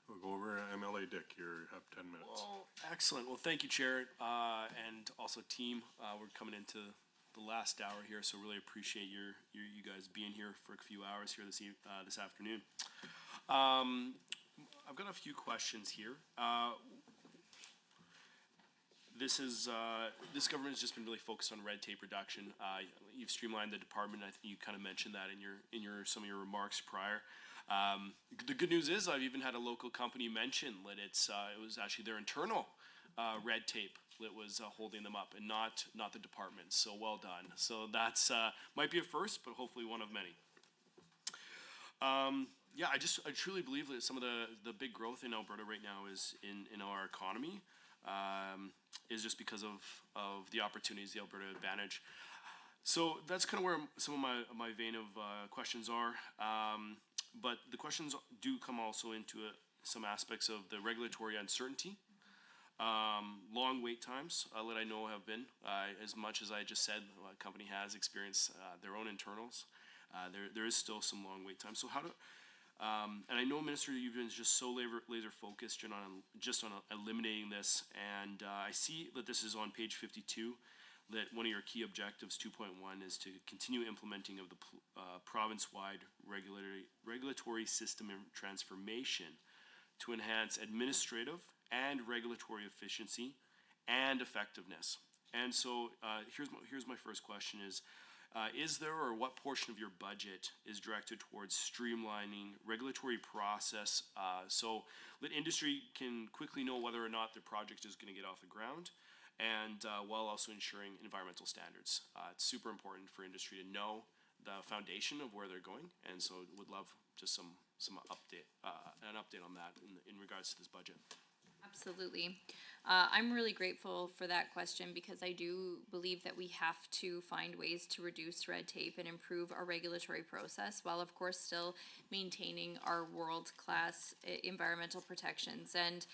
We'll go over MLA Dick, you have 10 minutes. Well, excellent. Well, thank you, Chair, and also team. We're coming into the last hour here, so really appreciate you guys being here for a few hours here this afternoon. I've got a few questions here. This government has just been really focused on red tape reduction. You've streamlined the department. I think you kind of mentioned that in some of your remarks prior. The good news is I've even had a local company mention that it was actually their internal red tape that was holding them up, and not the department. So well done. So that's might be a first, but hopefully one of many. Yeah, I truly believe that some of the big growth in Alberta right now is in our economy is just because of the opportunities, the Alberta Advantage. So that's kind of where some of my vein of questions are. But the questions do come also into some aspects of the regulatory uncertainty, long wait times that I know have been, as much as I just said, a company has experienced their own internals. There is still some long wait times. So how do, and I know, Minister, you've been just so laser focused on eliminating this, and I see that this is on page 52. That one of your key objectives, 2.1, is to continue implementing of the province-wide regulatory system transformation to enhance administrative and regulatory efficiency and effectiveness. And so here's my first question is there, or what portion of your budget is directed towards streamlining regulatory process so that industry can quickly know whether or not their project is going to get off the ground, and while also ensuring environmental standards? It's super important for industry to know the foundation of where they're going, and so would love just an update on that in regards to this budget. Absolutely. I'm really grateful for that question because I do believe that we have to find ways to reduce red tape and improve our regulatory process while, of course, still maintaining our world-class environmental protections. And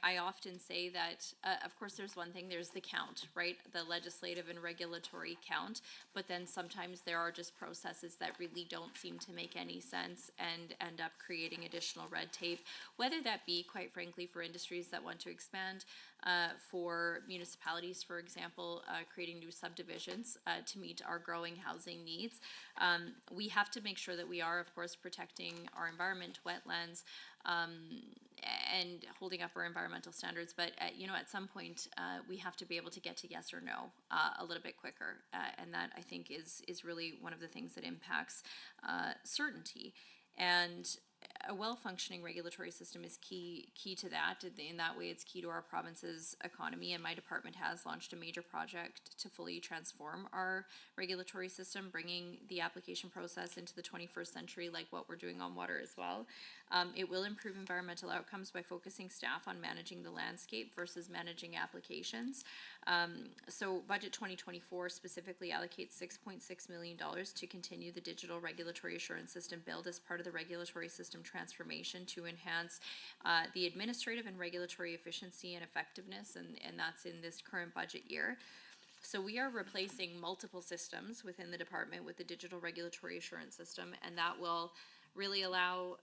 I often say that, of course, there's one thing, there's the count, right? The legislative and regulatory count, but then sometimes there are just processes that really don't seem to make any sense and end up creating additional red tape, whether that be, quite frankly, for industries that want to expand, for municipalities, for example, creating new subdivisions to meet our growing housing needs. We have to make sure that we are, of course, protecting our environment, wetlands, and holding up our environmental standards. But, at some point, we have to be able to get to yes or no a little bit quicker. And that, I think, is really one of the things that impacts certainty. And a well-functioning regulatory system is key to that. In that way, it's key to our province's economy, and my department has launched a major project to fully transform our regulatory system, bringing the application process into the 21st century, like what we're doing on water as well. It will improve environmental outcomes by focusing staff on managing the landscape versus managing applications. So Budget 2024 specifically allocates $6.6 million to continue the digital regulatory assurance system build as part of the regulatory system transformation to enhance the administrative and regulatory efficiency and effectiveness, and that's in this current budget year. So we are replacing multiple systems within the department with the digital regulatory assurance system, and that will really allow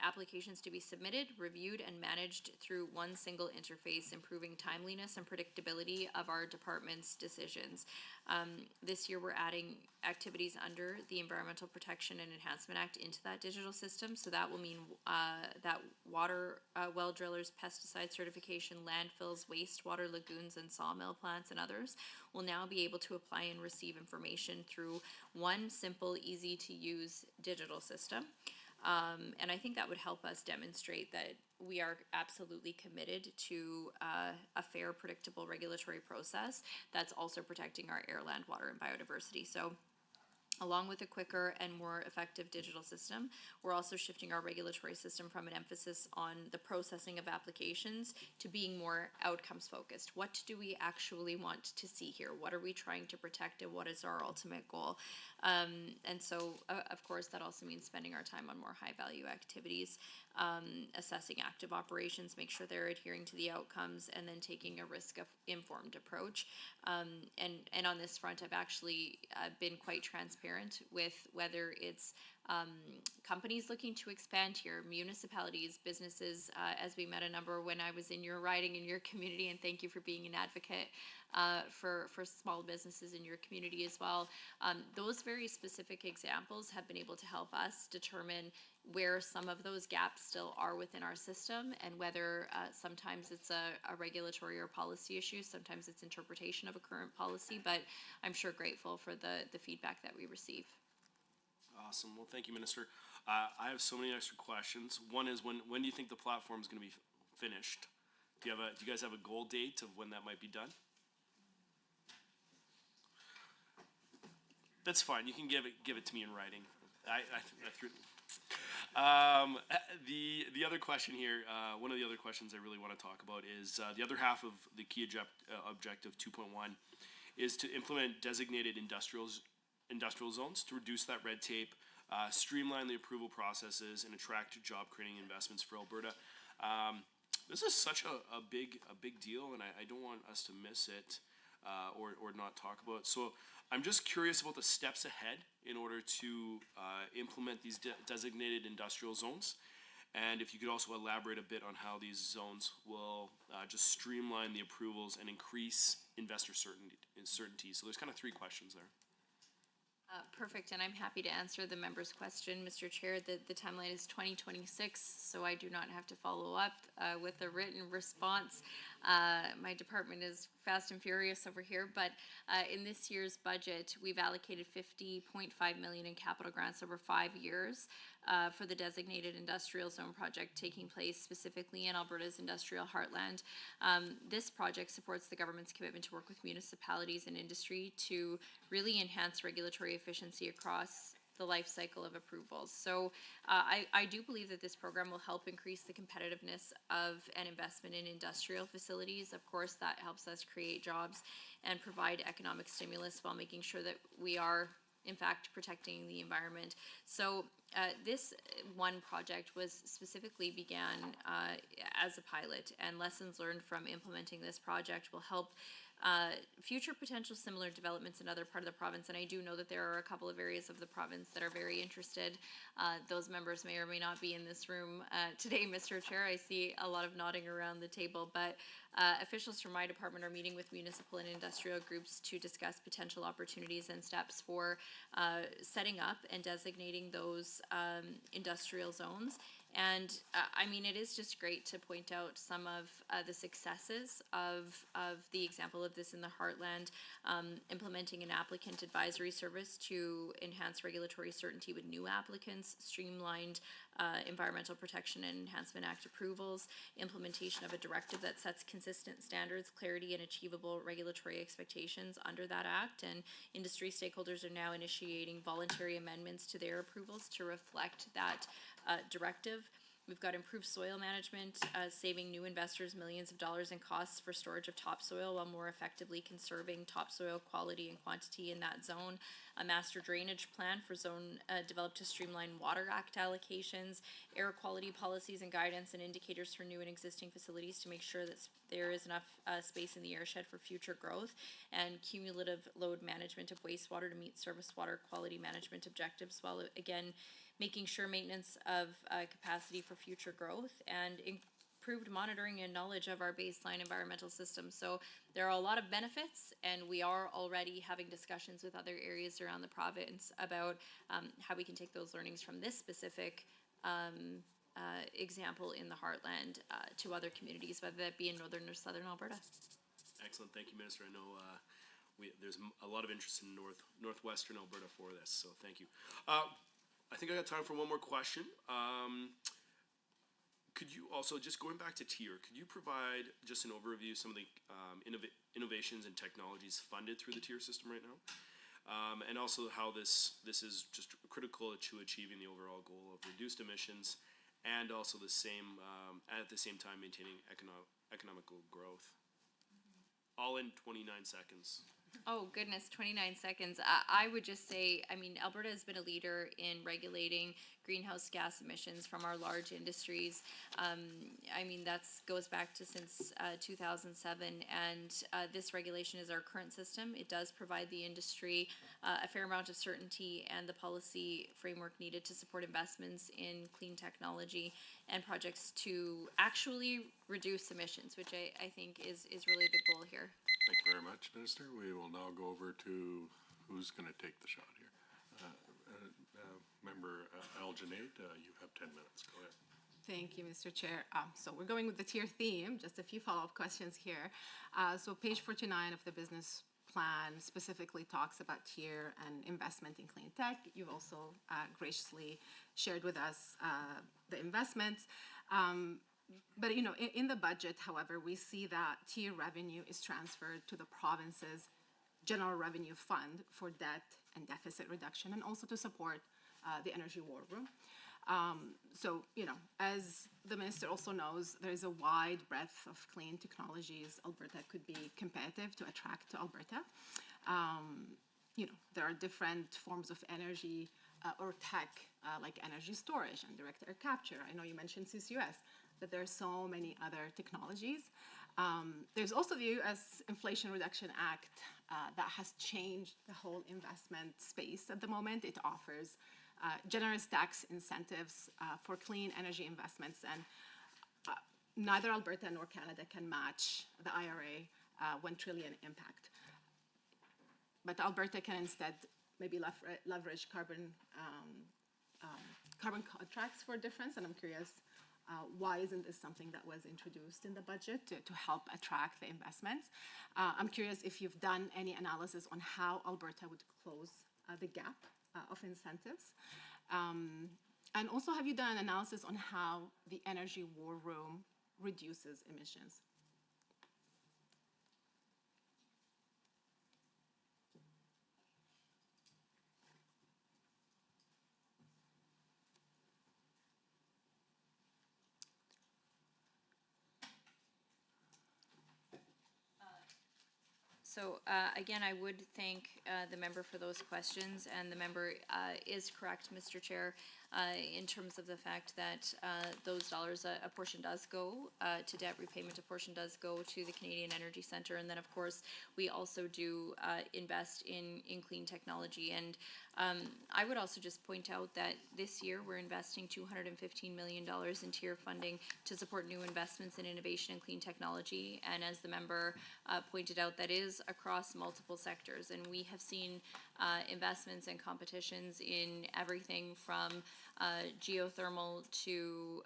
applications to be submitted, reviewed, and managed through one single interface, improving timeliness and predictability of our department's decisions. This year, we're adding activities under the Environmental Protection and Enhancement Act into that digital system. So that will mean that water well drillers, pesticide certification, landfills, wastewater lagoons, and sawmill plants and others will now be able to apply and receive information through one simple, easy-to-use digital system. And I think that would help us demonstrate that we are absolutely committed to a fair, predictable regulatory process that's also protecting our air, land, water, and biodiversity. So along with a quicker and more effective digital system, we're also shifting our regulatory system from an emphasis on the processing of applications to being more outcomes focused. What do we actually want to see here? What are we trying to protect, and what is our ultimate goal? And so, of course, that also means spending our time on more high-value activities, assessing active operations, make sure they're adhering to the outcomes, and then taking a risk-informed approach. And on this front, I've actually been quite transparent with whether it's companies looking to expand here, municipalities, businesses, as we met a number when I was in your riding in your community, and thank you for being an advocate for small businesses in your community as well. Those very specific examples have been able to help us determine where some of those gaps still are within our system, and whether sometimes it's a regulatory or policy issue, sometimes it's interpretation of a current policy, but I'm sure grateful for the feedback that we receive. Awesome. Well, thank you, Minister. I have so many extra questions. One is, when do you think the platform is going to be finished? Do you guys have a goal date of when that might be done? That's fine. You can give it to me in writing. I threw. The other question here, one of the other questions I really want to talk about is the other half of the key objective 2.1 is to implement designated industrial zones to reduce that red tape, streamline the approval processes, and attract job-creating investments for Alberta. This is such a big deal, and I don't want us to miss it or not talk about it. So I'm just curious about the steps ahead in order to implement these designated industrial zones. And if you could also elaborate a bit on how these zones will just streamline the approvals and increase investor certainty. So there's kind of three questions there. Perfect, and I'm happy to answer the member's question, Mr. Chair. The timeline is 2026, so I do not have to follow up with a written response. My department is fast and furious over here, but in this year's budget, we've allocated $50.5 million in capital grants over 5 years for the designated industrial zone project taking place specifically in Alberta's industrial heartland. This project supports the government's commitment to work with municipalities and industry to really enhance regulatory efficiency across the life cycle of approvals. So I do believe that this program will help increase the competitiveness of an investment in industrial facilities. Of course, that helps us create jobs and provide economic stimulus while making sure that we are, in fact, protecting the environment. So this one project was specifically began as a pilot, and lessons learned from implementing this project will help future potential similar developments in other part of the province. And I do know that there are a couple of areas of the province that are very interested. Those members may or may not be in this room today, Mr. Chair. I see a lot of nodding around the table, but officials from my department are meeting with municipal and industrial groups to discuss potential opportunities and steps for setting up and designating those industrial zones. And I mean, it is just great to point out some of the successes of the example of this in the Heartland, implementing an applicant advisory service to enhance regulatory certainty with new applicants, streamlined Environmental Protection and Enhancement Act approvals, implementation of a directive that sets consistent standards, clarity, and achievable regulatory expectations under that act. And industry stakeholders are now initiating voluntary amendments to their approvals to reflect that directive. We've got improved soil management, saving new investors millions of dollars in costs for storage of topsoil while more effectively conserving topsoil quality and quantity in that zone. A master drainage plan for zone developed to streamline Water Act allocations, air quality policies and guidance and indicators for new and existing facilities to make sure that there is enough space in the airshed for future growth, and cumulative load management of wastewater to meet surface water quality management objectives, while again making sure maintenance of capacity for future growth and improved monitoring and knowledge of our baseline environmental system. So there are a lot of benefits, and we are already having discussions with other areas around the province about how we can take those learnings from this specific example in the heartland to other communities, whether that be in northern or southern Alberta. Excellent, thank you, Minister. I know there's a lot of interest in northwestern Alberta for this, so thank you. I think I got time for one more question. Could you also, just going back to TIER, could you provide just an overview of some of the innovations and technologies funded through the TIER system right now? And also how this is just critical to achieving the overall goal of reduced emissions and also the same, at the same time maintaining economical growth. All in 29 seconds. Oh, goodness, 29 seconds. I would just say, I mean, Alberta has been a leader in regulating greenhouse gas emissions from our large industries. I mean, that goes back to since 2007, and this regulation is our current system. It does provide the industry a fair amount of certainty and the policy framework needed to support investments in clean technology and projects to actually reduce emissions, which I think is really the goal here. Thank you very much, Minister. We will now go over to who's going to take the shot here. Member Al Junaid, you have 10 minutes. Go ahead. Thank you, Mr. Chair. So we're going with the TIER theme, just a few follow-up questions here. So page 49 of the business plan specifically talks about TIER and investment in clean tech. You've also graciously shared with us the investments. But, you know, in the budget, however, we see that TIER revenue is transferred to the province's general revenue fund for debt and deficit reduction, and also to support the energy war room. So, you know, as the minister also knows, there is a wide breadth of clean technologies Alberta could be competitive to attract to Alberta. You know, there are different forms of energy or tech, like energy storage and direct air capture. I know you mentioned CCUS, but there are so many other technologies. There's also the U.S. Inflation Reduction Act that has changed the whole investment space at the moment. It offers generous tax incentives for clean energy investments, and neither Alberta nor Canada can match the IRA $1 trillion impact. But Alberta can instead maybe leverage carbon contracts for a difference, and I'm curious, why isn't this something that was introduced in the budget to help attract the investments? I'm curious if you've done any analysis on how Alberta would close the gap of incentives. And also, have you done an analysis on how the energy war room reduces emissions? So again, I would thank the member for those questions, and the member is correct, Mr. Chair, in terms of the fact that those dollars, a portion does go to debt repayment, a portion does go to the Canadian Energy Centre, and then of course we also do invest in clean technology. And I would also just point out that this year we're investing $215 million in TIER funding to support new investments in innovation and clean technology. And as the member pointed out, that is across multiple sectors. And we have seen investments and competitions in everything from geothermal to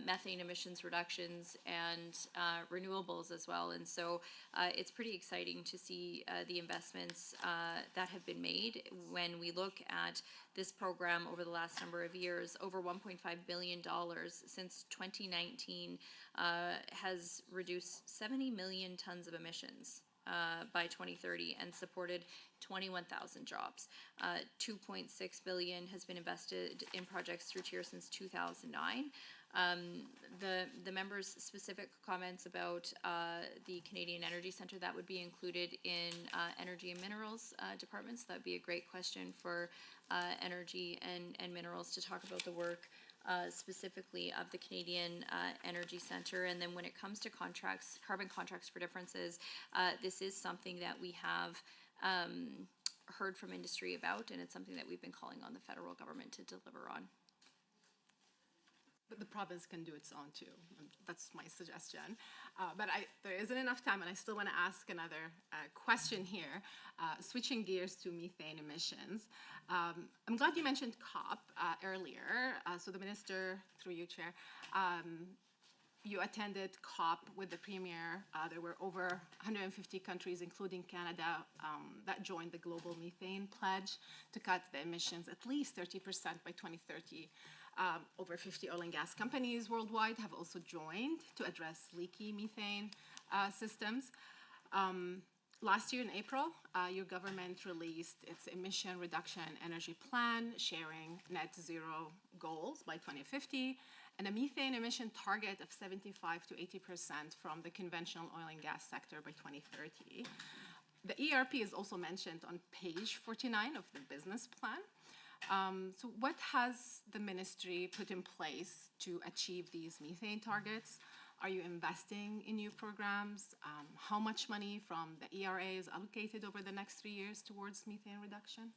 methane emissions reductions and renewables as well. And so it's pretty exciting to see the investments that have been made. When we look at this program over the last number of years, over $1.5 billion since 2019 has reduced 70 million tons of emissions by 2030 and supported 21,000 jobs. 2.6 billion has been invested in projects through TIER since 2009. The members' specific comments about the Canadian Energy Centre, that would be included in energy and minerals departments. That would be a great question for energy and minerals to talk about the work specifically of the Canadian Energy Centre. And then when it comes to contracts, carbon contracts for differences, this is something that we have heard from industry about, and it's something that we've been calling on the federal government to deliver on. But the province can do its own too. That's my suggestion. But there isn't enough time, and I still want to ask another question here. Switching gears to methane emissions. I'm glad you mentioned COP earlier. So the minister, through you, Chair, you attended COP with the Premier. There were over 150 countries, including Canada, that joined the Global Methane Pledge to cut the emissions at least 30% by 2030. Over 50 oil and gas companies worldwide have also joined to address leaky methane systems. Last year in April, your government released its emission reduction energy plan, sharing net zero goals by 2050, and a methane emission target of 75 to 80% from the conventional oil and gas sector by 2030. The ERP is also mentioned on page 49 of the business plan. So what has the ministry put in place to achieve these methane targets? Are you investing in new programs? How much money from the ERA is allocated over the next 3 years towards methane reduction?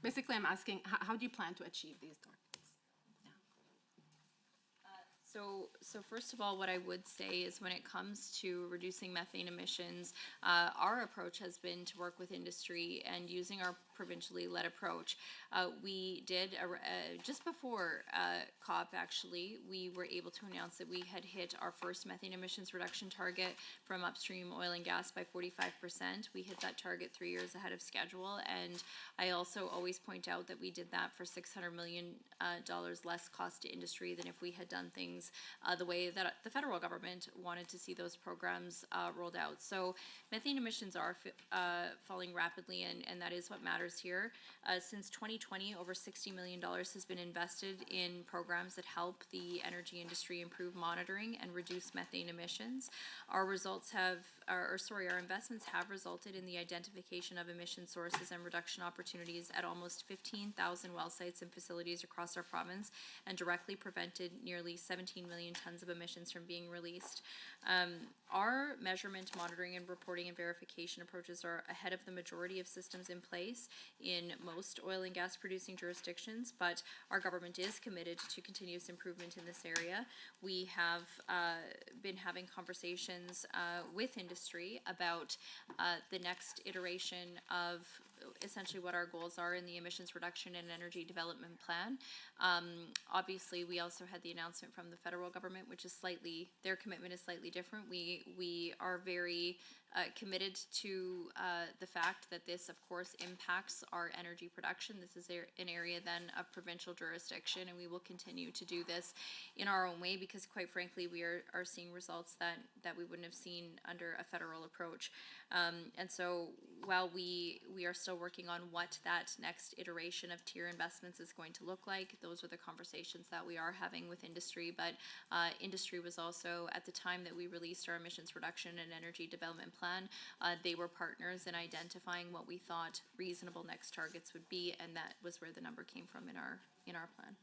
Basically, I'm asking, how do you plan to achieve these targets? So first of all, what I would say is when it comes to reducing methane emissions, our approach has been to work with industry and using our provincially led approach. We did, just before COP actually, we were able to announce that we had hit our first methane emissions reduction target from upstream oil and gas by 45%. We hit that target 3 years ahead of schedule, and I also always point out that we did that for $600 million less cost to industry than if we had done things the way that the federal government wanted to see those programs rolled out. So methane emissions are falling rapidly, and that is what matters here. Since 2020, over $60 million has been invested in programs that help the energy industry improve monitoring and reduce methane emissions. Our investments have resulted in the identification of emission sources and reduction opportunities at almost 15,000 well sites and facilities across our province, and directly prevented nearly 17 million tons of emissions from being released. Our measurement, monitoring, and reporting and verification approaches are ahead of the majority of systems in place in most oil and gas producing jurisdictions, but our government is committed to continuous improvement in this area. We have been having conversations with industry about the next iteration of essentially what our goals are in the emissions reduction and energy development plan. Obviously, we also had the announcement from the federal government, which is their commitment is slightly different. We are very committed to the fact that this, of course, impacts our energy production. This is an area then of provincial jurisdiction, and we will continue to do this in our own way because, quite frankly, we are seeing results that we wouldn't have seen under a federal approach. And so while we are still working on what that next iteration of TIER investments is going to look like, those are the conversations that we are having with industry. But industry was also, at the time that we released our emissions reduction and energy development plan, they were partners in identifying what we thought reasonable next targets would be, and that was where the number came from in our plan.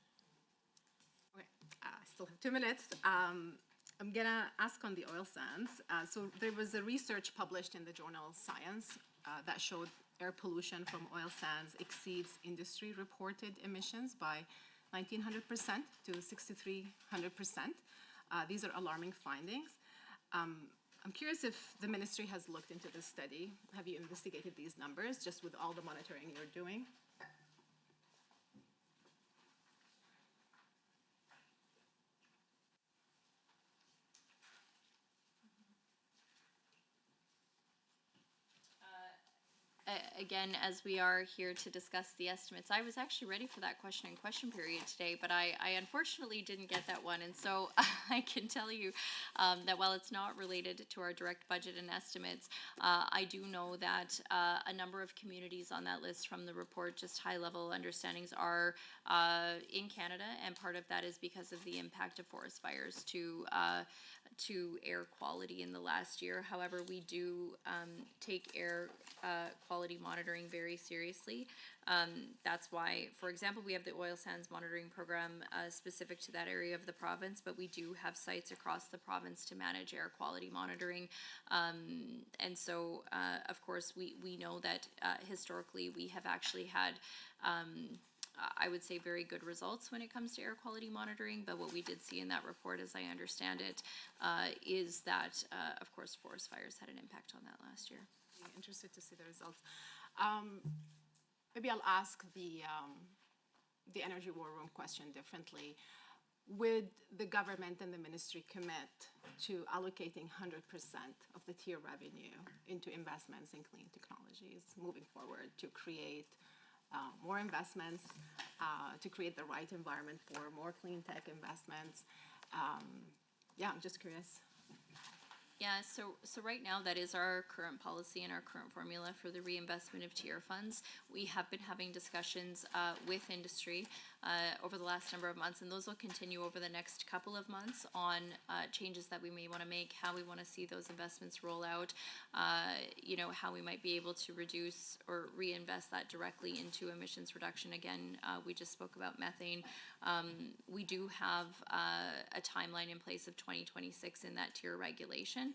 Okay, I still have 2 minutes. I'm gonna ask on the oil sands. So there was a research published in the journal Science that showed air pollution from oil sands exceeds industry reported emissions by 1,900% to 6,300%. These are alarming findings. I'm curious if the ministry has looked into this study. Have you investigated these numbers, just with all the monitoring you're doing? Again, as we are here to discuss the estimates, I was actually ready for that question and question period today, but I unfortunately didn't get that one. And so I can tell you that while it's not related to our direct budget and estimates, I do know that a number of communities on that list from the report, just high-level understandings, are in Canada, and part of that is because of the impact of forest fires to air quality in the last year. However, we do take air quality monitoring very seriously. That's why, for example, we have the oil sands monitoring program specific to that area of the province, but we do have sites across the province to manage air quality monitoring. And so, of course, we know that historically we have actually had I would say very good results when it comes to air quality monitoring, but what we did see in that report, as I understand it, is that, of course, forest fires had an impact on that last year. Interested to see the results. Maybe I'll ask the Energy War Room question differently. Would the government and the ministry commit to allocating 100% of the tier revenue into investments in clean technologies moving forward to create more investments, to create the right environment for more clean tech investments? I'm just curious. Yeah, so right now that is our current policy and our current formula for the reinvestment of tier funds. We have been having discussions with industry over the last number of months, and those will continue over the next couple of months on changes that we may want to make, how we want to see those investments roll out, how we might be able to reduce or reinvest that directly into emissions reduction. Again, we just spoke about methane. We do have a timeline in place of 2026 in that tier regulation.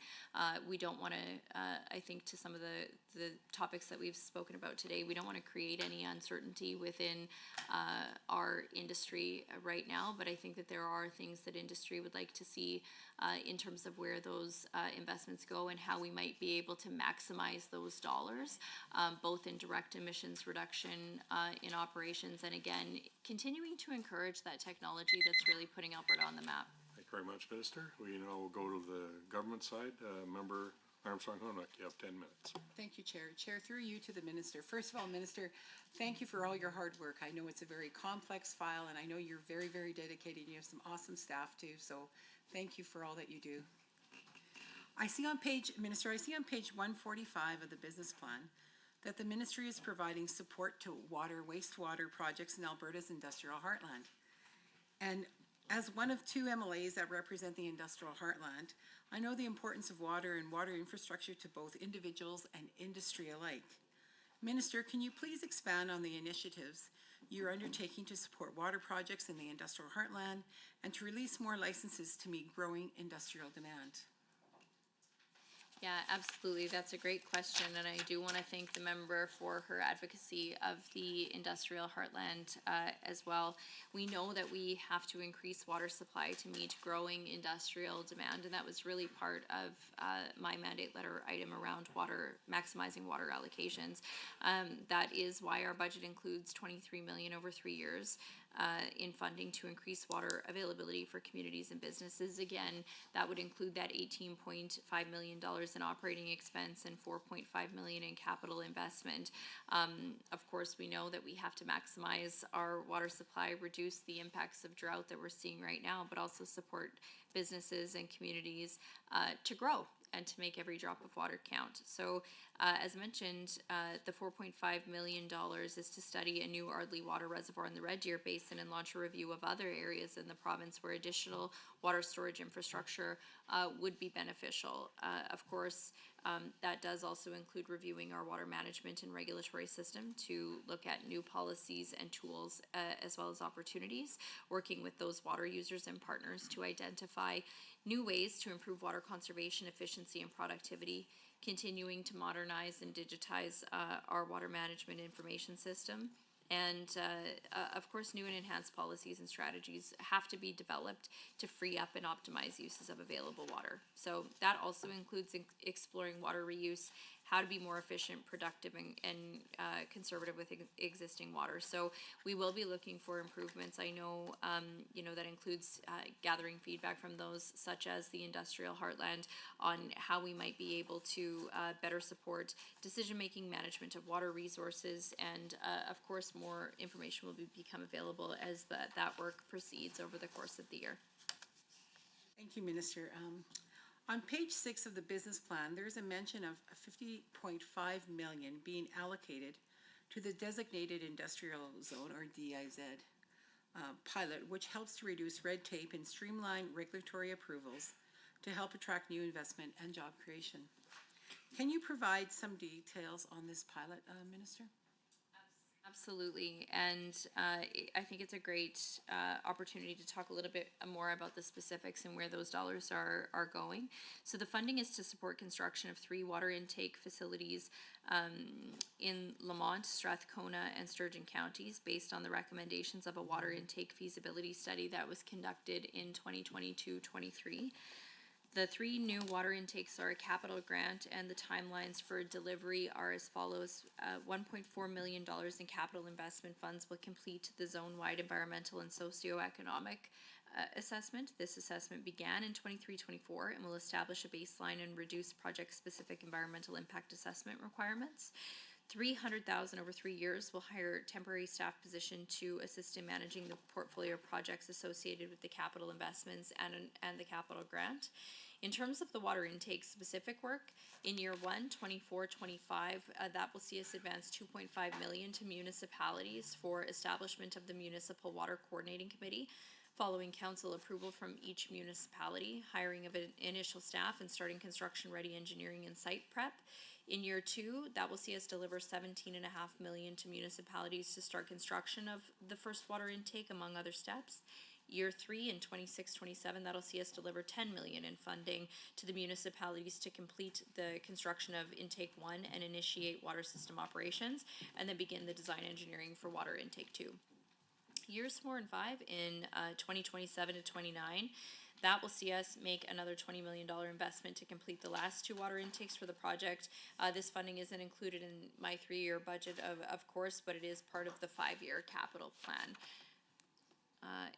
We don't want to, I think, to some of the topics that we've spoken about today, we don't want to create any uncertainty within our industry right now, but I think that there are things that industry would like to see in terms of where those investments go and how we might be able to maximize those dollars, both in direct emissions reduction in operations, and again, continuing to encourage that technology that's really putting Alberta on the map. Thank you very much, Minister. We now go to the government side. Member Armstrong Honak, you have 10 minutes. Thank you, Chair. Chair, through you to the Minister. First of all, Minister, thank you for all your hard work. I know it's a very complex file, and I know you're very, very dedicated. You have some awesome staff too, so thank you for all that you do. Minister, I see on page 145 of the business plan that the Ministry is providing support to water, wastewater projects in Alberta's industrial heartland. And as one of two MLAs that represent the industrial heartland, I know the importance of water and water infrastructure to both individuals and industry alike. Minister, can you please expand on the initiatives you're undertaking to support water projects in the industrial heartland and to release more licenses to meet growing industrial demand? Yeah, absolutely. That's a great question, and I do want to thank the member for her advocacy of the industrial heartland as well. We know that we have to increase water supply to meet growing industrial demand, and that was really part of my mandate letter item around water, maximizing water allocations. That is why our budget includes $23 million over 3 years. In funding to increase water availability for communities and businesses. Again, that would include that $18.5 million in operating expense and $4.5 million in capital investment. Of course, we know that we have to maximize our water supply, reduce the impacts of drought that we're seeing right now, but also support businesses and communities to grow and to make every drop of water count. So, as mentioned, the $4.5 million is to study a new Ardley water reservoir in the Red Deer Basin and launch a review of other areas in the province where additional water storage infrastructure would be beneficial. Of course, that does also include reviewing our water management and regulatory system to look at new policies and tools as well as opportunities, working with those water users and partners to identify new ways to improve water conservation, efficiency, and productivity, continuing to modernize and digitize our water management information system, And of course, new and enhanced policies and strategies have to be developed to free up and optimize uses of available water. So that also includes exploring water reuse, how to be more efficient, productive, and conservative with existing water. So we will be looking for improvements. I know, that includes gathering feedback from those such as the industrial heartland on how we might be able to better support decision-making, management of water resources, and of course, more information will become available as that work proceeds over the course of the year. Thank you, Minister. On page 6 of the business plan, there's a mention of 50.5 million being allocated to the designated industrial zone, or DIZ, pilot, which helps to reduce red tape and streamline regulatory approvals to help attract new investment and job creation. Can you provide some details on this pilot, Minister? Absolutely, and I think it's a great opportunity to talk a little bit more about the specifics and where those dollars are going. So the funding is to support construction of 3 water intake facilities in Lamont, Strathcona, and Sturgeon counties based on the recommendations of a water intake feasibility study that was conducted in 2022-23. The 3 new water intakes are a capital grant, and the timelines for delivery are as follows. $1.4 million in capital investment funds will complete the zone-wide environmental and socioeconomic assessment. This assessment began in 23-24 and will establish a baseline and reduce project-specific environmental impact assessment requirements. $300,000 over 3 years will hire temporary staff position to assist in managing the portfolio of projects associated with the capital investments and the capital grant. In terms of the water intake specific work, in year 1, 24-25, that will see us advance $2.5 million to municipalities for establishment of the Municipal Water Coordinating Committee, following council approval from each municipality, hiring of an initial staff, and starting construction-ready engineering and site prep. In year 2, that will see us deliver $17.5 million to municipalities to start construction of the first water intake, among other steps. Year 3 in 26-27, that'll see us deliver $10 million in funding to the municipalities to complete the construction of intake 1 and initiate water system operations, and then begin the design engineering for water intake 2. Years 4 and 5 in 2027-29, that will see us make another $20 million investment to complete the last 2 water intakes for the project. This funding isn't included in my 3-year budget, of course, but it is part of the 5-year capital plan.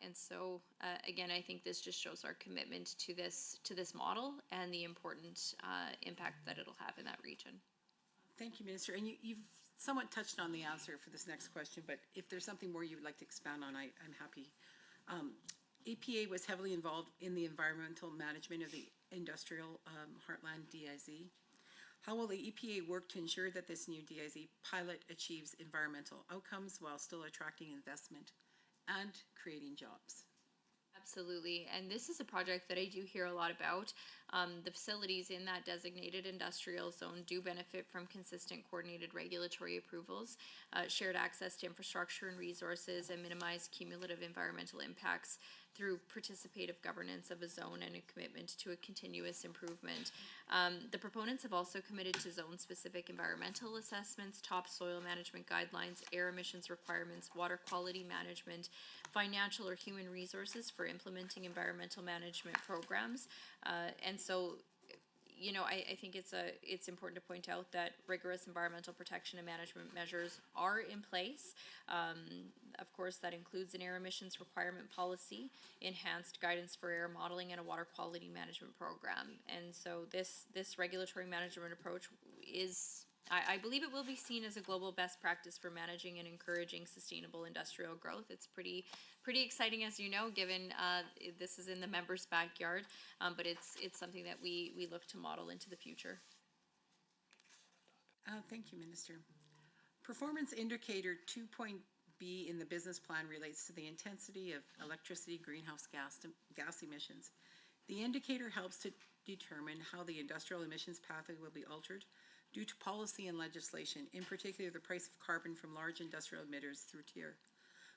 And so, again, I think this just shows our commitment to this model and the important impact that it'll have in that region. Thank you, Minister. And you've somewhat touched on the answer for this next question, but if there's something more you'd like to expound on, I'm happy. EPA was heavily involved in the environmental management of the industrial heartland DIZ. How will the EPA work to ensure that this new DIZ pilot achieves environmental outcomes while still attracting investment and creating jobs? Absolutely, and this is a project that I do hear a lot about. The facilities in that designated industrial zone do benefit from consistent coordinated regulatory approvals, shared access to infrastructure and resources, and minimize cumulative environmental impacts through participative governance of a zone and a commitment to a continuous improvement. The proponents have also committed to zone-specific environmental assessments, topsoil management guidelines, air emissions requirements, water quality management, financial or human resources for implementing environmental management programs. And so, I think it's important to point out that rigorous environmental protection and management measures are in place. Of course, that includes an air emissions requirement policy, enhanced guidance for air modeling, and a water quality management program. And so this regulatory management approach is, I believe it will be seen as a global best practice for managing and encouraging sustainable industrial growth. It's pretty exciting, as you know, given this is in the members' backyard, but it's something that we look to model into the future. Thank you, Minister. Performance indicator 2.B in the business plan relates to the intensity of electricity greenhouse gas emissions. The indicator helps to determine how the industrial emissions pathway will be altered due to policy and legislation, in particular the price of carbon from large industrial emitters through TIER.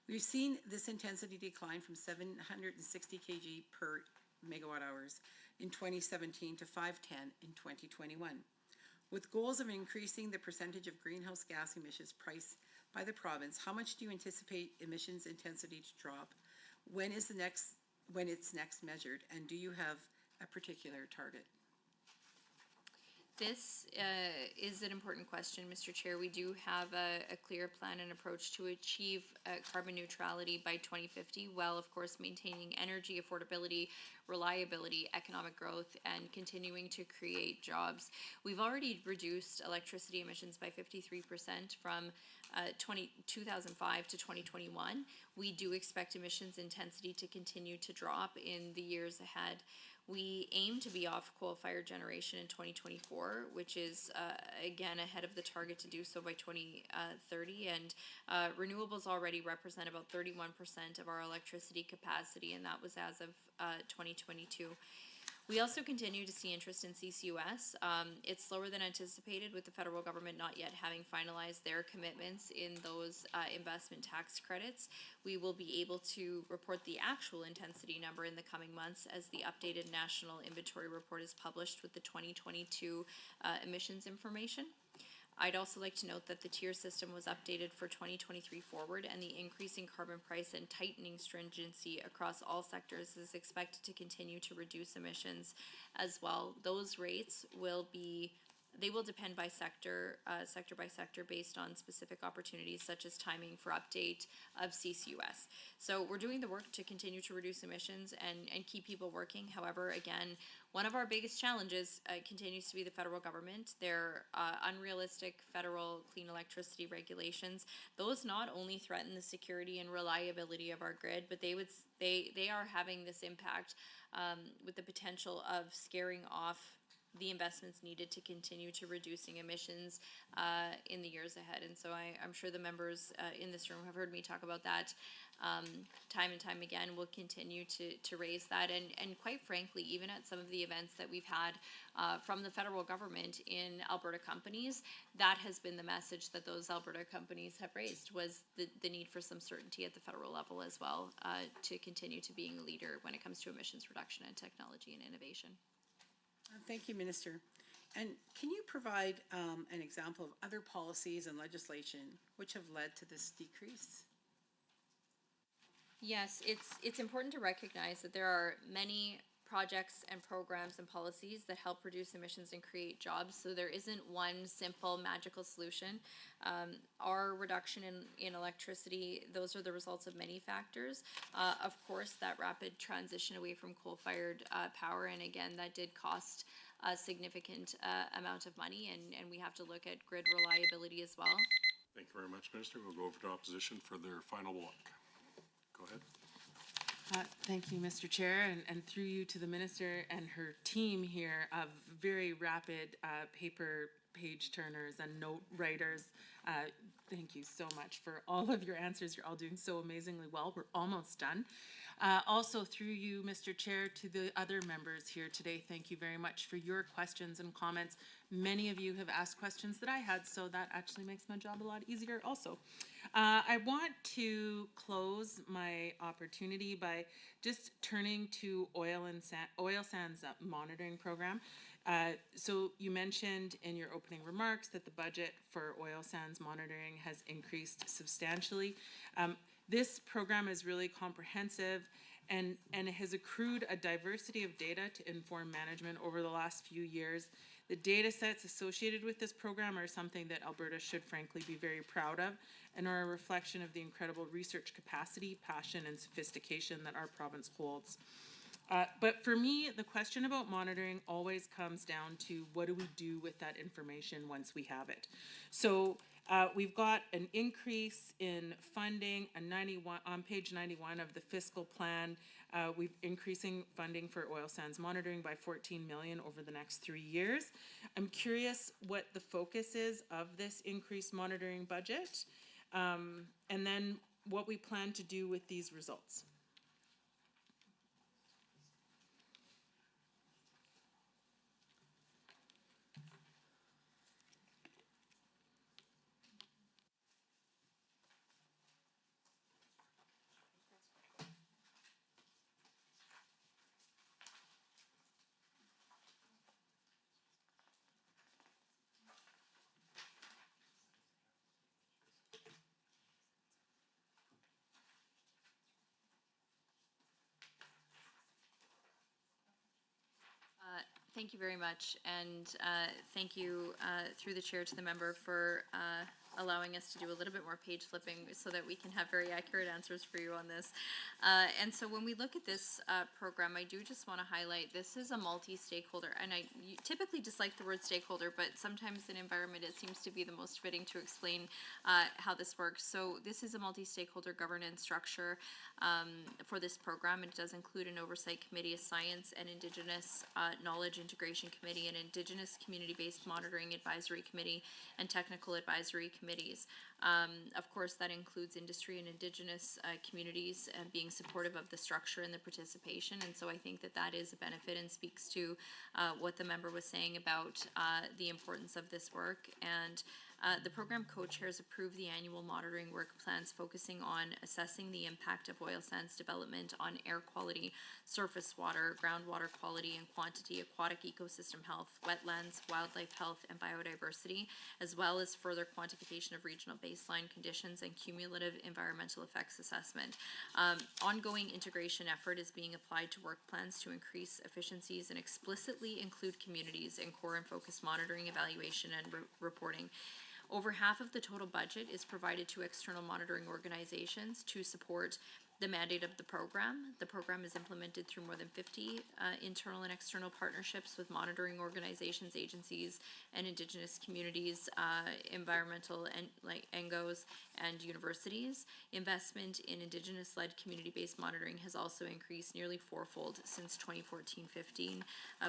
We've seen this intensity decline from 760 kg per megawatt hours in 2017 to 510 in 2021. With goals of increasing the percentage of greenhouse gas emissions price by the province, how much do you anticipate emissions intensity to drop? When it's next measured, and do you have a particular target? This is an important question, Mr. Chair. We do have a clear plan and approach to achieve carbon neutrality by 2050, while of course maintaining energy affordability, reliability, economic growth, and continuing to create jobs. We've already reduced electricity emissions by 53% from 2005 to 2021. We do expect emissions intensity to continue to drop in the years ahead. We aim to be off coal-fired generation in 2024, which is again ahead of the target to do so by 2030. And renewables already represent about 31% of our electricity capacity, and that was as of 2022. We also continue to see interest in CCUS. It's slower than anticipated, with the federal government not yet having finalized their commitments in those investment tax credits. We will be able to report the actual intensity number in the coming months as the updated national inventory report is published with the 2022 emissions information. I'd also like to note that the tier system was updated for 2023 forward, and the increasing carbon price and tightening stringency across all sectors is expected to continue to reduce emissions as well. Those rates will depend by sector, sector by sector, based on specific opportunities such as timing for update of CCUS. So we're doing the work to continue to reduce emissions and keep people working. However, again, one of our biggest challenges continues to be the federal government. Their unrealistic federal clean electricity regulations. Those not only threaten the security and reliability of our grid, but they are having this impact with the potential of scaring off the investments needed to continue to reducing emissions in the years ahead. And so I'm sure the members in this room have heard me talk about that time and time again. We'll continue to raise that. And quite frankly, even at some of the events that we've had from the federal government in Alberta companies, that has been the message that those Alberta companies have raised, was the need for some certainty at the federal level as well to continue to being a leader when it comes to emissions reduction and technology and innovation. Thank you, Minister. And can you provide an example of other policies and legislation which have led to this decrease? Yes, it's important to recognize that there are many projects and programs and policies that help reduce emissions and create jobs. So there isn't one simple magical solution. Our reduction in electricity, those are the results of many factors. Of course, that rapid transition away from coal-fired power, and again, that did cost a significant amount of money, and we have to look at grid reliability as well. Thank you very much, Minister. We'll go over to opposition for their final block. Go ahead. Thank you, Mr. Chair, and through you to the Minister and her team here of very rapid paper page turners and note writers. Thank you so much for all of your answers. You're all doing so amazingly well. We're almost done. Also through you, Mr. Chair, to the other members here today, thank you very much for your questions and comments. Many of you have asked questions that I had, so that actually makes my job a lot easier also. I want to close my opportunity by just turning to oil sands monitoring program. So you mentioned in your opening remarks that the budget for oil sands monitoring has increased substantially. This program is really comprehensive and it has accrued a diversity of data to inform management over the last few years. The data sets associated with this program are something that Alberta should frankly be very proud of and are a reflection of the incredible research capacity, passion, and sophistication that our province holds. But for me, the question about monitoring always comes down to what do we do with that information once we have it. So we've got an increase in funding, on page 91 of the fiscal plan. We're increasing funding for oil sands monitoring by $14 million over the next 3 years. I'm curious what the focus is of this increased monitoring budget, and then what we plan to do with these results. Thank you very much, and thank you through the chair to the member for allowing us to do a little bit more page flipping so that we can have very accurate answers for you on this. And so when we look at this program, I do just want to highlight this is a multi-stakeholder, and I typically dislike the word stakeholder, but sometimes in environment it seems to be the most fitting to explain how this works. So this is a multi-stakeholder governance structure for this program. It does include an oversight committee, a science and Indigenous knowledge integration committee, an Indigenous community-based monitoring advisory committee, and technical advisory committees. Of course, that includes industry and Indigenous communities being supportive of the structure and the participation. And so I think that that is a benefit and speaks to what the member was saying about the importance of this work. And the program co-chairs approve the annual monitoring work plans focusing on assessing the impact of oil sands development on air quality, surface water, groundwater quality and quantity, aquatic ecosystem health, wetlands, wildlife health, and biodiversity, as well as further quantification of regional baseline conditions and cumulative environmental effects assessment. Ongoing integration effort is being applied to work plans to increase efficiencies and explicitly include communities in core and focused monitoring, evaluation, and reporting. Over half of the total budget is provided to external monitoring organizations to support the mandate of the program. The program is implemented through more than 50 internal and external partnerships with monitoring organizations, agencies, and Indigenous communities, environmental and like NGOs and universities. Investment in Indigenous-led community-based monitoring has also increased nearly fourfold since 2014-15,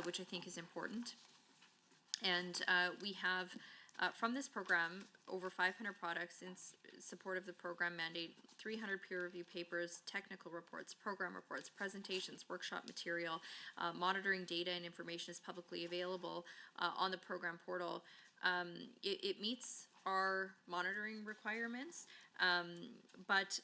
which I think is important. And we have from this program, over 500 products in support of the program mandate, 300 peer review papers, technical reports, program reports, presentations, workshop material, monitoring data and information is publicly available on the program portal. It meets our monitoring requirements. But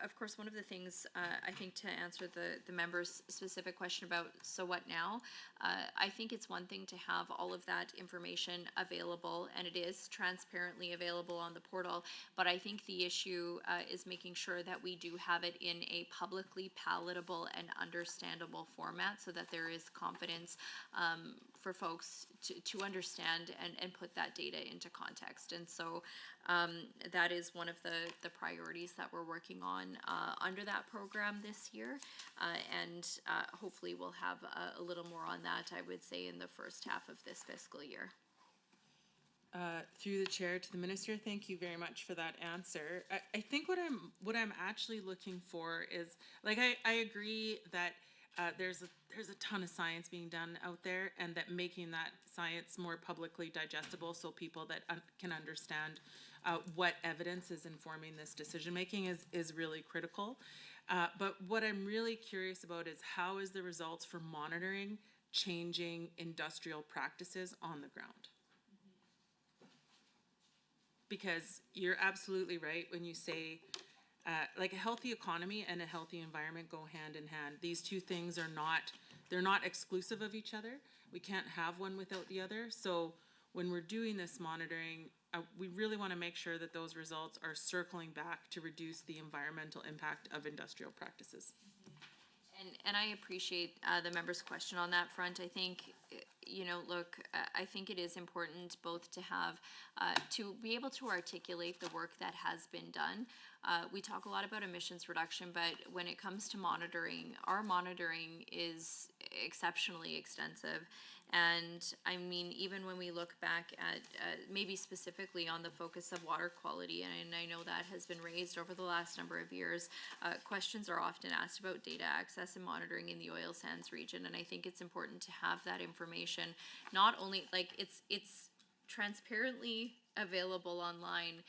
of course, one of the things I think to answer the member's specific question about so what now, I think it's one thing to have all of that information available, and it is transparently available on the portal, but I think the issue is making sure that we do have it in a publicly palatable and understandable format so that there is confidence for folks to understand and put that data into context. And so that is one of the priorities that we're working on under that program this year. And hopefully we'll have a little more on that, I would say, in the first half of this fiscal year. Through the chair to the minister, thank you very much for that answer. I think what I'm actually looking for is, like, I agree that there's a ton of science being done out there, and that making that science more publicly digestible so people that can understand what evidence is informing this decision making is really critical. But what I'm really curious about is how is the results for monitoring changing industrial practices on the ground? Because you're absolutely right when you say like a healthy economy and a healthy environment go hand in hand. These two things they're not exclusive of each other. We can't have one without the other. So when we're doing this monitoring, we really want to make sure that those results are circling back to reduce the environmental impact of industrial practices. And I appreciate the member's question on that front. I think, look, I think it is important both to have, to be able to articulate the work that has been done. We talk a lot about emissions reduction, but when it comes to monitoring, our monitoring is exceptionally extensive. And I mean, even when we look back at maybe specifically on the focus of water quality, and I know that has been raised over the last number of years, questions are often asked about data access and monitoring in the oil sands region. And I think it's important to have that information, not only like it's transparently available online,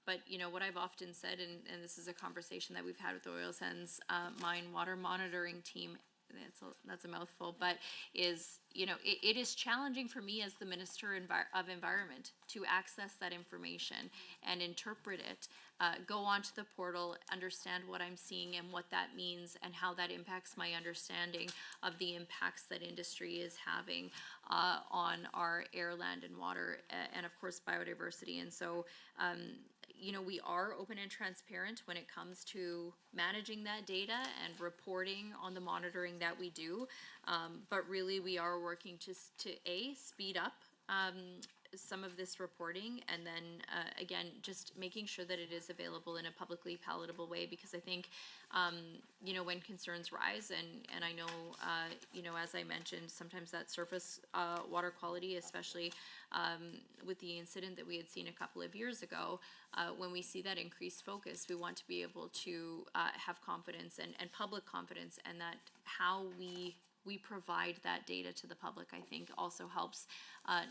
but what I've often said, and this is a conversation that we've had with the oil sands mine water monitoring team, that's a mouthful, but is, it is challenging for me as the Minister of Environment to access that information and interpret it, go onto the portal, understand what I'm seeing and what that means and how that impacts my understanding of the impacts that industry is having on our air, land, and water, and of course biodiversity. And so you know, we are open and transparent when it comes to managing that data and reporting on the monitoring that we do. But really, we are working to speed up some of this reporting, and then again, just making sure that it is available in a publicly palatable way, because I think, you know, when concerns rise, and I know, you know, as I mentioned, sometimes that surface water quality, especially with the incident that we had seen a couple of years ago, when we see that increased focus, we want to be able to have confidence and public confidence, and that how we provide that data to the public, I think also helps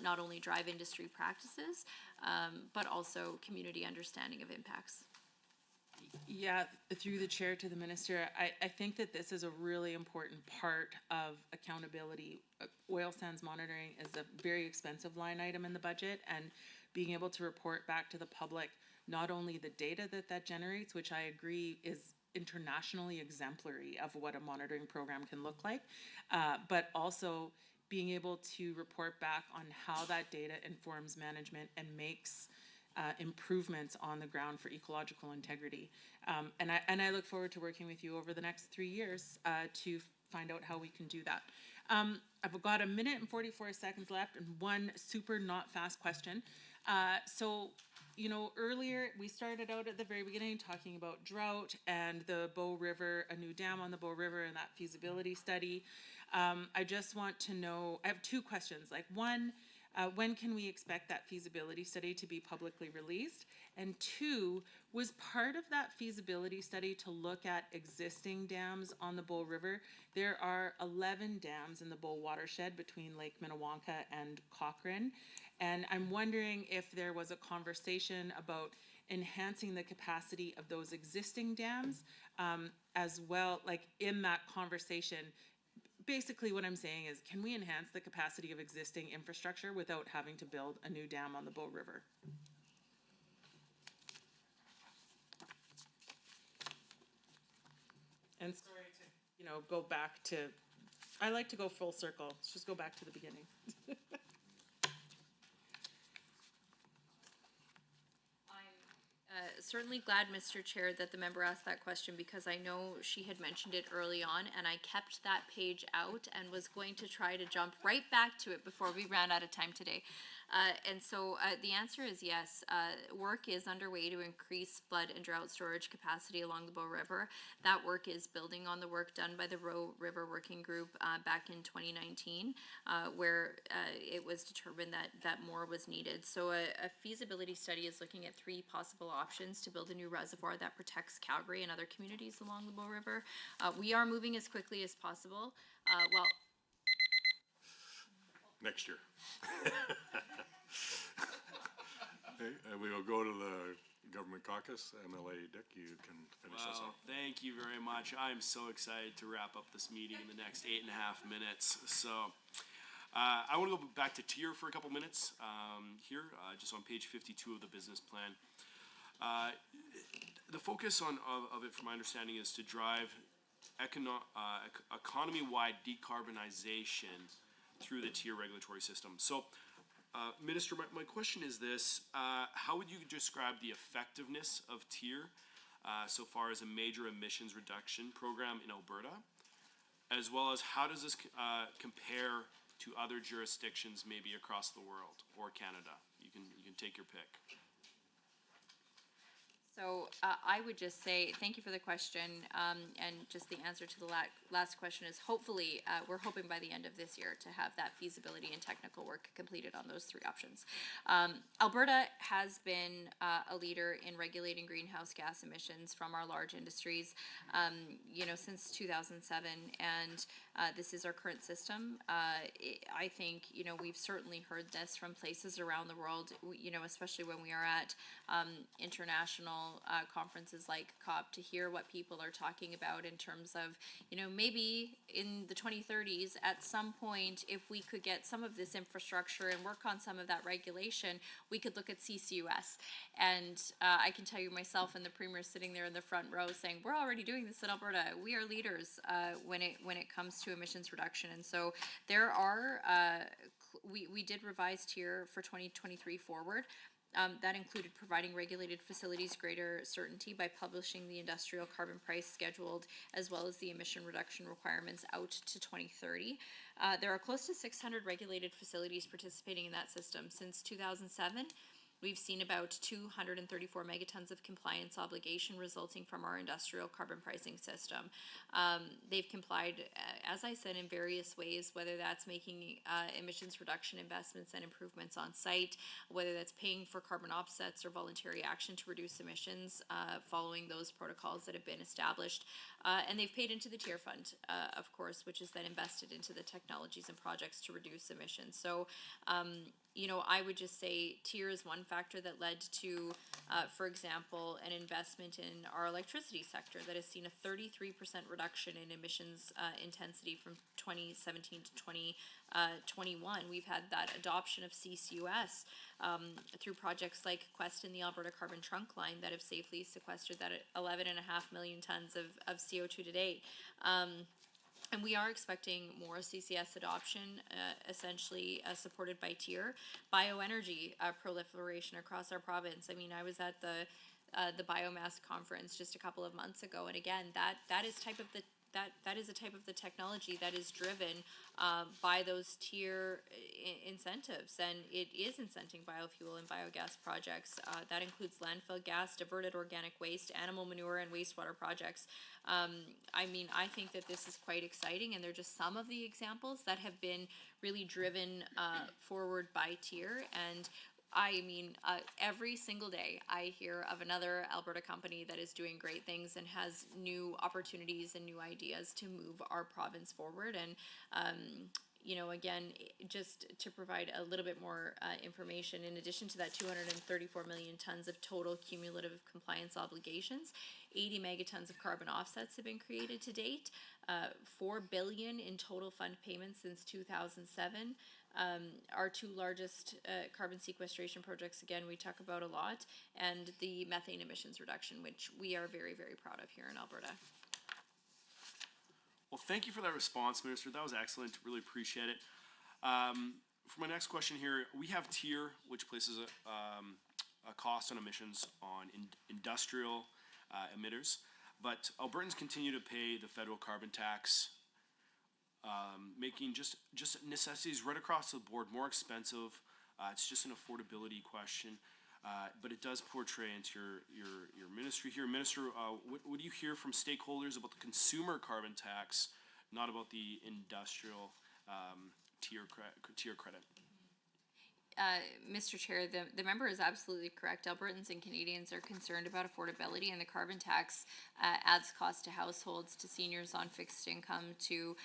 not only drive industry practices, but also community understanding of impacts. Yeah, through the chair to the minister, I think that this is a really important part of accountability. Oil sands monitoring is a very expensive line item in the budget, and being able to report back to the public not only the data that generates, which I agree is internationally exemplary of what a monitoring program can look like, but also being able to report back on how that data informs management and makes improvements on the ground for ecological integrity. And I look forward to working with you over the next 3 years to find out how we can do that. I've got 1 minute and 44 seconds left and one super not fast question. So, you know, earlier we started out at the very beginning talking about drought and the Bow River, a new dam on the Bow River, and that feasibility study. I just want to know, I have 2 questions. Like, one, when can we expect that feasibility study to be publicly released? And 2, was part of that feasibility study to look at existing dams on the Bow River? There are 11 dams in the Bow watershed between Lake Minnewanka and Cochrane. And I'm wondering if there was a conversation about enhancing the capacity of those existing dams as well, like in that conversation. Basically what I'm saying is, can we enhance the capacity of existing infrastructure without having to build a new dam on the Bow River? And sorry to, you know, go back to, I like to go full circle. Let's just go back to the beginning. Certainly glad, Mr. Chair, that the member asked that question, because I know she had mentioned it early on, and I kept that page out and was going to try to jump right back to it before we ran out of time today. And so the answer is yes. Work is underway to increase flood and drought storage capacity along the Bow River. That work is building on the work done by the Bow River Working Group back in 2019, where it was determined that more was needed. So a feasibility study is looking at 3 possible options to build a new reservoir that protects Calgary and other communities along the Bow River. We are moving as quickly as possible. Well, Next year. Okay, we will go to the government caucus. MLA Dick, you can finish us off. Thank you very much. I'm so excited to wrap up this meeting in the next 8.5 minutes. So I want to go back to tier for a couple minutes here, just on page 52 of the business plan. The focus of it, from my understanding, is to drive economy-wide decarbonization through the tier regulatory system. So, Minister, my question is this: how would you describe the effectiveness of tier so far as a major emissions reduction program in Alberta, as well as how does this compare to other jurisdictions, maybe across the world or Canada? You can take your pick. So I would just say thank you for the question, and just the answer to the last question is hopefully we're hoping by the end of this year to have that feasibility and technical work completed on those 3 options. Alberta has been a leader in regulating greenhouse gas emissions from our large industries, you know, since 2007, and this is our current system. I think, you know, we've certainly heard this from places around the world, you know, especially when we are at international conferences like COP, to hear what people are talking about in terms of, you know, maybe in the 2030s at some point, if we could get some of this infrastructure and work on some of that regulation, we could look at CCUS. And I can tell you myself and the Premier sitting there in the front row saying, we're already doing this in Alberta. We are leaders when it comes to emissions reduction. And so there are, we did revise tier for 2023 forward. That included providing regulated facilities greater certainty by publishing the industrial carbon price scheduled, as well as the emission reduction requirements out to 2030. There are close to 600 regulated facilities participating in that system. Since 2007, we've seen about 234 megatons of compliance obligation resulting from our industrial carbon pricing system. They've complied, as I said, in various ways, whether that's making emissions reduction investments and improvements on site, whether that's paying for carbon offsets or voluntary action to reduce emissions following those protocols that have been established. And they've paid into the TIER fund, of course, which is then invested into the technologies and projects to reduce emissions. So, you know, I would just say TIER is one factor that led to, for example, an investment in our electricity sector that has seen a 33% reduction in emissions intensity from 2017 to 2021. We've had that adoption of CCUS through projects like Quest and the Alberta Carbon Trunk Line that have safely sequestered that 11.5 million tons of CO2 to date. And we are expecting more CCS adoption, essentially supported by TIER. Bioenergy proliferation across our province. I mean, I was at the biomass conference just a couple of months ago, and again, that is a type of the technology that is driven by those TIER incentives, and it is incenting biofuel and biogas projects. That includes landfill gas, diverted organic waste, animal manure, and wastewater projects. I mean, I think that this is quite exciting, and they're just some of the examples that have been really driven forward by TIER. And I mean, every single day I hear of another Alberta company that is doing great things and has new opportunities and new ideas to move our province forward. And, you know, again, just to provide a little bit more information, in addition to that 234 million tons of total cumulative compliance obligations, 80 megatons of carbon offsets have been created to date, 4 billion in total fund payments since 2007. Our two largest carbon sequestration projects, again, we talk about a lot, and the methane emissions reduction, which we are very, very proud of here in Alberta. Well, thank you for that response, Minister. That was excellent. Really appreciate it. For my next question here, we have TIER, which places a cost on emissions on industrial emitters, but Albertans continue to pay the federal carbon tax, making just necessities right across the board more expensive. It's just an affordability question, but it does portray into your ministry here. Minister, what do you hear from stakeholders about the consumer carbon tax, not about the industrial TIER credit? Mr. Chair, the member is absolutely correct. Albertans and Canadians are concerned about affordability, and the carbon tax adds cost to households, to seniors on fixed income, to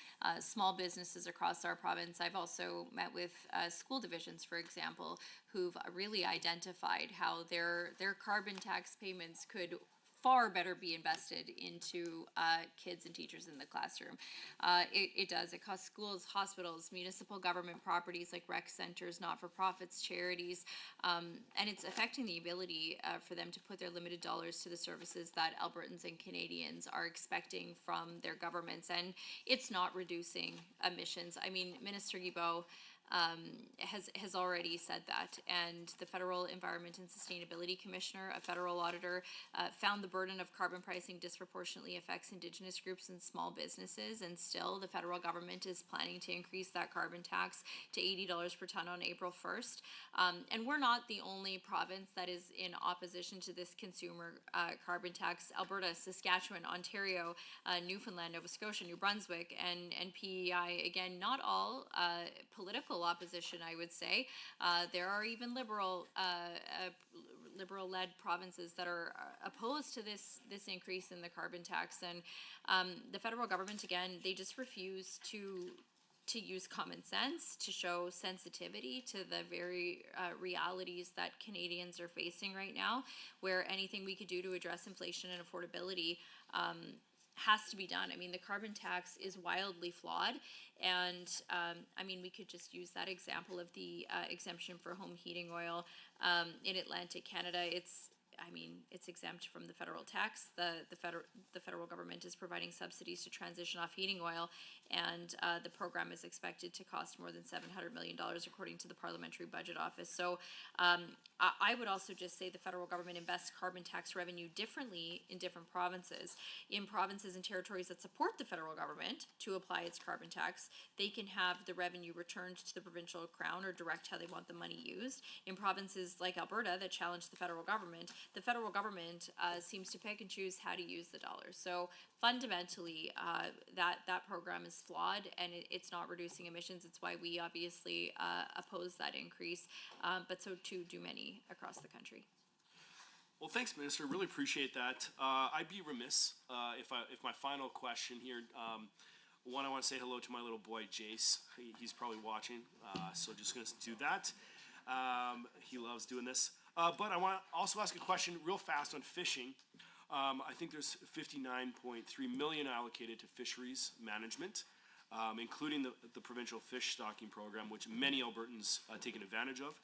small businesses across our province. I've also met with school divisions, for example, who've really identified how their carbon tax payments could far better be invested into kids and teachers in the classroom. It does. It costs schools, hospitals, municipal government properties like rec centers, not-for-profits, charities, and it's affecting the ability for them to put their limited dollars to the services that Albertans and Canadians are expecting from their governments, and it's not reducing emissions. I mean, Minister Guilbeault has already said that, and the Federal Environment and Sustainability Commissioner, a federal auditor, found the burden of carbon pricing disproportionately affects Indigenous groups and small businesses, and still the federal government is planning to increase that carbon tax to $80 per ton on April 1st. And we're not the only province that is in opposition to this consumer carbon tax. Alberta, Saskatchewan, Ontario, Newfoundland, Nova Scotia, New Brunswick, and PEI, again, not all political opposition, I would say. There are even liberal-led provinces that are opposed to this increase in the carbon tax, and the federal government, again, they just refuse to use common sense, to show sensitivity to the very realities that Canadians are facing right now, where anything we could do to address inflation and affordability has to be done. I mean, the carbon tax is wildly flawed, and I mean, we could just use that example of the exemption for home heating oil in Atlantic Canada. It's I mean, it's exempt from the federal tax. The federal government is providing subsidies to transition off heating oil, and the program is expected to cost more than $700 million according to the Parliamentary Budget Office. So I would also just say the federal government invests carbon tax revenue differently in different provinces. In provinces and territories that support the federal government to apply its carbon tax, they can have the revenue returned to the provincial crown or direct how they want the money used. In provinces like Alberta that challenge the federal government seems to pick and choose how to use the dollars. So fundamentally, that program is flawed, and it's not reducing emissions. It's why we obviously oppose that increase, but so too do many across the country. Well, thanks, Minister. Really appreciate that. I'd be remiss if my final question here. One, I want to say hello to my little boy Jace. He's probably watching, so just going to do that. He loves doing this. But I want to also ask a question real fast on fishing. I think there's $59.3 million allocated to fisheries management, including the provincial fish stocking program, which many Albertans taken advantage of.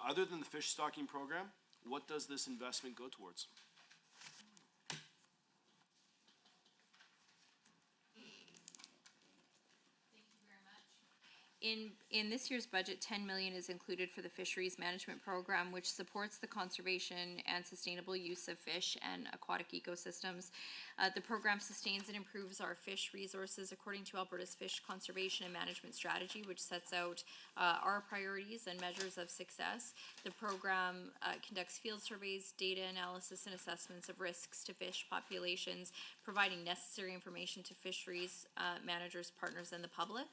Other than the fish stocking program, what does this investment go towards? In this year's budget, $10 million is included for the Fisheries Management Program, which supports the conservation and sustainable use of fish and aquatic ecosystems. The program sustains and improves our fish resources according to Alberta's Fish Conservation and Management Strategy, which sets out our priorities and measures of success. The program conducts field surveys, data analysis, and assessments of risks to fish populations, providing necessary information to fisheries managers, partners, and the public.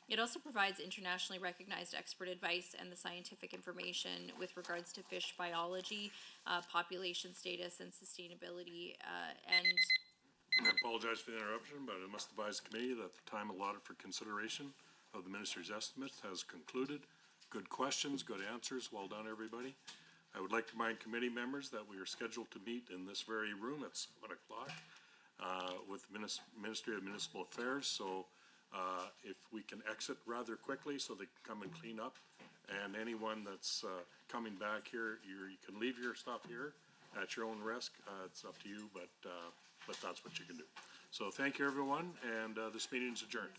It also provides internationally recognized expert advice and the scientific information with regards to fish biology, population status, and sustainability. I apologize for the interruption, but I must advise the committee that the time allotted for consideration of the minister's estimates has concluded. Good questions, good answers. Well done, everybody. I would like to remind committee members that we are scheduled to meet in this very room at 7 o'clock with Ministry of Municipal Affairs. So if we can exit rather quickly so they can come and clean up, and anyone that's coming back here, you can leave your stuff here at your own risk. It's up to you, but that's what you can do. So thank you, everyone, and this meeting is adjourned.